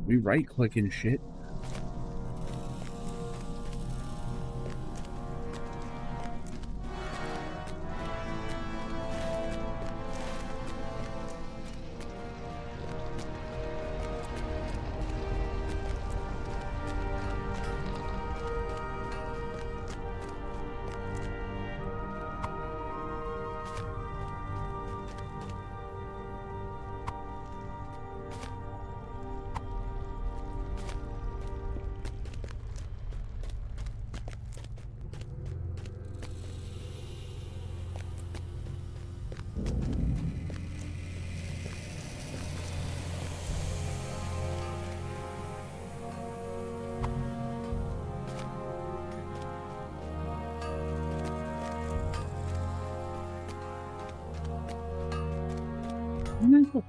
[SPEAKER 1] We right-click and shit.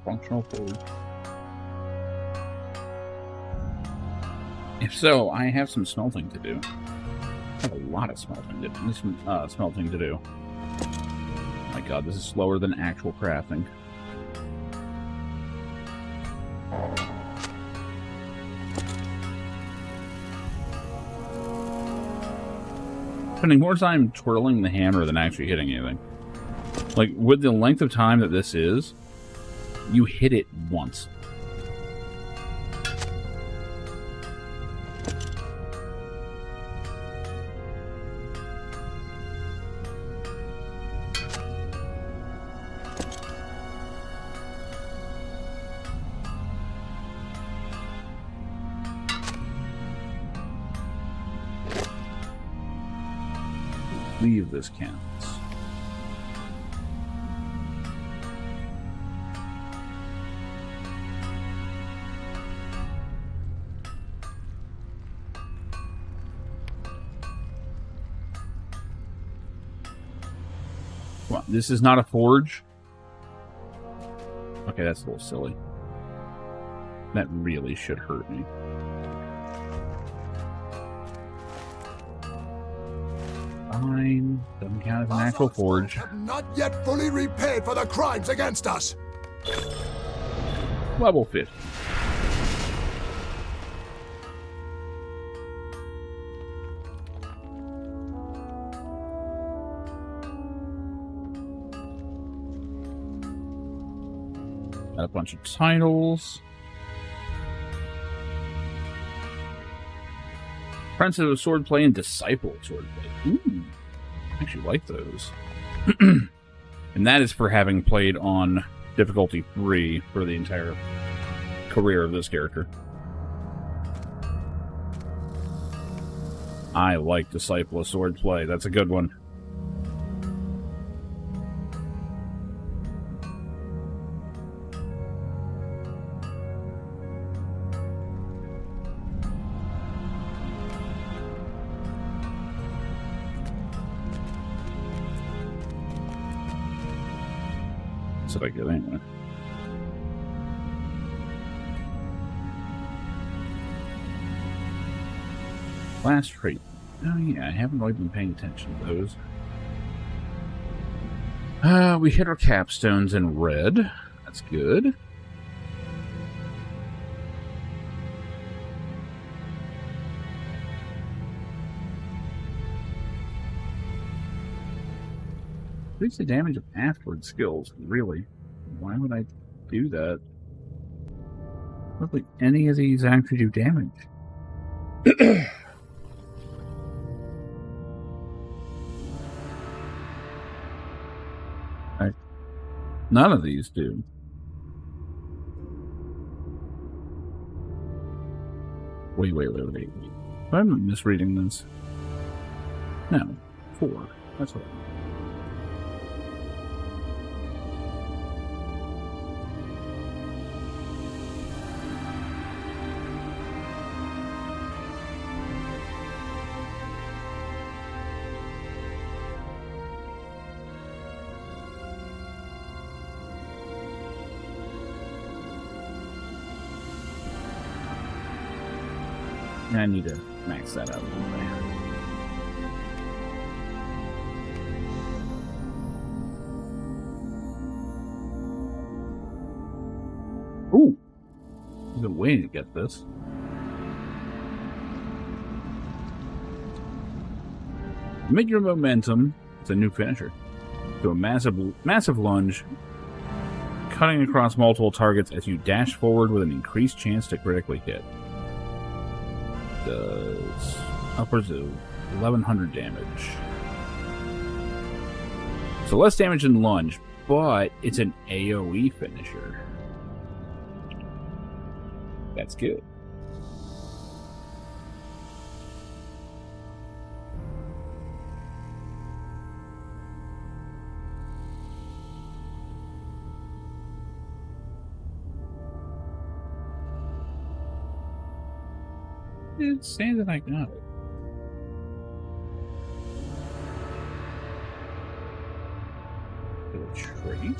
[SPEAKER 1] Functional food. If so, I have some smelting to do. I have a lot of smelting to do. Smelting to do. Oh my god, this is slower than actual crafting. Spending more time twirling the hammer than actually hitting anything. Like, with the length of time that this is, you hit it once. Leave this canvas. Well, this is not a forge. Okay, that's a little silly. That really should hurt me. Fine. Doesn't count as an actual forge.
[SPEAKER 9] Have not yet fully repaid for the crimes against us.
[SPEAKER 1] Level 50. Got a bunch of titles. Apprentice of Swordplay and Disciple of Swordplay. Ooh, I actually like those. And that is for having played on difficulty 3 for the entire career of this character. I like Disciple of Swordplay. That's a good one. That's what I get anyway. Last trait. Oh yeah, I haven't really been paying attention to those. We hit our capstones in red. That's good. Increase the damage of afterward skills. Really? Why would I do that? I don't think any of these actually do damage. None of these do. Wait. I'm misreading this. No. 4. That's what I mean. I need to max that out a little bit. Ooh! There's a way to get this. Make your momentum. It's a new finisher. Do a massive lunge, cutting across multiple targets as you dash forward with an increased chance to critically hit. Does upwards of 1,100 damage. So less damage than lunge, but it's an AoE finisher. That's good. It's saying that I got it. Trade.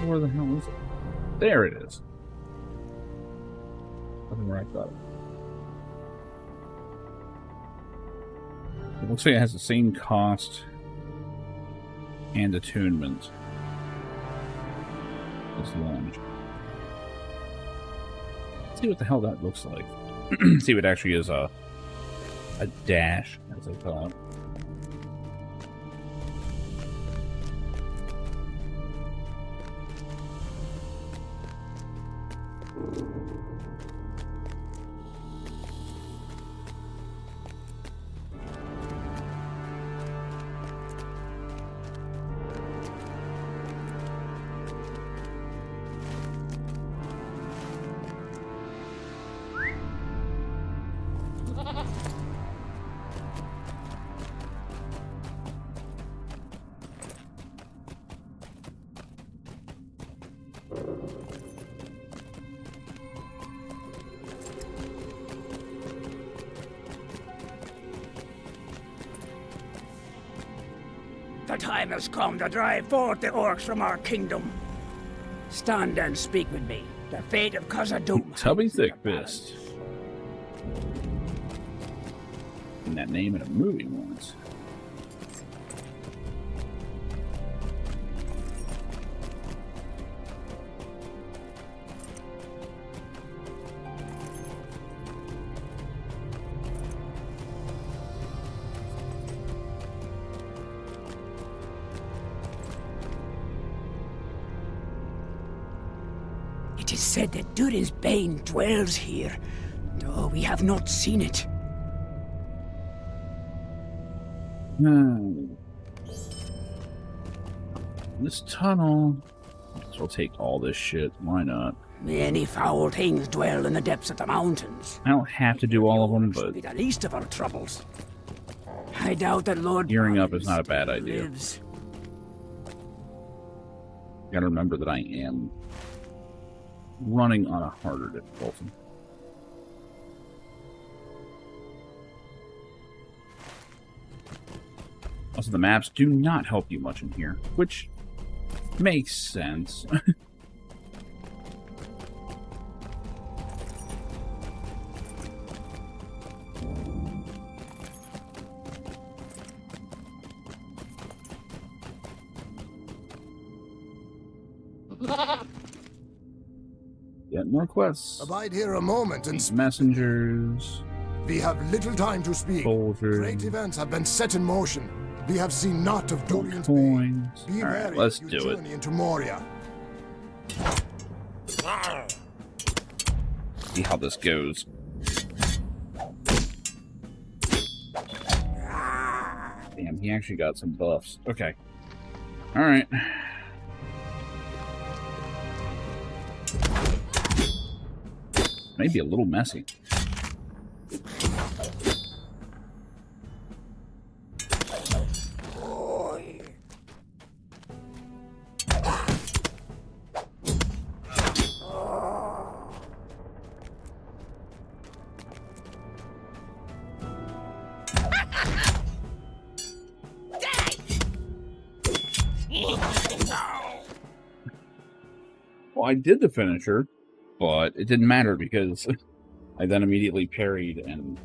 [SPEAKER 1] Where the hell is it? There it is. Nothing where I thought it. It looks like it has the same cost and attunement as lunge. Let's see what the hell that looks like. See what actually is a dash, as I thought.
[SPEAKER 8] The time has come to drive forth the orcs from our kingdom. Stand and speak with me. The fate of Khazad-dûm.
[SPEAKER 1] Tubby Thickfist. In that name in a movie once.
[SPEAKER 8] It is said that Durin's bane dwells here, though we have not seen it.
[SPEAKER 1] This tunnel. So we'll take all this shit. Why not?
[SPEAKER 8] Many foul things dwell in the depths of the mountains.
[SPEAKER 1] I don't have to do all of them, but
[SPEAKER 8] Be the least of our troubles. I doubt that Lord
[SPEAKER 1] gearing up is not a bad idea.
[SPEAKER 8] lives.
[SPEAKER 1] Gotta remember that I am running on a harder difficulty. Also, the maps do not help you much in here, which makes sense. Yet more quests.
[SPEAKER 9] Abide here a moment and
[SPEAKER 1] These messengers.
[SPEAKER 9] we have little time to speak.
[SPEAKER 1] Soldiers.
[SPEAKER 9] Great events have been set in motion. We have seen naught of Dorian's bane.
[SPEAKER 1] Coins.
[SPEAKER 9] Be
[SPEAKER 1] Alright,
[SPEAKER 9] wary
[SPEAKER 1] let's
[SPEAKER 9] as you
[SPEAKER 1] do it.
[SPEAKER 9] journey into Moria.
[SPEAKER 1] See how this goes. Damn, he actually got some buffs. Okay. Alright. Maybe a little messy. I did the finisher, but it didn't matter because I then immediately parried and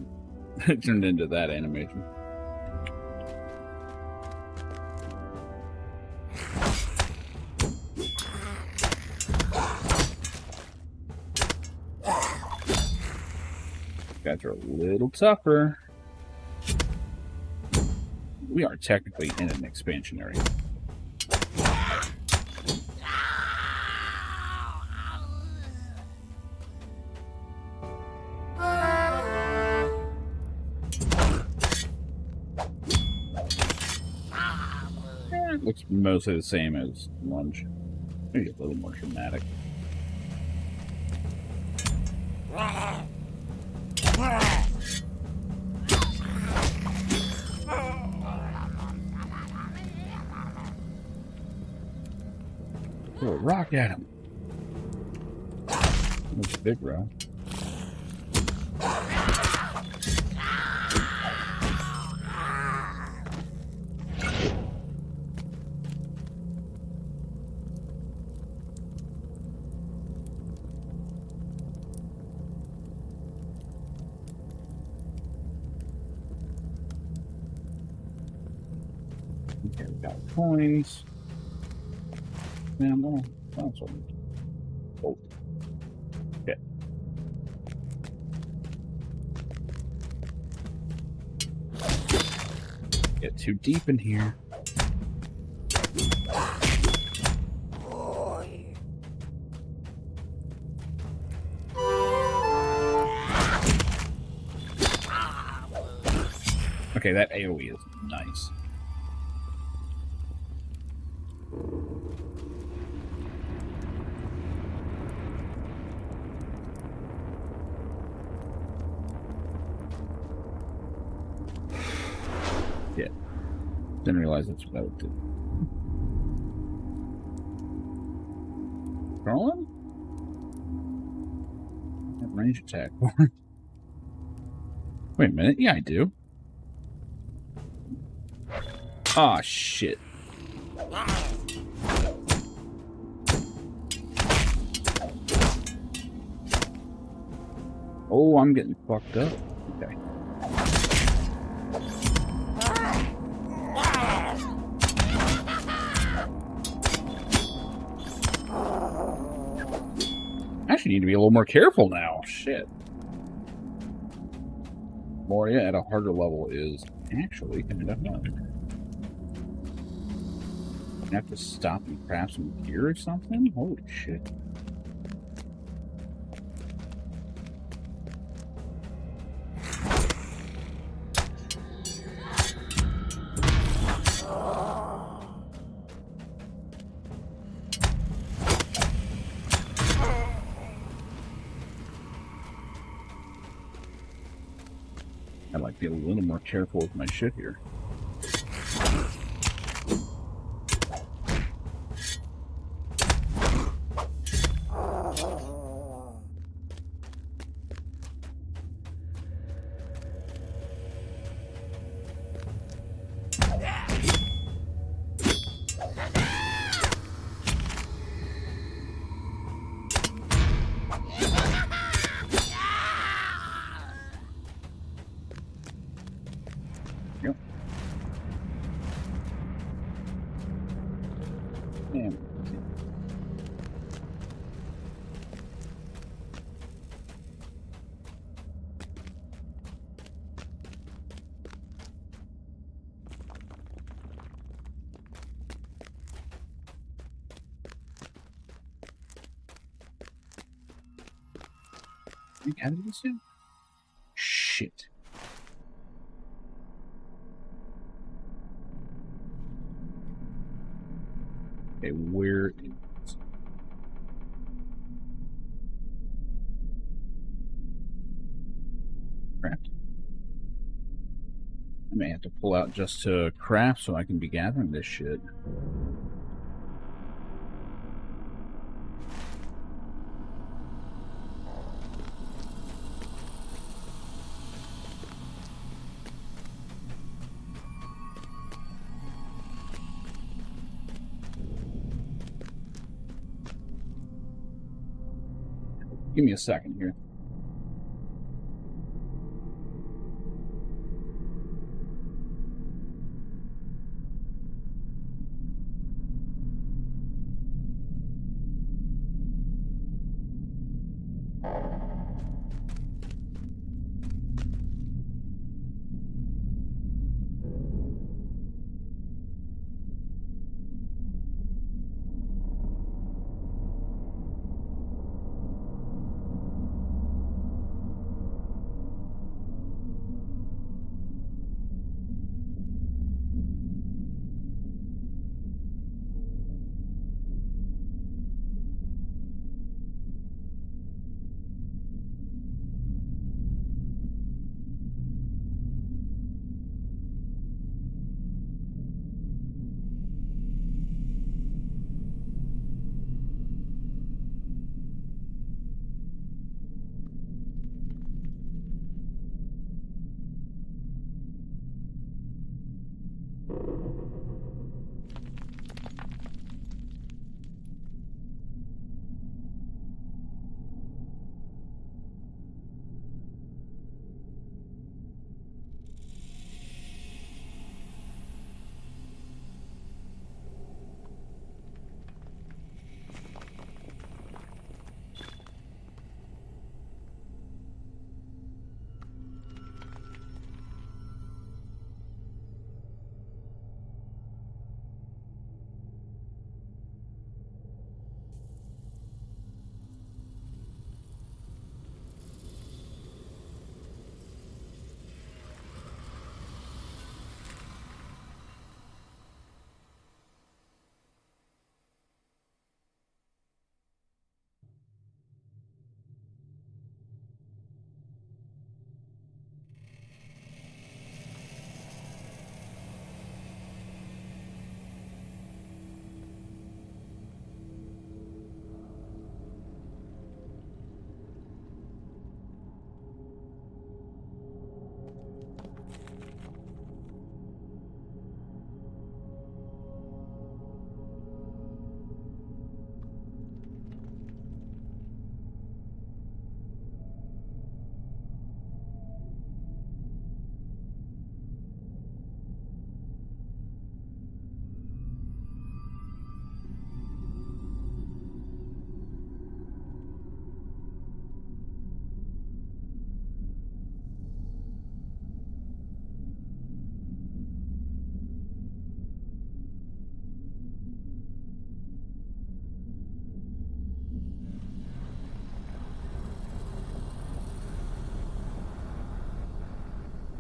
[SPEAKER 1] it turned into that animation. Guys are a little tougher. We are technically in an expansion area. It looks mostly the same as lunge. Maybe a little more dramatic. Throw a rock at him. There's a big row. Okay, we got coins. Yeah, well, that's what oh. Okay. Get too deep in here. Okay, that AoE is nice. Yeah. Didn't realize that's what I would do. Crawling? That range attack. Wait a minute. Yeah, I do. Ah, shit. Oh, I'm getting fucked up. Okay. Actually need to be a little more careful now. Shit. Moria at a harder level is actually kind of fun. I have to stop and craft some gear or something? Holy shit. I'd like to be a little more careful with my shit here. Yep. And you can do this yet? Shit. Okay, where is... Craft. I may have to pull out just to craft so I can be gathering this shit. Give me a second here.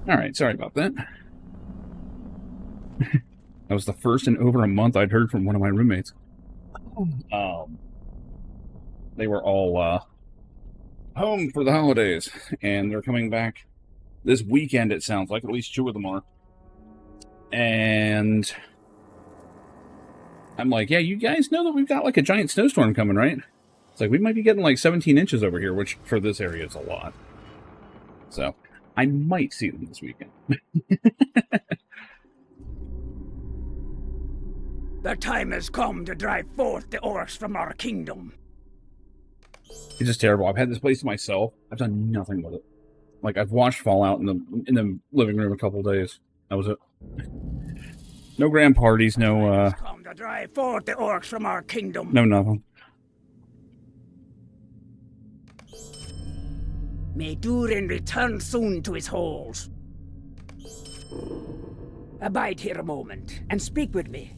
[SPEAKER 1] Alright, sorry about that. That was the first in over a month I'd heard from one of my roommates. They were all home for the holidays, and they're coming back this weekend, it sounds like. At least 2 of them are. And I'm like, yeah, you guys know that we've got like a giant snowstorm coming, right? It's like, we might be getting like 17 inches over here, which for this area is a lot. So, I might see them this weekend.
[SPEAKER 8] The time has come to drive forth the orcs from our kingdom.
[SPEAKER 1] It's just terrible. I've had this place to myself. I've done nothing with it. Like, I've watched Fallout in the living room a couple of days. That was it. No grand parties, no,
[SPEAKER 8] Come to drive forth the orcs from our kingdom.
[SPEAKER 1] no nothing.
[SPEAKER 8] May Durin return soon to his halls. Abide here a moment and speak with me.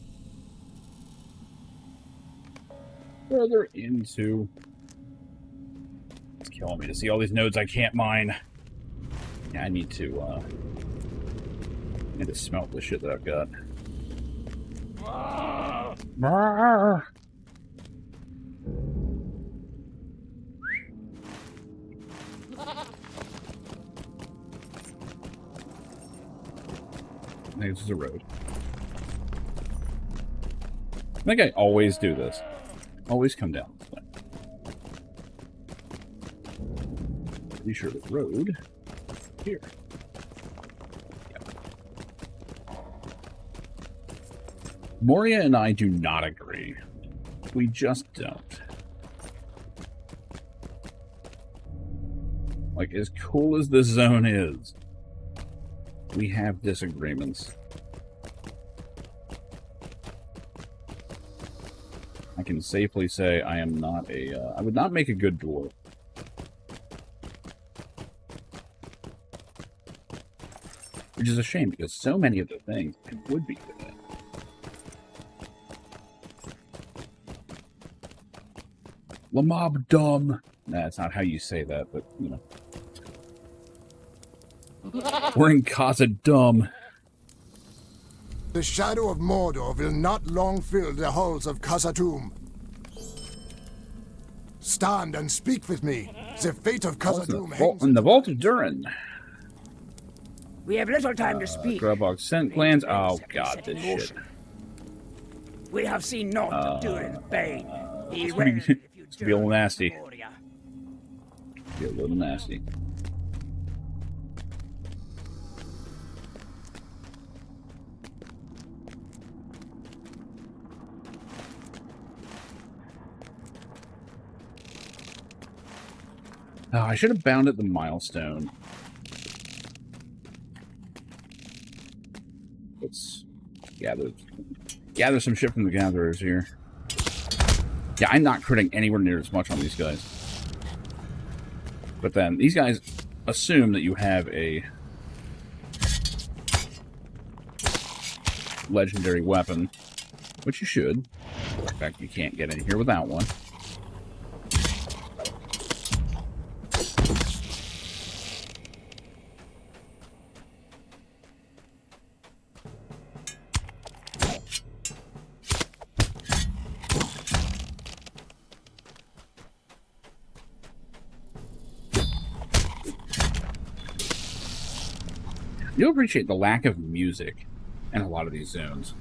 [SPEAKER 1] Further into... It's killing me to see all these nodes I can't mine. Yeah, I need to smelt the shit that I've got. I think this is a road. I think I always do this. Always come down this way. Pretty sure the road here. Yep. Moria and I do not agree. We just don't. Like, as cool as this zone is, we have disagreements. I can safely say I am not a, I would not make a good dwarf. Which is a shame, because so many of the things I would be good at. La mob dumb. Nah, that's not how you say that, but, you know. We're in Casa Dumb.
[SPEAKER 9] The shadow of Mordor will not long fill the halls of Khazad-dûm. Stand and speak with me. The fate of Khazad-dûm hangs
[SPEAKER 1] In the Vault of Durin.
[SPEAKER 8] We have little time to speak.
[SPEAKER 1] Dropbox sent plans. Oh, God, this shit.
[SPEAKER 8] We have seen naught of Durin's bane.
[SPEAKER 1] It's gonna be a little nasty. Be a little nasty. Oh, I should have bounded the milestone. Let's gather some shit from the gatherers here. Yeah, I'm not critting anywhere near as much on these guys. But then, these guys assume that you have a legendary weapon, which you should. In fact, you can't get in here without one. You'll appreciate the lack of music in a lot of these zones.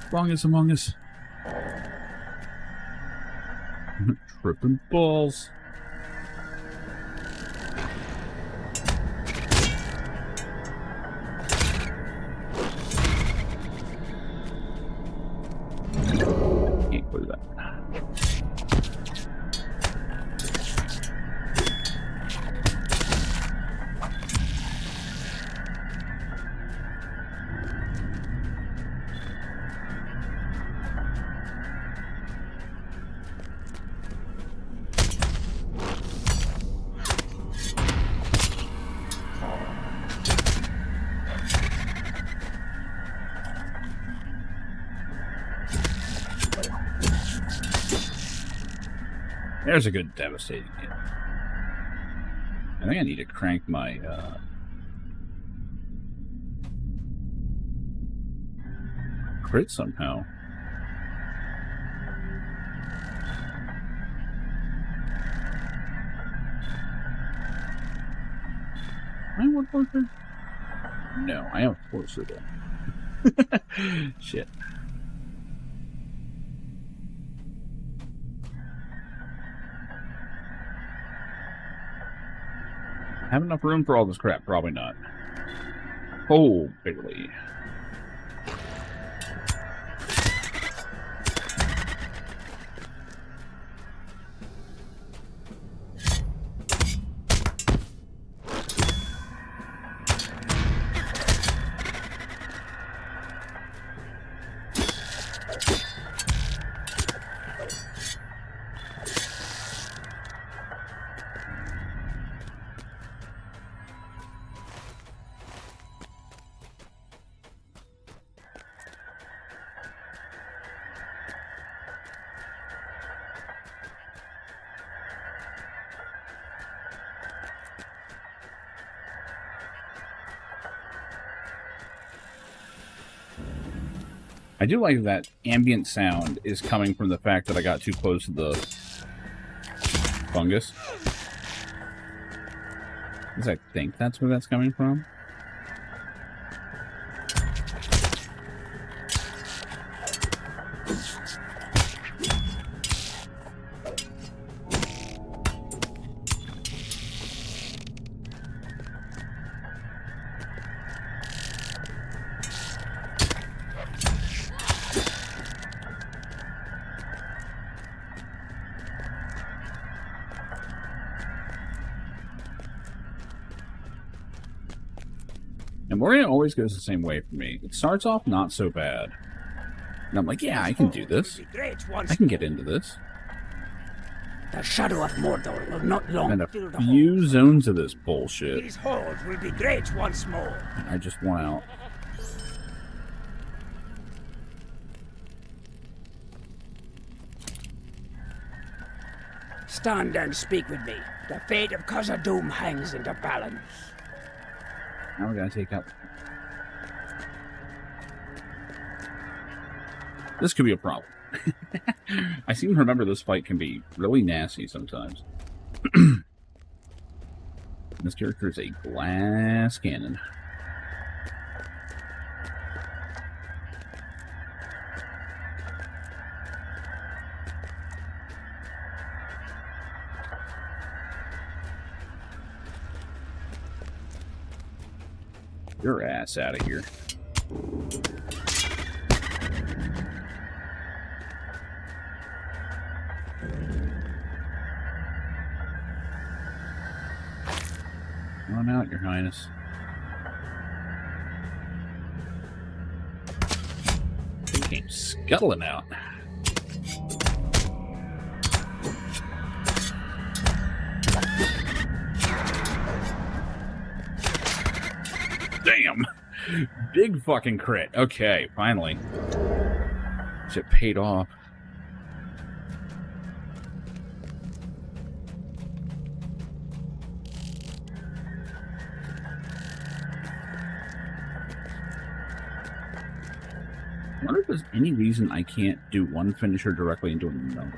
[SPEAKER 1] Strongest among us. Tripping balls. Can't clear that. There's a good devastating hit. I think I need to crank my crit somehow. Am I a woodworker? No, I am a forcer though. Shit. Have enough room for all this crap? Probably not. Oh, barely. I do like that ambient sound is coming from the fact that I got too close to the fungus. Because I think that's where that's coming from. And Moria always goes the same way for me. It starts off not so bad. And I'm like, yeah, I can do this. I can get into this.
[SPEAKER 8] The shadow of Mordor will not long
[SPEAKER 1] And a
[SPEAKER 8] fill the
[SPEAKER 1] few
[SPEAKER 8] halls.
[SPEAKER 1] zones of this bullshit.
[SPEAKER 8] These halls will be great once more.
[SPEAKER 1] And I just want out.
[SPEAKER 8] Stand and speak with me. The fate of Khazad-dûm hangs in the balance.
[SPEAKER 1] Now we're gonna take out. This could be a problem. I seem to remember this fight can be really nasty sometimes. This character is a glass cannon. Your ass out of here. Run out, Your Highness. He came scuttling out. Damn! Big fucking crit. Okay, finally. Shit paid off. I wonder if there's any reason I can't do one finisher directly into another.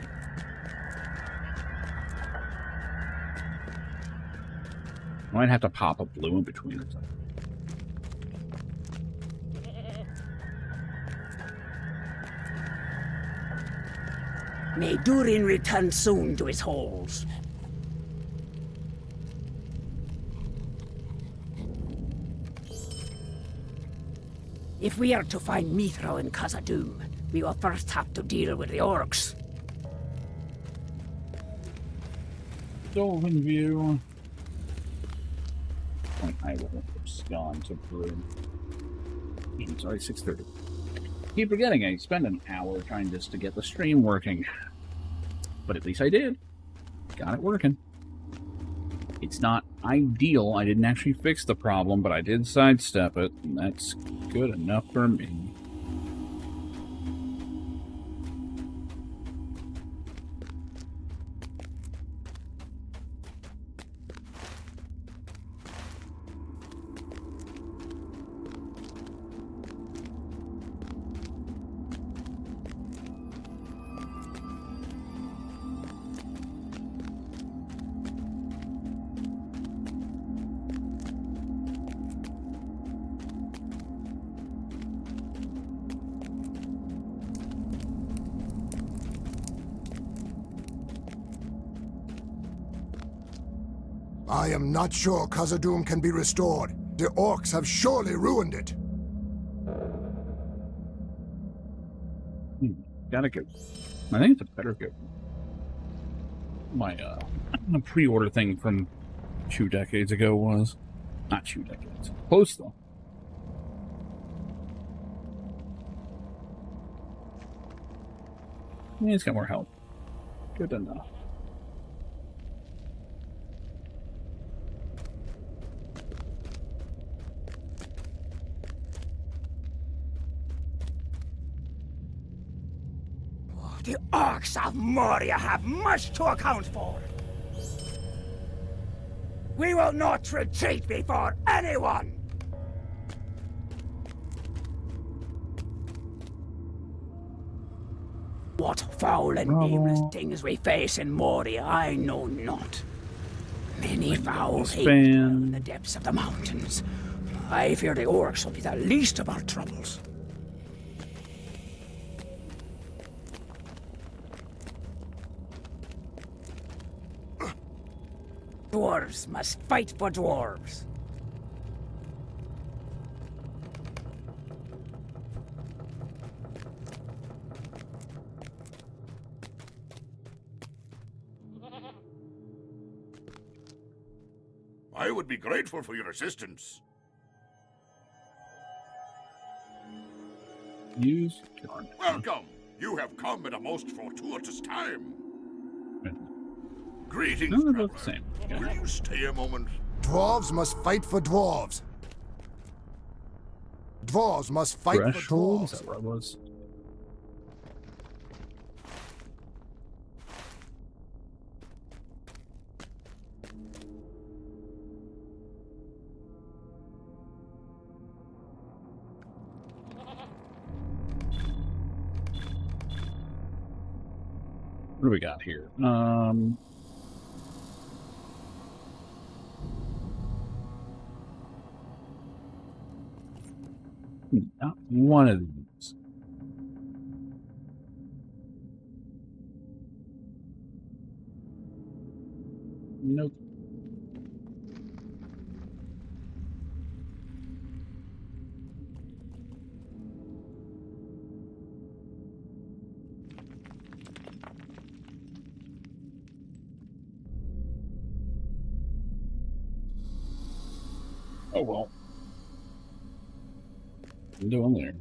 [SPEAKER 1] I might have to pop a blue in between or something.
[SPEAKER 8] May Durin return soon to his halls. If we are to find Mithra in Khazad-dûm, we will first have to deal with the orcs.
[SPEAKER 1] Dolphin view. I will abscond to Peru. It's already 6:30. Keep forgetting I spent an hour trying just to get the stream working. But at least I did. Got it working. It's not ideal. I didn't actually fix the problem, but I did sidestep it, and that's good enough for me.
[SPEAKER 9] I am not sure Khazad-dûm can be restored. The orcs have surely ruined it.
[SPEAKER 1] Gotta go. I think it's a better go. My pre-order thing from 2 decades ago was not 2 decades. Close though. Yeah, it's got more help. Good enough.
[SPEAKER 8] The orcs of Moria have much to account for. We will not retreat before anyone. What foul and nameless things we face in Moria, I know not. Many foul hate in the depths of the mountains. I fear the orcs will be the least of our troubles. Dwarves must fight for dwarves.
[SPEAKER 7] I would be grateful for your assistance.
[SPEAKER 1] Use.
[SPEAKER 7] Welcome. You have come at a most fortuitous time. Greetings,
[SPEAKER 1] No, they're
[SPEAKER 7] traveler.
[SPEAKER 1] both the same. Okay.
[SPEAKER 7] Will you stay a moment?
[SPEAKER 9] Dwarves must fight for dwarves. Dwarves must fight
[SPEAKER 1] Threshold? Is
[SPEAKER 9] for
[SPEAKER 1] that what it was? What do we got here? Not one of these. Nope. Oh well. What are you doing there?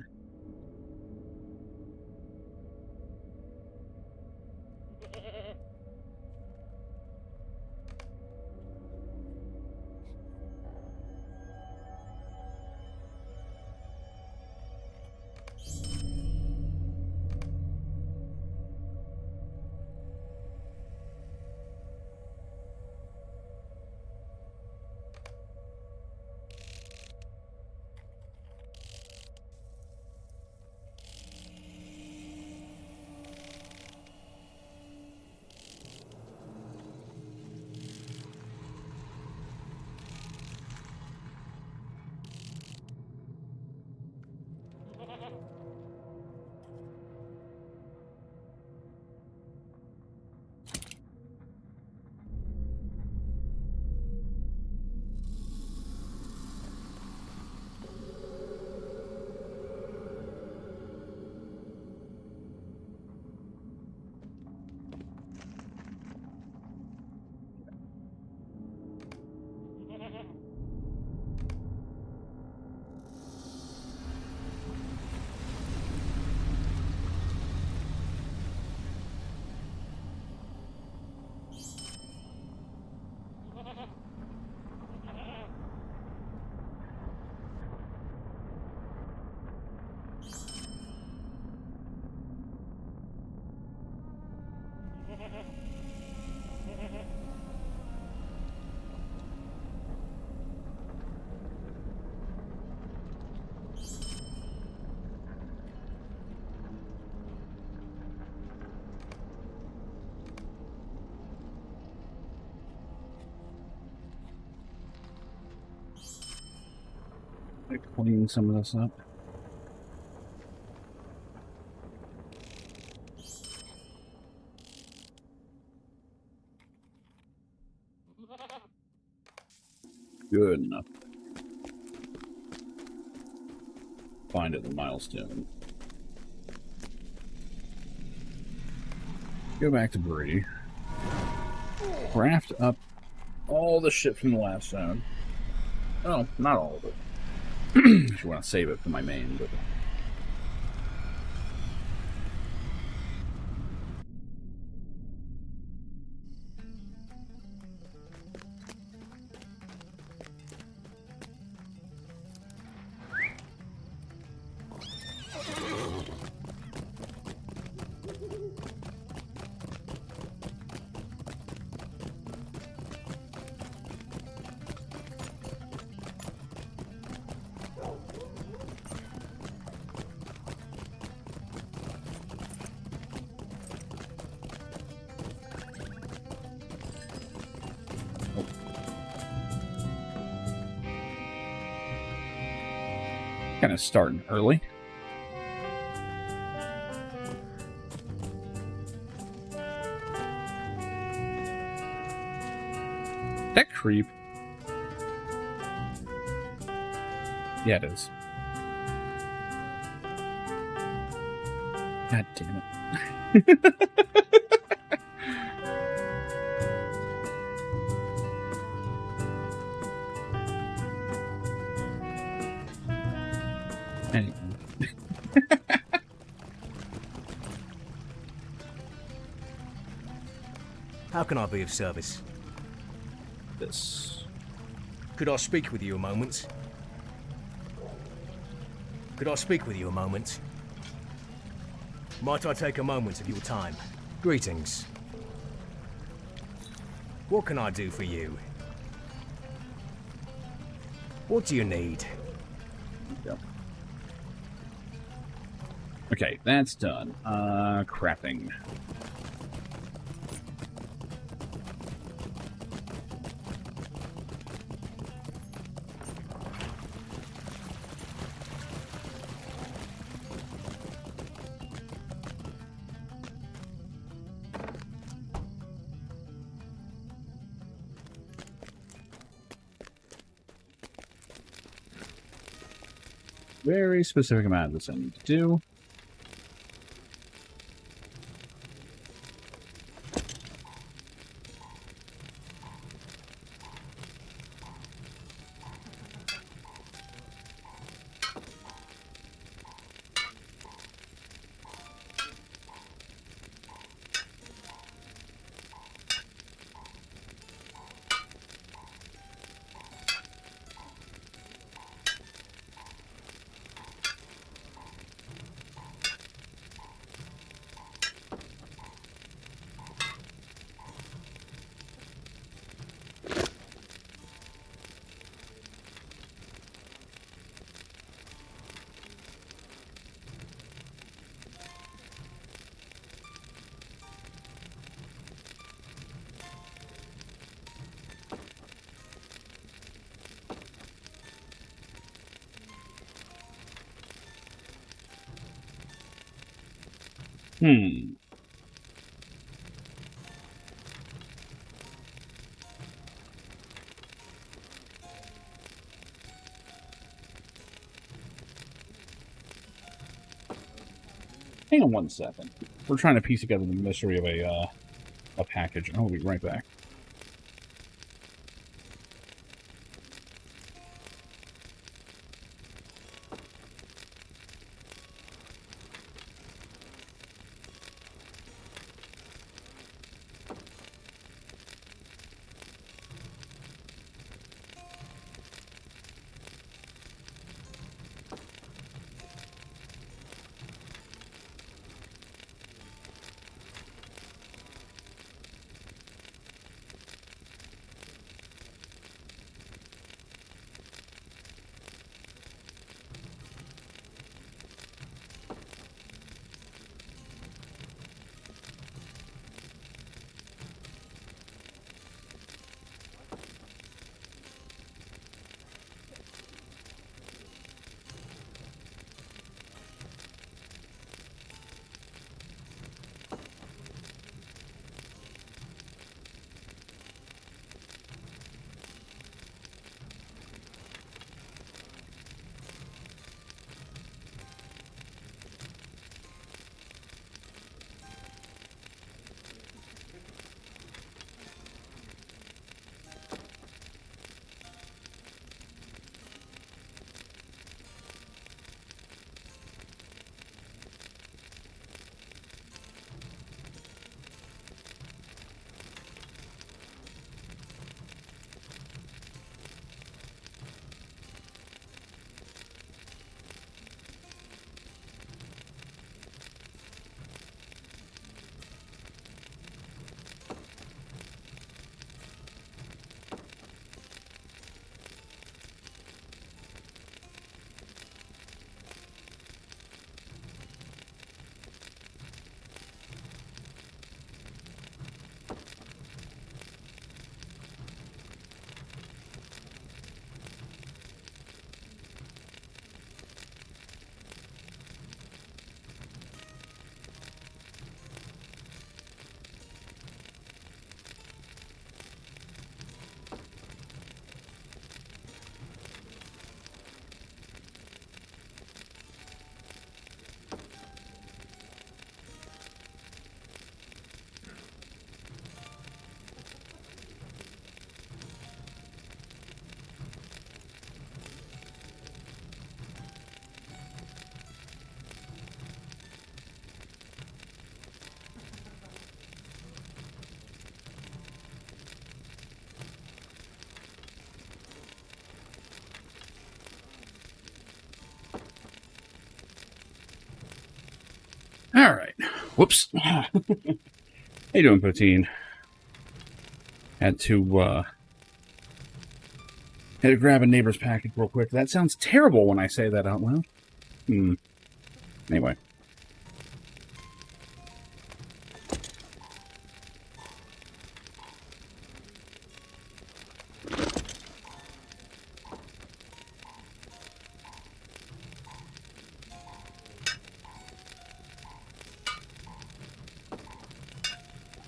[SPEAKER 1] Clean some of this up. Good enough. Find it the milestone. Go back to Bree. Craft up all the shit from the last zone. Oh, not all of it. If you want to save it for my main, but kind of starting early. creep. Yeah, it is. God damn it. Anyway.
[SPEAKER 2] How can I be of service?
[SPEAKER 1] This.
[SPEAKER 2] Could I speak with you a moment? Could I speak with you a moment? Might I take a moment of your time? Greetings. What can I do for you? What do you need?
[SPEAKER 1] Yep. Okay, that's done. Crafting. Very specific amount of this I need to do. Hmm. Hang on one second. We're trying to piece together the mystery of a package, and I'll be right back. Whoops. How you doing, Poutine? Had to grab a neighbor's package real quick. That sounds terrible when I say that out loud. Anyway.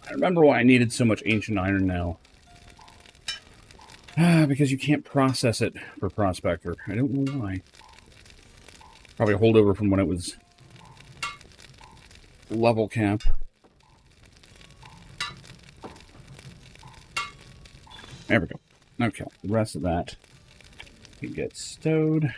[SPEAKER 1] I remember why I needed so much ancient iron now. Because you can't process it for Prospector. I don't know why. Probably a holdover from when it was level cap. There we go. Okay, the rest of that can get stowed.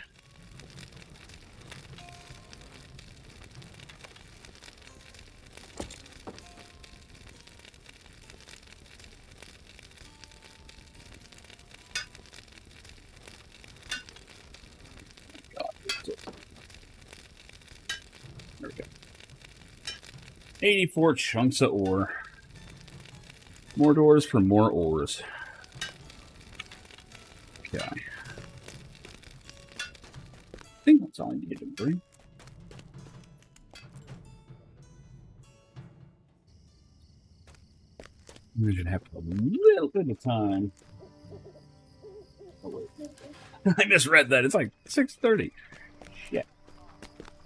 [SPEAKER 1] There we go. 84 chunks of ore. More doors for more ores. Okay. I think that's all I needed to bring. We should have a little bit of time. Oh, wait. I misread that. It's like 6:30. Shit.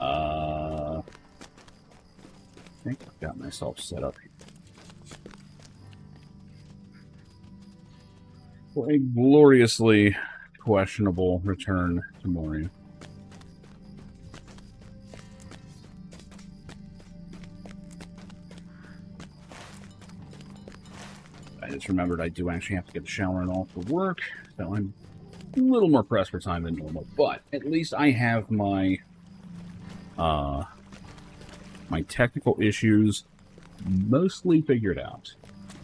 [SPEAKER 1] I think I've got myself set up here for a gloriously questionable return to Moria. I just remembered I do actually have to get a shower and all for work, so I'm a little more pressed for time than normal. But at least I have my my technical issues mostly figured out.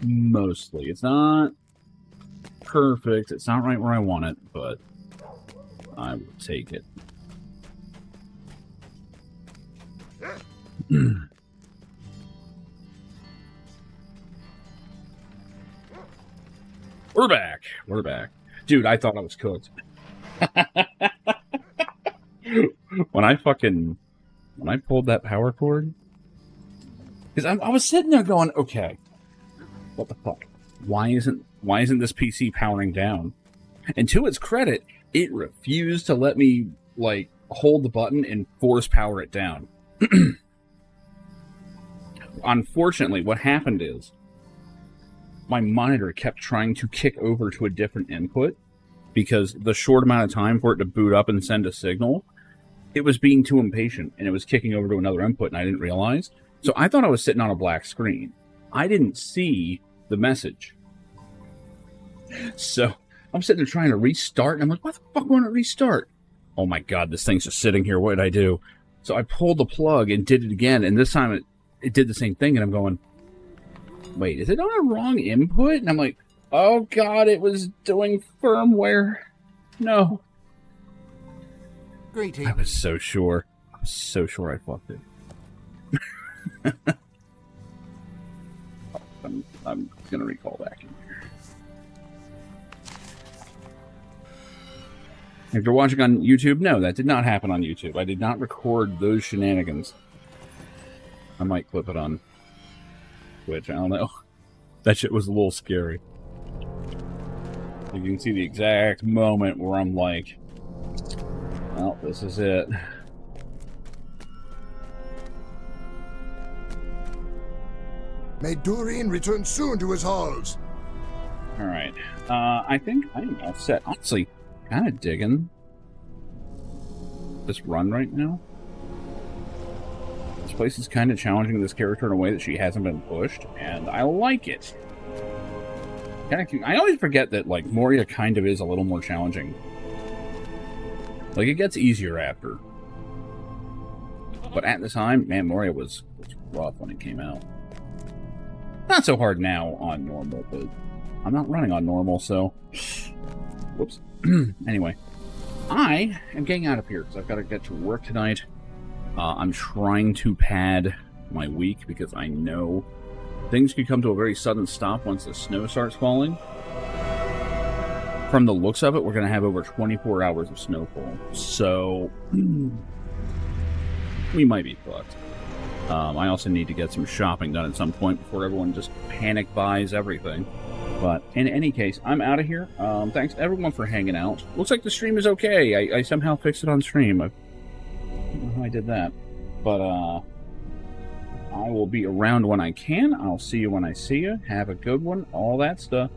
[SPEAKER 1] Mostly. It's not perfect. It's not right where I want it, but I will take it. We're back. We're back. Dude, I thought I was cooked. When I pulled that power cord, because I was sitting there going, okay, what the fuck? Why isn't this PC powering down? And to its credit, it refused to let me like hold the button and force power it down. Unfortunately, what happened is my monitor kept trying to kick over to a different input because the short amount of time for it to boot up and send a signal, it was being too impatient and it was kicking over to another input and I didn't realize. So I thought I was sitting on a black screen. I didn't see the message. So I'm sitting there trying to restart and I'm like, what the fuck won't it restart? Oh my god, this thing's just sitting here. What did I do? So I pulled the plug and did it again, and this time it did the same thing, and I'm going, wait, is it on a wrong input? And I'm like, oh god, it was doing firmware. No.
[SPEAKER 9] Greetings.
[SPEAKER 1] I was so sure. I was so sure I fucked it. I'm gonna recall back in here. If you're watching on YouTube, no, that did not happen on YouTube. I did not record those shenanigans. I might clip it on Twitch, I don't know. That shit was a little scary. You can see the exact moment where I'm like, well, this is it.
[SPEAKER 9] May Doreen return soon to his halls.
[SPEAKER 1] Alright. I think I am all set. Honestly, kind of digging this run right now. This place is kind of challenging this character in a way that she hasn't been pushed, and I like it. I always forget that, like, Moria kind of is a little more challenging. Like, it gets easier after. But at the time, man, Moria was rough when it came out. Not so hard now on normal, but I'm not running on normal, so... Whoops. Anyway, I am getting out of here because I've got to get to work tonight. I'm trying to pad my week because I know things could come to a very sudden stop once the snow starts falling. From the looks of it, we're going to have over 24 hours of snowfall. So, we might be fucked. I also need to get some shopping done at some point before everyone just panic buys everything. But in any case, I'm out of here. Thanks everyone for hanging out. Looks like the stream is okay. I somehow fixed it on stream. I don't know how I did that. But, I will be around when I can. I'll see you when I see you. Have a good one. All that stuff.